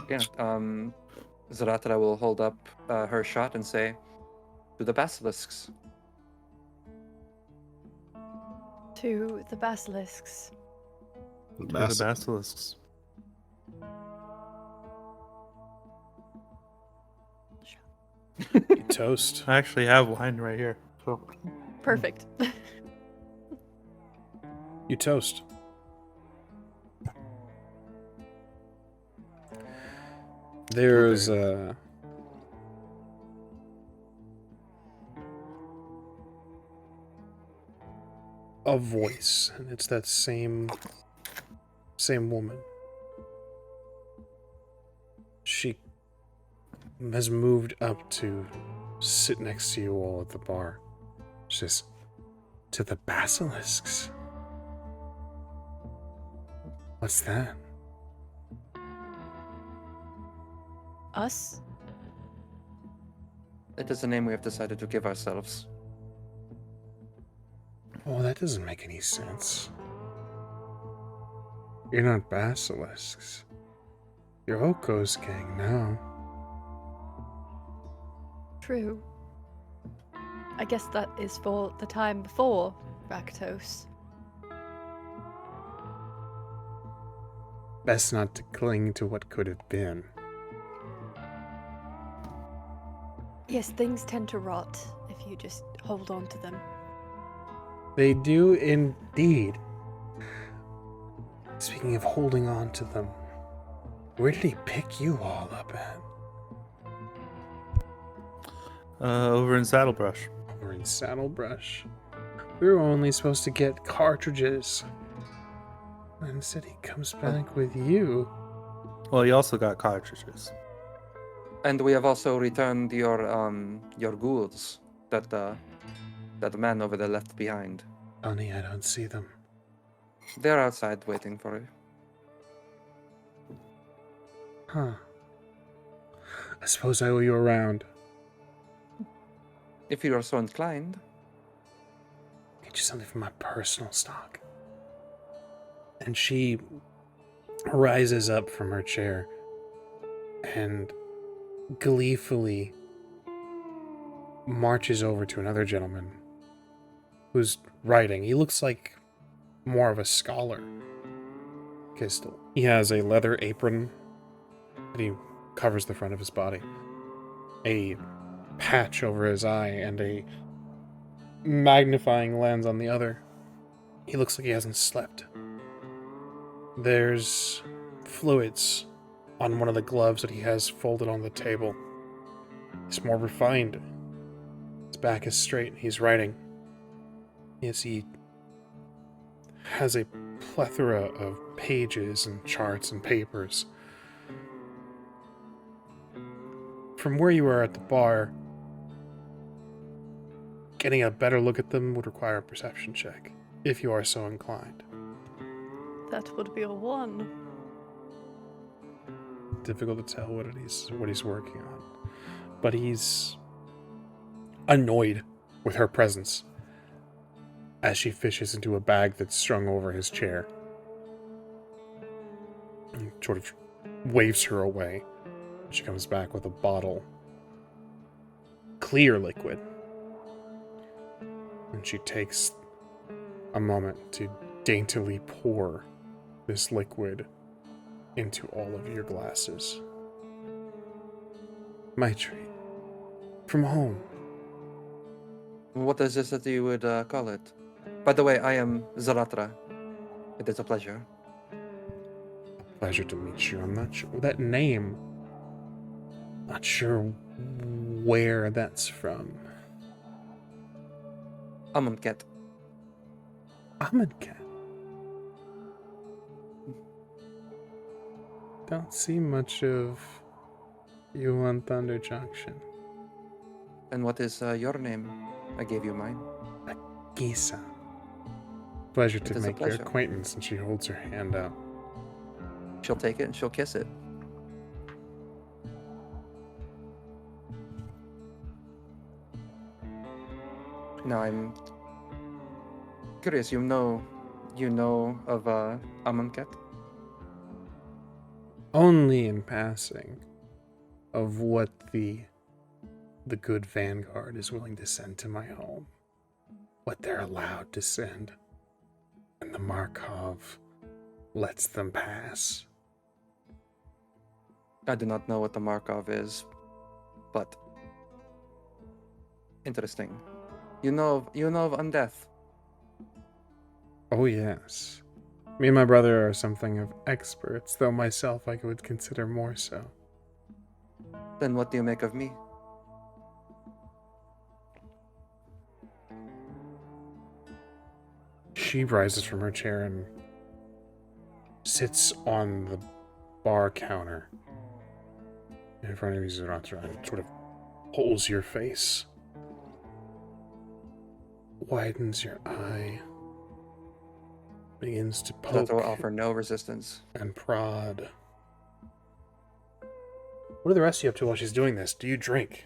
Speaker 5: Yeah. Zahratra will hold up her shot and say, "To the Basilisks."
Speaker 4: To the Basilisks.
Speaker 2: To the Basilisks.
Speaker 1: You toast.
Speaker 2: I actually have wine right here. So
Speaker 4: Perfect.
Speaker 1: You toast. There's a voice, and it's that same woman. She has moved up to sit next to you all at the bar.
Speaker 6: Says, to the Basilisks. What's that?
Speaker 4: Us?
Speaker 5: It is a name we have decided to give ourselves.
Speaker 6: Oh, that doesn't make any sense. You're not Basilisks. You're Oko's gang now.
Speaker 4: True. I guess that is for the time before Rakdos.
Speaker 6: Best not to cling to what could have been.
Speaker 4: Yes, things tend to rot if you just hold on to them.
Speaker 6: They do indeed. Speaking of holding on to them, where did he pick you all up at?
Speaker 2: Over in Saddlebrush.
Speaker 6: Over in Saddlebrush. We were only supposed to get cartridges. And instead he comes back with you.
Speaker 2: Well, he also got cartridges.
Speaker 5: And we have also returned your goods that that man over there left behind.
Speaker 6: Funny, I don't see them.
Speaker 5: They're outside waiting for you.
Speaker 6: Huh. I suppose I owe you a round.
Speaker 5: If you are so inclined.
Speaker 6: Get you something from my personal stock. And she rises up from her chair and gleefully marches over to another gentleman who's writing. He looks like more of a scholar. Qztyl. He has a leather apron that he covers the front of his body, a patch over his eye, and a magnifying lens on the other. He looks like he hasn't slept. There's fluids on one of the gloves that he has folded on the table. He's more refined. His back is straight. He's writing. Yes, he has a plethora of pages and charts and papers. From where you are at the bar, getting a better look at them would require a perception check, if you are so inclined.
Speaker 4: That would be a 1.
Speaker 6: Difficult to tell what he's working on. But he's annoyed with her presence as she fishes into a bag that's strung over his chair. And sort of waves her away. She comes back with a bottle. Clear liquid. And she takes a moment to daintily pour this liquid into all of your glasses. My treat. From home.
Speaker 5: What is this that you would call it? By the way, I am Zahratra. It is a pleasure.
Speaker 6: Pleasure to meet you. I'm not sure that name. Not sure where that's from.
Speaker 5: Amonkhet.
Speaker 6: Amonkhet. Don't see much of you on Thunder Junction.
Speaker 5: And what is your name? I gave you mine.
Speaker 6: Gisa. Pleasure
Speaker 5: It
Speaker 6: to
Speaker 5: is a
Speaker 6: make your
Speaker 5: pleasure.
Speaker 6: acquaintance. And she holds her hand out.
Speaker 5: She'll take it and she'll kiss it. Now I'm curious. You know of Amonkhet?
Speaker 6: Only in passing of what the good Vanguard is willing to send to my home. What they're allowed to send. And the Markov lets them pass.
Speaker 5: I do not know what the Markov is, but interesting. You know of Undeath.
Speaker 6: Oh yes. Me and my brother are something of experts, though myself I would consider more so.
Speaker 5: Then what do you make of me?
Speaker 6: She rises from her chair and sits on the bar counter in front of you, Zahratra, and sort of holds your face.
Speaker 1: widens your eye, begins to
Speaker 5: That
Speaker 1: poke
Speaker 5: will offer no resistance.
Speaker 1: and prod. What are the rest of you up to while she's doing this? Do you drink?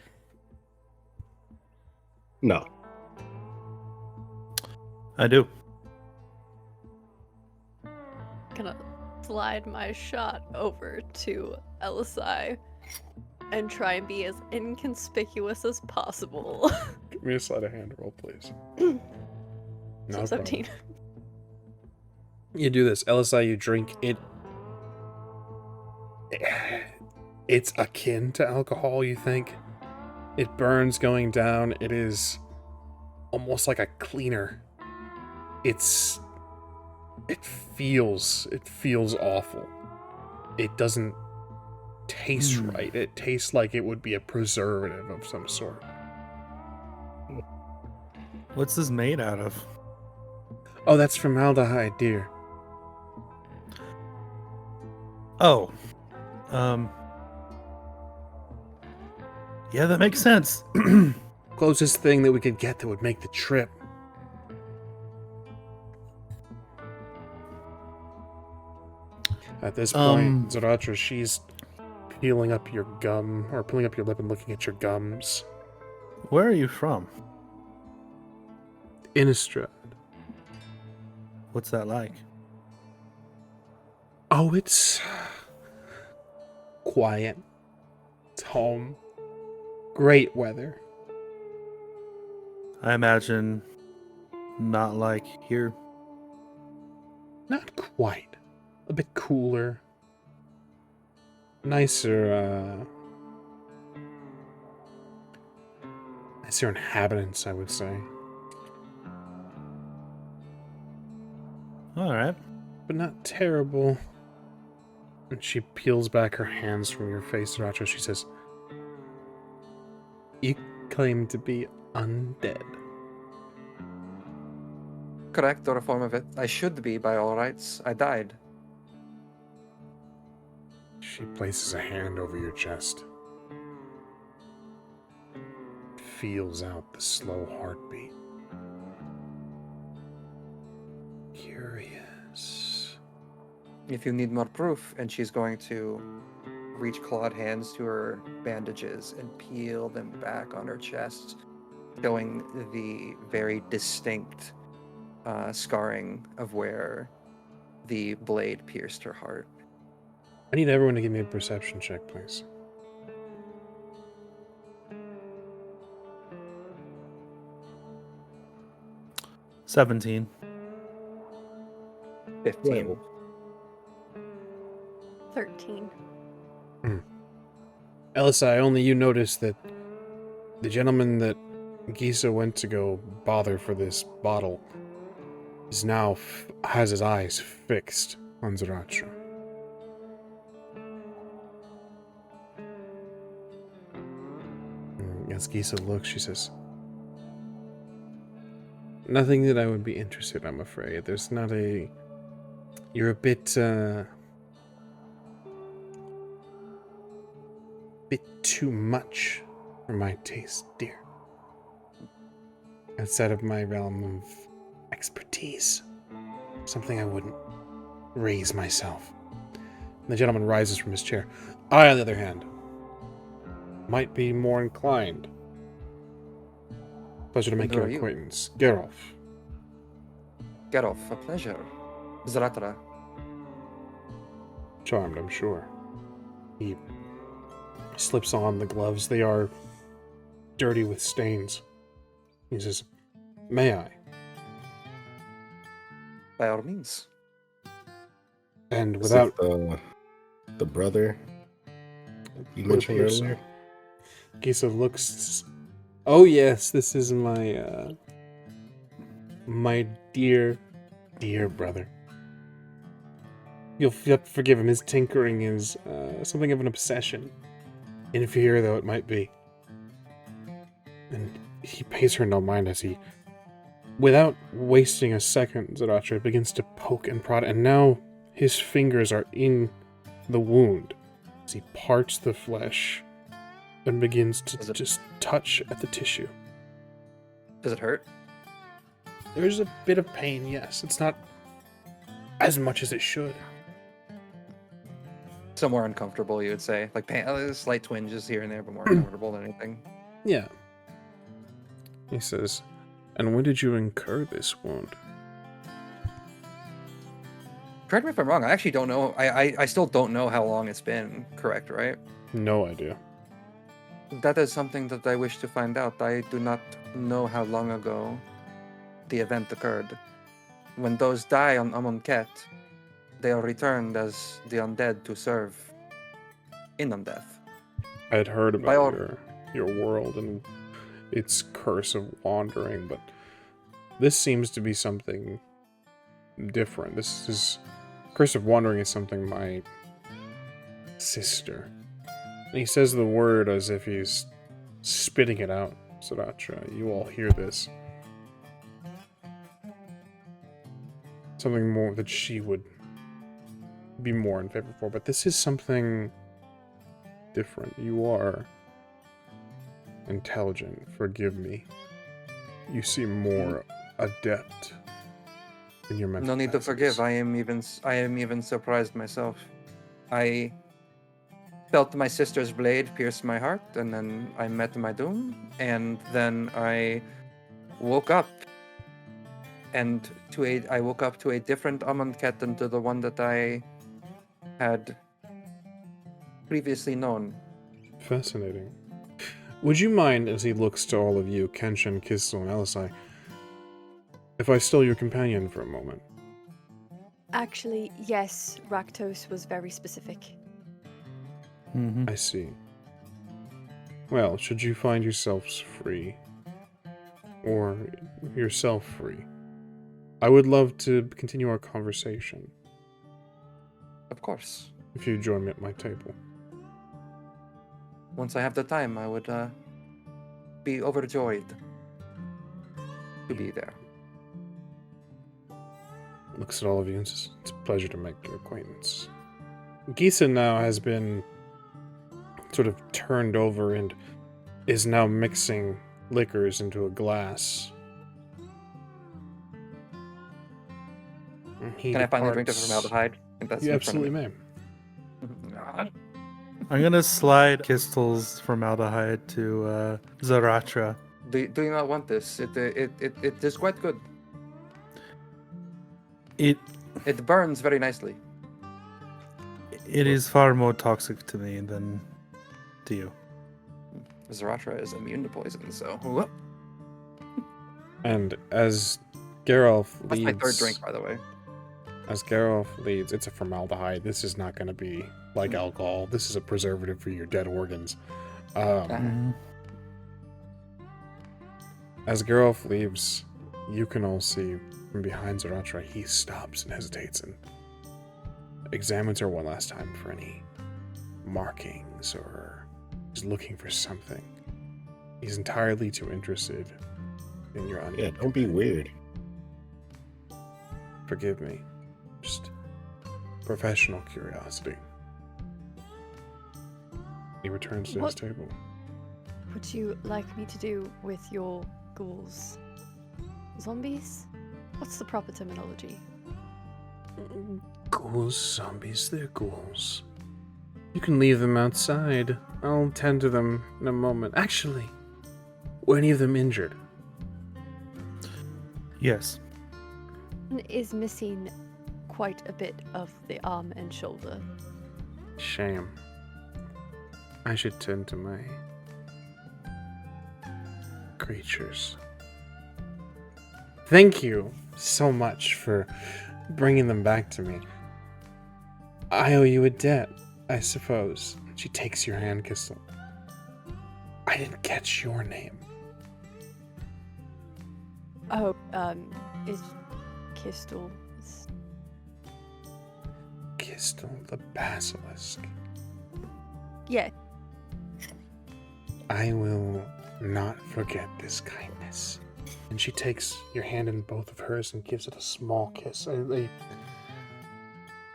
Speaker 3: No.
Speaker 2: I do.
Speaker 4: Gonna slide my shot over to Elosai and try and be as inconspicuous as possible.
Speaker 1: Give me a sleight of hand roll, please.
Speaker 4: So
Speaker 1: No
Speaker 4: 17.
Speaker 1: problem. You do this. Elosai, you drink it. It's akin to alcohol, you think? It burns going down. It is almost like a cleaner. It feels awful. It doesn't taste right. It tastes like it would be a preservative of some sort.
Speaker 2: What's this made out of?
Speaker 1: Oh, that's formaldehyde, dear.
Speaker 2: Oh. Yeah, that makes sense.
Speaker 1: Closest thing that we could get that would make the trip. At this point, Zahratra, she's peeling up your gum, or peeling up your lip and looking at your gums.
Speaker 2: Where are you from?
Speaker 1: Innistrad.
Speaker 2: What's that like?
Speaker 1: Oh, it's quiet. It's home. Great weather.
Speaker 2: I imagine not like here.
Speaker 1: Not quite. A bit cooler. Nicer inhabitants, I would say.
Speaker 2: All right.
Speaker 1: But not terrible. And she peels back her hands from your face, Zahratra. She says, "You claim to be undead."
Speaker 5: Correct, or a form of it. I should be by all rights. I died.
Speaker 1: She places a hand over your chest. Feels out the slow heartbeat. Curious.
Speaker 5: If you need more proof, and she's going to reach clawed hands to her bandages and peel them back on her chest, showing the very distinct scarring of where the blade pierced her heart.
Speaker 1: I need everyone to give me a perception check, please.
Speaker 2: $17.
Speaker 5: 15.
Speaker 4: 13.
Speaker 1: Elosai, only you notice that the gentleman that Gisa went to go bother for this bottle is now has his eyes fixed on Zahratra. As Gisa looks, she says, "Nothing that I would be interested, I'm afraid. There's not a... You're a bit too much for my taste, dear. Outside of my realm of expertise. Something I wouldn't raise myself." The gentleman rises from his chair. I, on the other hand, might be more inclined. Pleasure to make
Speaker 5: Who
Speaker 1: your
Speaker 5: are you?
Speaker 1: acquaintance. Geralt.
Speaker 5: Get off, a pleasure. Zahratra.
Speaker 1: Charmed, I'm sure. He slips on the gloves. They are dirty with stains. He says, "May I?"
Speaker 5: By all means.
Speaker 1: And
Speaker 3: Is
Speaker 1: without...
Speaker 3: it the brother you
Speaker 1: Would
Speaker 3: mentioned
Speaker 1: appear so.
Speaker 3: earlier?
Speaker 1: Gisa looks... Oh yes, this is my, my dear, dear brother. You'll have to forgive him. His tinkering is something of an obsession. Inferior though it might be. And he pays her no mind as he, without wasting a second, Zahratra begins to poke and prod, and now his fingers are in the wound as he parts the flesh and begins to just touch at the tissue.
Speaker 5: Does it hurt?
Speaker 1: There's a bit of pain, yes. It's not as much as it should.
Speaker 5: Somewhere uncomfortable, you would say. Like slight twinges here and there, but more uncomfortable than anything.
Speaker 1: Yeah. He says, and when did you incur this wound?
Speaker 5: Correct me if I'm wrong. I actually don't know. I still don't know how long it's been. Correct, right?
Speaker 1: No idea.
Speaker 5: That is something that I wish to find out. I do not know how long ago the event occurred. When those die on Amonkhet, they are returned as the undead to serve in undeath.
Speaker 1: I had heard
Speaker 5: By
Speaker 1: about
Speaker 5: all-
Speaker 1: your world and its curse of wandering, but this seems to be something different. This is curse of wandering is something my sister. And he says the word as if he's spitting it out. Zahratra, you all hear this. Something more that she would be more in favor for, but this is something different. You are intelligent, forgive me. You seem more adept in your mental
Speaker 5: No need to
Speaker 1: capacities.
Speaker 5: forgive. I am even surprised myself. I felt my sister's blade pierce my heart, and then I met my doom, and then I woke up. And I woke up to a different Amonkhet than to the one that I had previously known.
Speaker 1: Fascinating. Would you mind, as he looks to all of you, Kenshin, Qztyl, and Elosai, if I stole your companion for a moment?
Speaker 4: Actually, yes, Raktos was very specific.
Speaker 2: Mm-hmm.
Speaker 1: I see. Well, should you find yourselves free, or yourself free, I would love to continue our conversation
Speaker 5: Of course.
Speaker 1: if you join me at my table.
Speaker 5: Once I have the time, I would be overjoyed to be there.
Speaker 1: Looks at all of you and says, it's a pleasure to make your acquaintance. Gisa now has been sort of turned over and is now mixing liquors into a glass. He
Speaker 5: Can I finally drink the
Speaker 1: departs-
Speaker 5: formaldehyde? I think that's
Speaker 1: You
Speaker 5: in front of
Speaker 1: absolutely
Speaker 5: me.
Speaker 1: may.
Speaker 2: I'm gonna slide Qztyl's formaldehyde to Zahratra.
Speaker 5: Do you not want this? It is quite good.
Speaker 2: It
Speaker 5: It burns very nicely.
Speaker 2: is far more toxic to me than to you.
Speaker 5: Zahratra is immune to poison, so whoop.
Speaker 1: And as Geralf
Speaker 5: That's
Speaker 1: leads,
Speaker 5: my third drink, by the way.
Speaker 1: as Geralf leads, it's a formaldehyde. This is not going to be like alcohol. This is a preservative for your dead organs.
Speaker 2: Mhm.
Speaker 1: As Geralf leaves, you can all see from behind Zahratra, he stops and hesitates and examines her one last time for any markings or he's looking for something. He's entirely too interested in your
Speaker 3: Yeah,
Speaker 1: undead.
Speaker 3: don't be weird.
Speaker 1: Forgive me. Just professional curiosity. He returns to his
Speaker 4: What-
Speaker 1: table.
Speaker 4: Would you like me to do with your ghouls? Zombies? What's the proper terminology?
Speaker 1: Ghouls, zombies, they're ghouls. You can leave them outside. I'll tend to them in a moment. Actually, were any of them injured?
Speaker 2: Yes.
Speaker 4: Is missing quite a bit of the arm and shoulder.
Speaker 1: Shame. I should tend to my creatures. Thank you so much for bringing them back to me. I owe you a debt, I suppose. She takes your hand, Qztyl. I didn't catch your name.
Speaker 4: Oh, is Qztyl.
Speaker 1: Qztyl the Basilisk.
Speaker 4: Yeah,
Speaker 1: I will not forget this kindness. And she takes your hand in both of hers and gives it a small kiss. A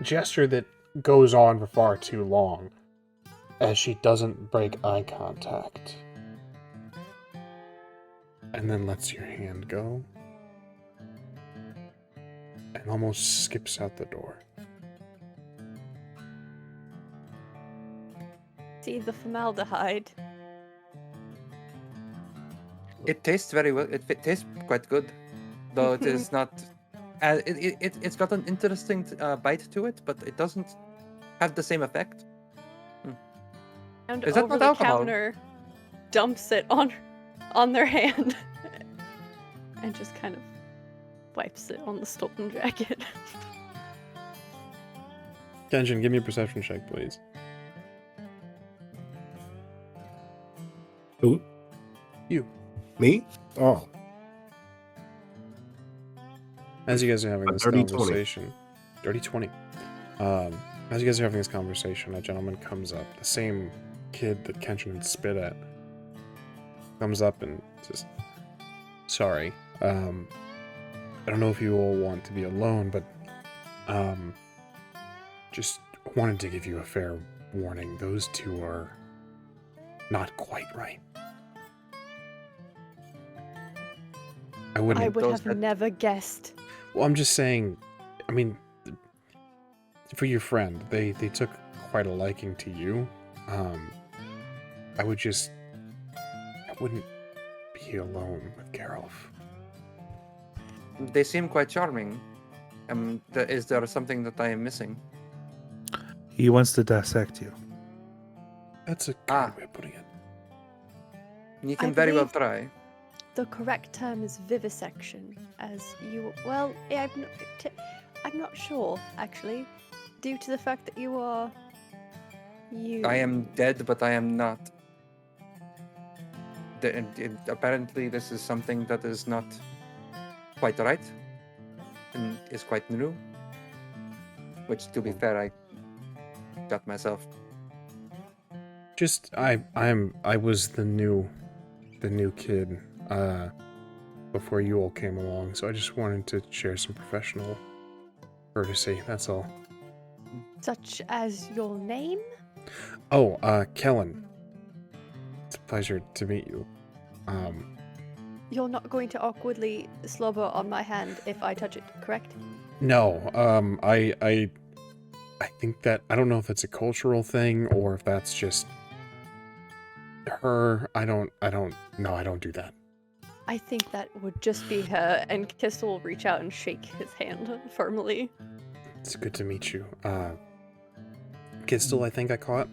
Speaker 1: gesture that goes on for far too long as she doesn't break eye contact. And then lets your hand go and almost skips out the door.
Speaker 4: See the formaldehyde.
Speaker 5: It tastes very well. It tastes quite good, though it is not. It's got an interesting bite to it, but it doesn't have the same effect.
Speaker 4: And
Speaker 5: Is that
Speaker 4: over
Speaker 5: not
Speaker 4: the
Speaker 5: alcohol?
Speaker 4: counter, dumps it on their hand, and just kind of wipes it on the stolen jacket.
Speaker 1: Kenshin, give me a perception check, please.
Speaker 3: Who?
Speaker 1: You.
Speaker 3: Me? Oh,
Speaker 1: As you guys are having
Speaker 3: A
Speaker 1: this
Speaker 3: dirty 20.
Speaker 1: conversation, dirty 20. As you guys are having this conversation, a gentleman comes up, the same kid that Kenshin had spit at, comes up and says, "Sorry, I don't know if you all want to be alone, but just wanted to give you a fair warning. Those two are not quite right." I
Speaker 4: I
Speaker 1: wouldn't.
Speaker 4: would
Speaker 5: those
Speaker 4: have
Speaker 5: that-
Speaker 4: never guessed.
Speaker 1: Well, I'm just saying, I mean, for your friend, they took quite a liking to you. I wouldn't be alone with Geralf.
Speaker 5: They seem quite charming. Is there something that I am missing?
Speaker 2: He wants to dissect you.
Speaker 1: That's a good
Speaker 5: Ah.
Speaker 1: way of putting it.
Speaker 5: You can very well
Speaker 4: believe-
Speaker 5: try.
Speaker 4: The correct term is vivisection, as you. Well, I'm not sure actually, due to the fact that you are. You.
Speaker 5: I am dead, but I am not. Apparently, this is something that is not quite right, and is quite new. Which, to be fair, I got myself.
Speaker 1: Just I was the new kid before you all came along, so I just wanted to share some professional courtesy. That's all.
Speaker 4: Such as your name?
Speaker 1: Oh, Kellen. It's a pleasure to meet you.
Speaker 4: You're not going to awkwardly slobber on my hand if I touch it, correct?
Speaker 1: No, I think that I don't know if it's a cultural thing or if that's just her. I don't do that.
Speaker 4: I think that would just be her, and Qztyl will reach out and shake his hand firmly.
Speaker 1: It's good to meet you. Qztyl, I think I caught.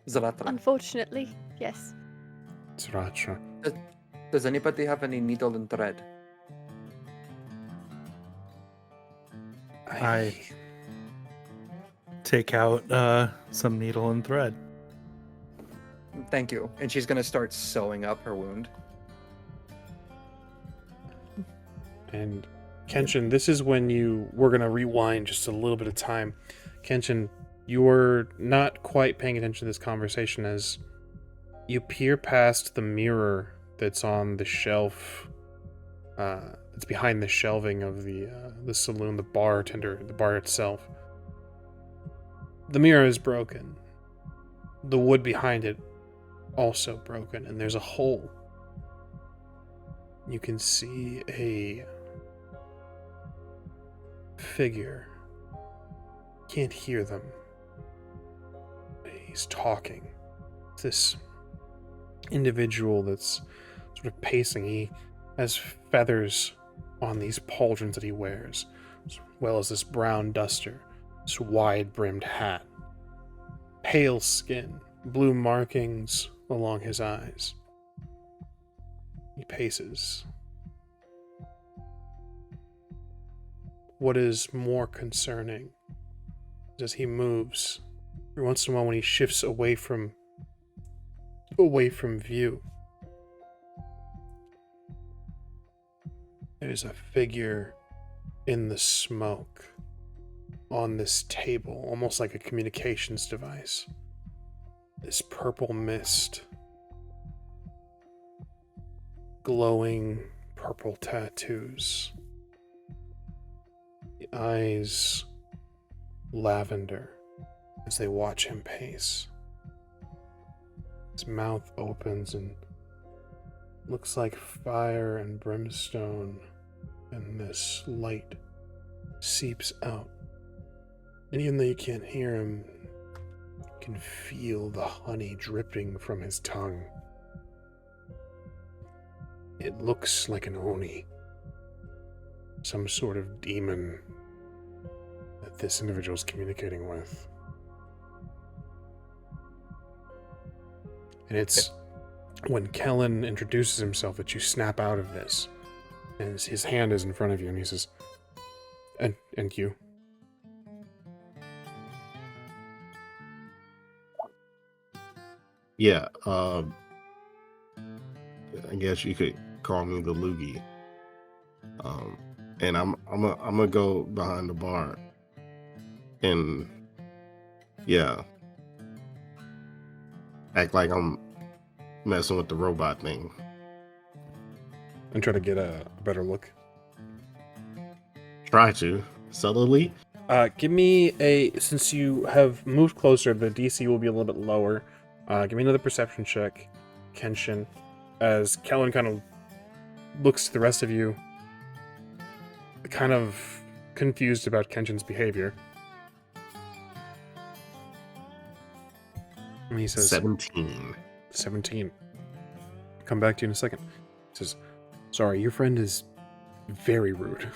Speaker 5: Zahratra.
Speaker 4: Unfortunately, yes.
Speaker 1: Zahratra.
Speaker 5: Does anybody have any needle and thread?
Speaker 2: I take out some needle and thread.
Speaker 5: Thank you. And she's gonna start sewing up her wound.
Speaker 1: And Kenshin, this is when we're going to rewind just a little bit of time. Kenshin, you were not quite paying attention to this conversation as you peer past the mirror that's on the shelf, that's behind the shelving of the saloon, the bar itself. The mirror is broken. The wood behind it also broken, and there's a hole. You can see a figure. Can't hear them. He's talking. It's this individual that's sort of pacing. He has feathers on these pauldrons that he wears, as well as this brown duster, this wide-brimmed hat. Pale skin, blue markings along his eyes. He paces. What is more concerning is as he moves, every once in a while when he shifts away from view, there's a figure in the smoke on this table, almost like a communications device. This purple mist, glowing purple tattoos, the eyes lavender as they watch him pace. His mouth opens and looks like fire and brimstone and this light seeps out. And even though you can't hear him, you can feel the honey dripping from his tongue. It looks like an Oni, some sort of demon that this individual is communicating with. And it's when Kellen introduces himself that you snap out of this. And his hand is in front of you, and he says, and you.
Speaker 3: Yeah, I guess you could call me the loogie. And I'm gonna go behind the bar, and yeah, act like I'm messing with the robot thing.
Speaker 1: And try to get a better look.
Speaker 3: Try to subtly.
Speaker 1: Give me since you have moved closer, the DC will be a little bit lower. Give me another perception check, Kenshin, as Kellen kind of looks to the rest of you, kind of confused about Kenshin's behavior. And he says,
Speaker 3: 17.
Speaker 1: 17. Come back to you in a second. He says, sorry, your friend is very rude.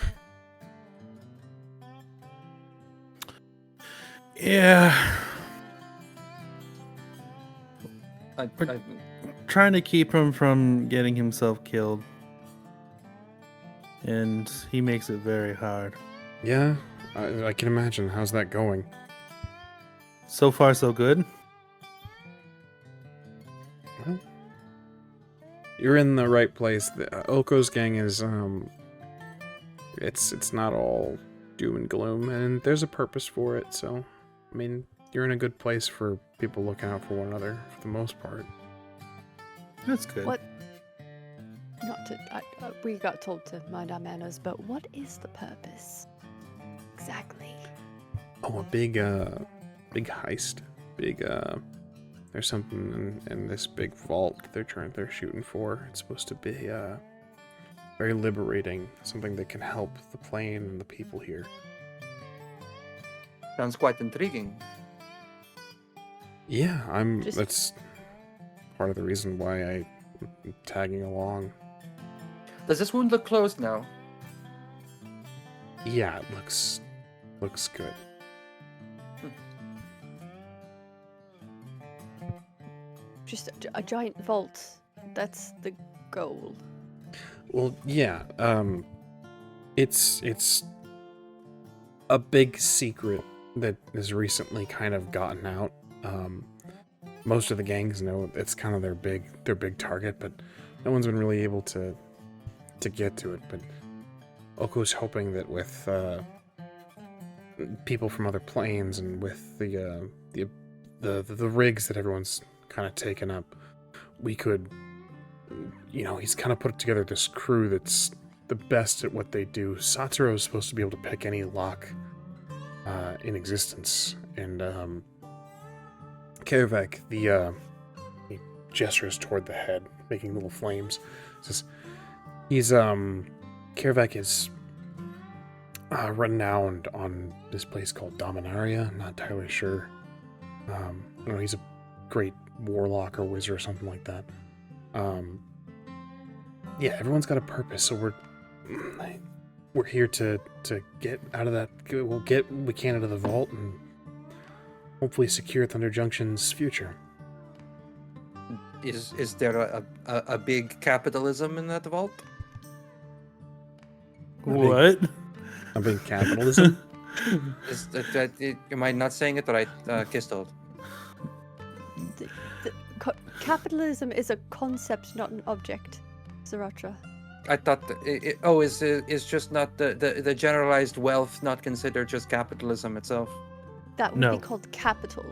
Speaker 2: Yeah.
Speaker 5: I,
Speaker 2: Trying to keep him from getting himself killed. And he makes it very hard.
Speaker 1: Yeah, I can imagine. How's that going?
Speaker 2: So far, so good.
Speaker 1: Well, you're in the right place. Oko's gang is, it's not all doom and gloom, and there's a purpose for it, so, I mean, you're in a good place for people looking out for one another, for the most part.
Speaker 2: That's good.
Speaker 4: What? Not to. We got told to mind our manners, but what is the purpose exactly?
Speaker 1: Oh, a big heist. There's something in this big vault they're shooting for. It's supposed to be, very liberating. Something that can help the plane and the people here.
Speaker 5: sounds quite intriguing.
Speaker 1: Yeah,
Speaker 4: Just-
Speaker 1: that's part of the reason why I'm tagging along.
Speaker 5: Does this wound look closed now?
Speaker 1: Yeah, it looks good.
Speaker 4: Just a giant vault. That's the goal.
Speaker 1: Well, yeah, it's a big secret that has recently kind of gotten out. Most of the gangs know it's kind of their big target, but no one's been really able to get to it. But Oko's hoping that with people from other planes and with the rigs that everyone's kind of taken up, we could, he's kind of put together this crew that's the best at what they do. Satoru is supposed to be able to pick any lock in existence, and Kervek, he gestures toward the head, making little flames. Says he's Kervek is renowned on this place called Dominaria. I'm not entirely sure. I don't know, he's a great warlock or wizard or something like that. Yeah, everyone's got a purpose, so we're here to get out of that. We'll get what we can out of the vault and hopefully secure Thunder Junction's future.
Speaker 5: Is there a big capitalism in that vault?
Speaker 2: What?
Speaker 1: A big capitalism?
Speaker 5: Am I not saying it right, Qztyl?
Speaker 4: Capitalism is a concept, not an object, Zahratra.
Speaker 5: I thought is just not the generalized wealth not considered just capitalism itself?
Speaker 4: That would
Speaker 2: No.
Speaker 4: be called capital,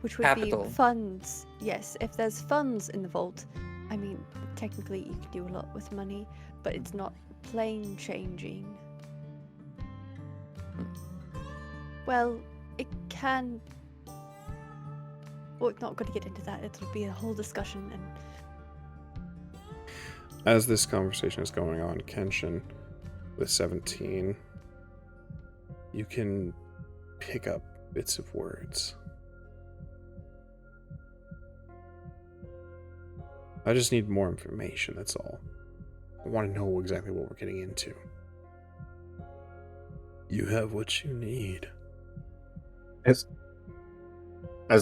Speaker 4: which would
Speaker 5: Capital.
Speaker 4: be funds. Yes, if there's funds in the vault, I mean, technically you can do a lot with money, but it's not plane changing. Well, it can. We're not going to get into that. It'll be a whole discussion, and
Speaker 1: As this conversation is going on, Kenshin, with 17, you can pick up bits of words. I just need more information, that's all. I want to know exactly what we're getting into. You have what you need.
Speaker 3: As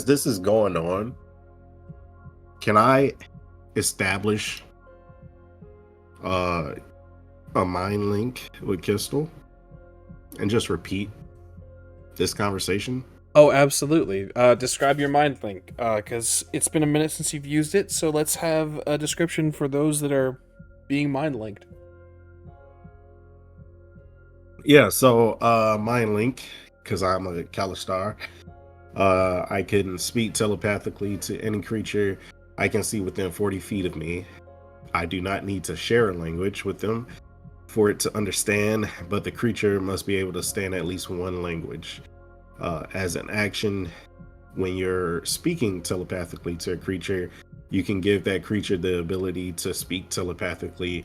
Speaker 3: this is going on, can I establish a mind link with Qztyl and just repeat this conversation?
Speaker 1: Oh, absolutely. Describe your mind link, because it's been a minute since you've used it, so let's have a description for those that are being mind linked.
Speaker 3: Yeah, so mind link, because I'm a Kalashtar. I can speak telepathically to any creature I can see within 40 feet of me. I do not need to share a language with them for it to understand, but the creature must be able to stand at least one language. As an action, when you're speaking telepathically to a creature, you can give that creature the ability to speak telepathically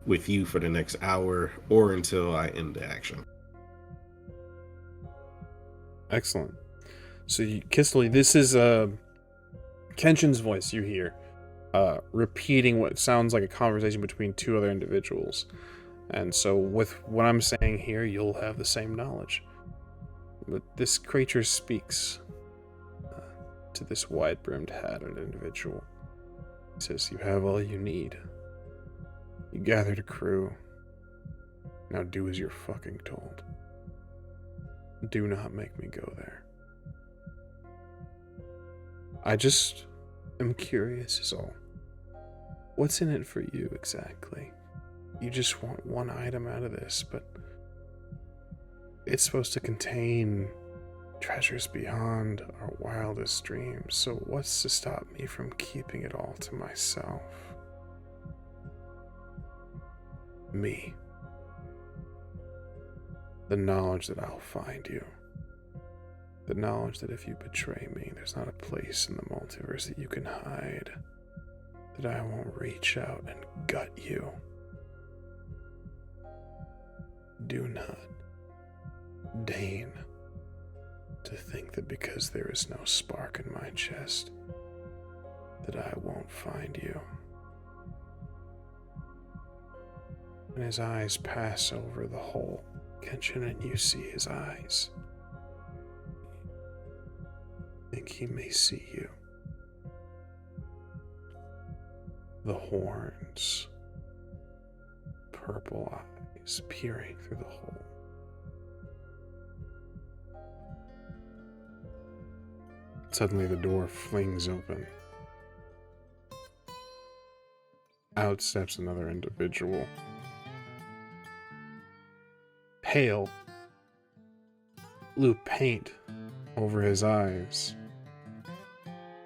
Speaker 3: with you for the next hour or until I end the action.
Speaker 1: Excellent. So, Qztyl, this is Kenshin's voice you hear, repeating what sounds like a conversation between two other individuals. And so with what I'm saying here, you'll have the same knowledge. But this creature speaks to this wide-brimmed hatted individual. He says, you have all you need. You gathered a crew. Now do as you're fucking told. Do not make me go there. I just am curious is all. What's in it for you exactly? You just want one item out of this, but it's supposed to contain treasures beyond our wildest dreams, so what's to stop me from keeping it all to myself? Me. The knowledge that I'll find you. The knowledge that if you betray me, there's not a place in the multiverse that you can hide. That I won't reach out and gut you. Do not deign to think that because there is no spark in my chest, that I won't find you. And his eyes pass over the whole Kenshin, and you see his eyes. I think he may see you. The horns, purple eyes peering through the hole. Suddenly the door flings open. Out steps another individual. Pale, blue paint over his eyes.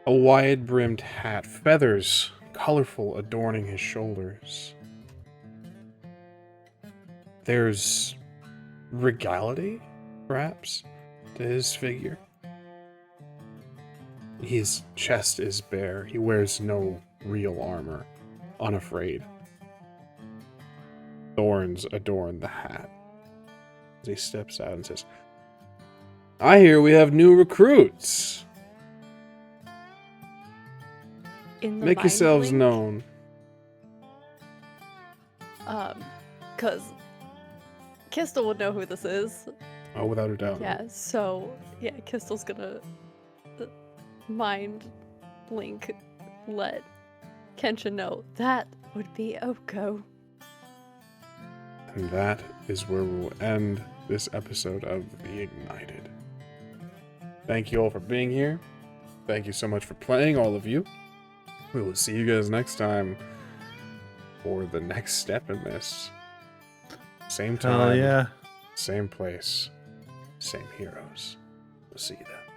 Speaker 1: A wide-brimmed hat, feathers colorful adorning his shoulders. There's regality, perhaps, to his figure. His chest is bare. He wears no real armor, unafraid. Thorns adorn the hat. As he steps out and says, I hear we have new recruits.
Speaker 4: In the
Speaker 1: Make
Speaker 4: mind
Speaker 1: yourselves
Speaker 4: link,
Speaker 1: known.
Speaker 4: Because Qztyl would know who this is.
Speaker 1: Oh, without a doubt.
Speaker 4: Yeah, so, yeah, Qztyl's gonna mind link let Kenshin know that would be Oko.
Speaker 1: And that is where we will end this episode of The Ignited. Thank you all for being here. Thank you so much for playing, all of you. We will see you guys next time for the next step in this. Same time,
Speaker 2: Hell yeah.
Speaker 1: same place, same heroes. We'll see you then.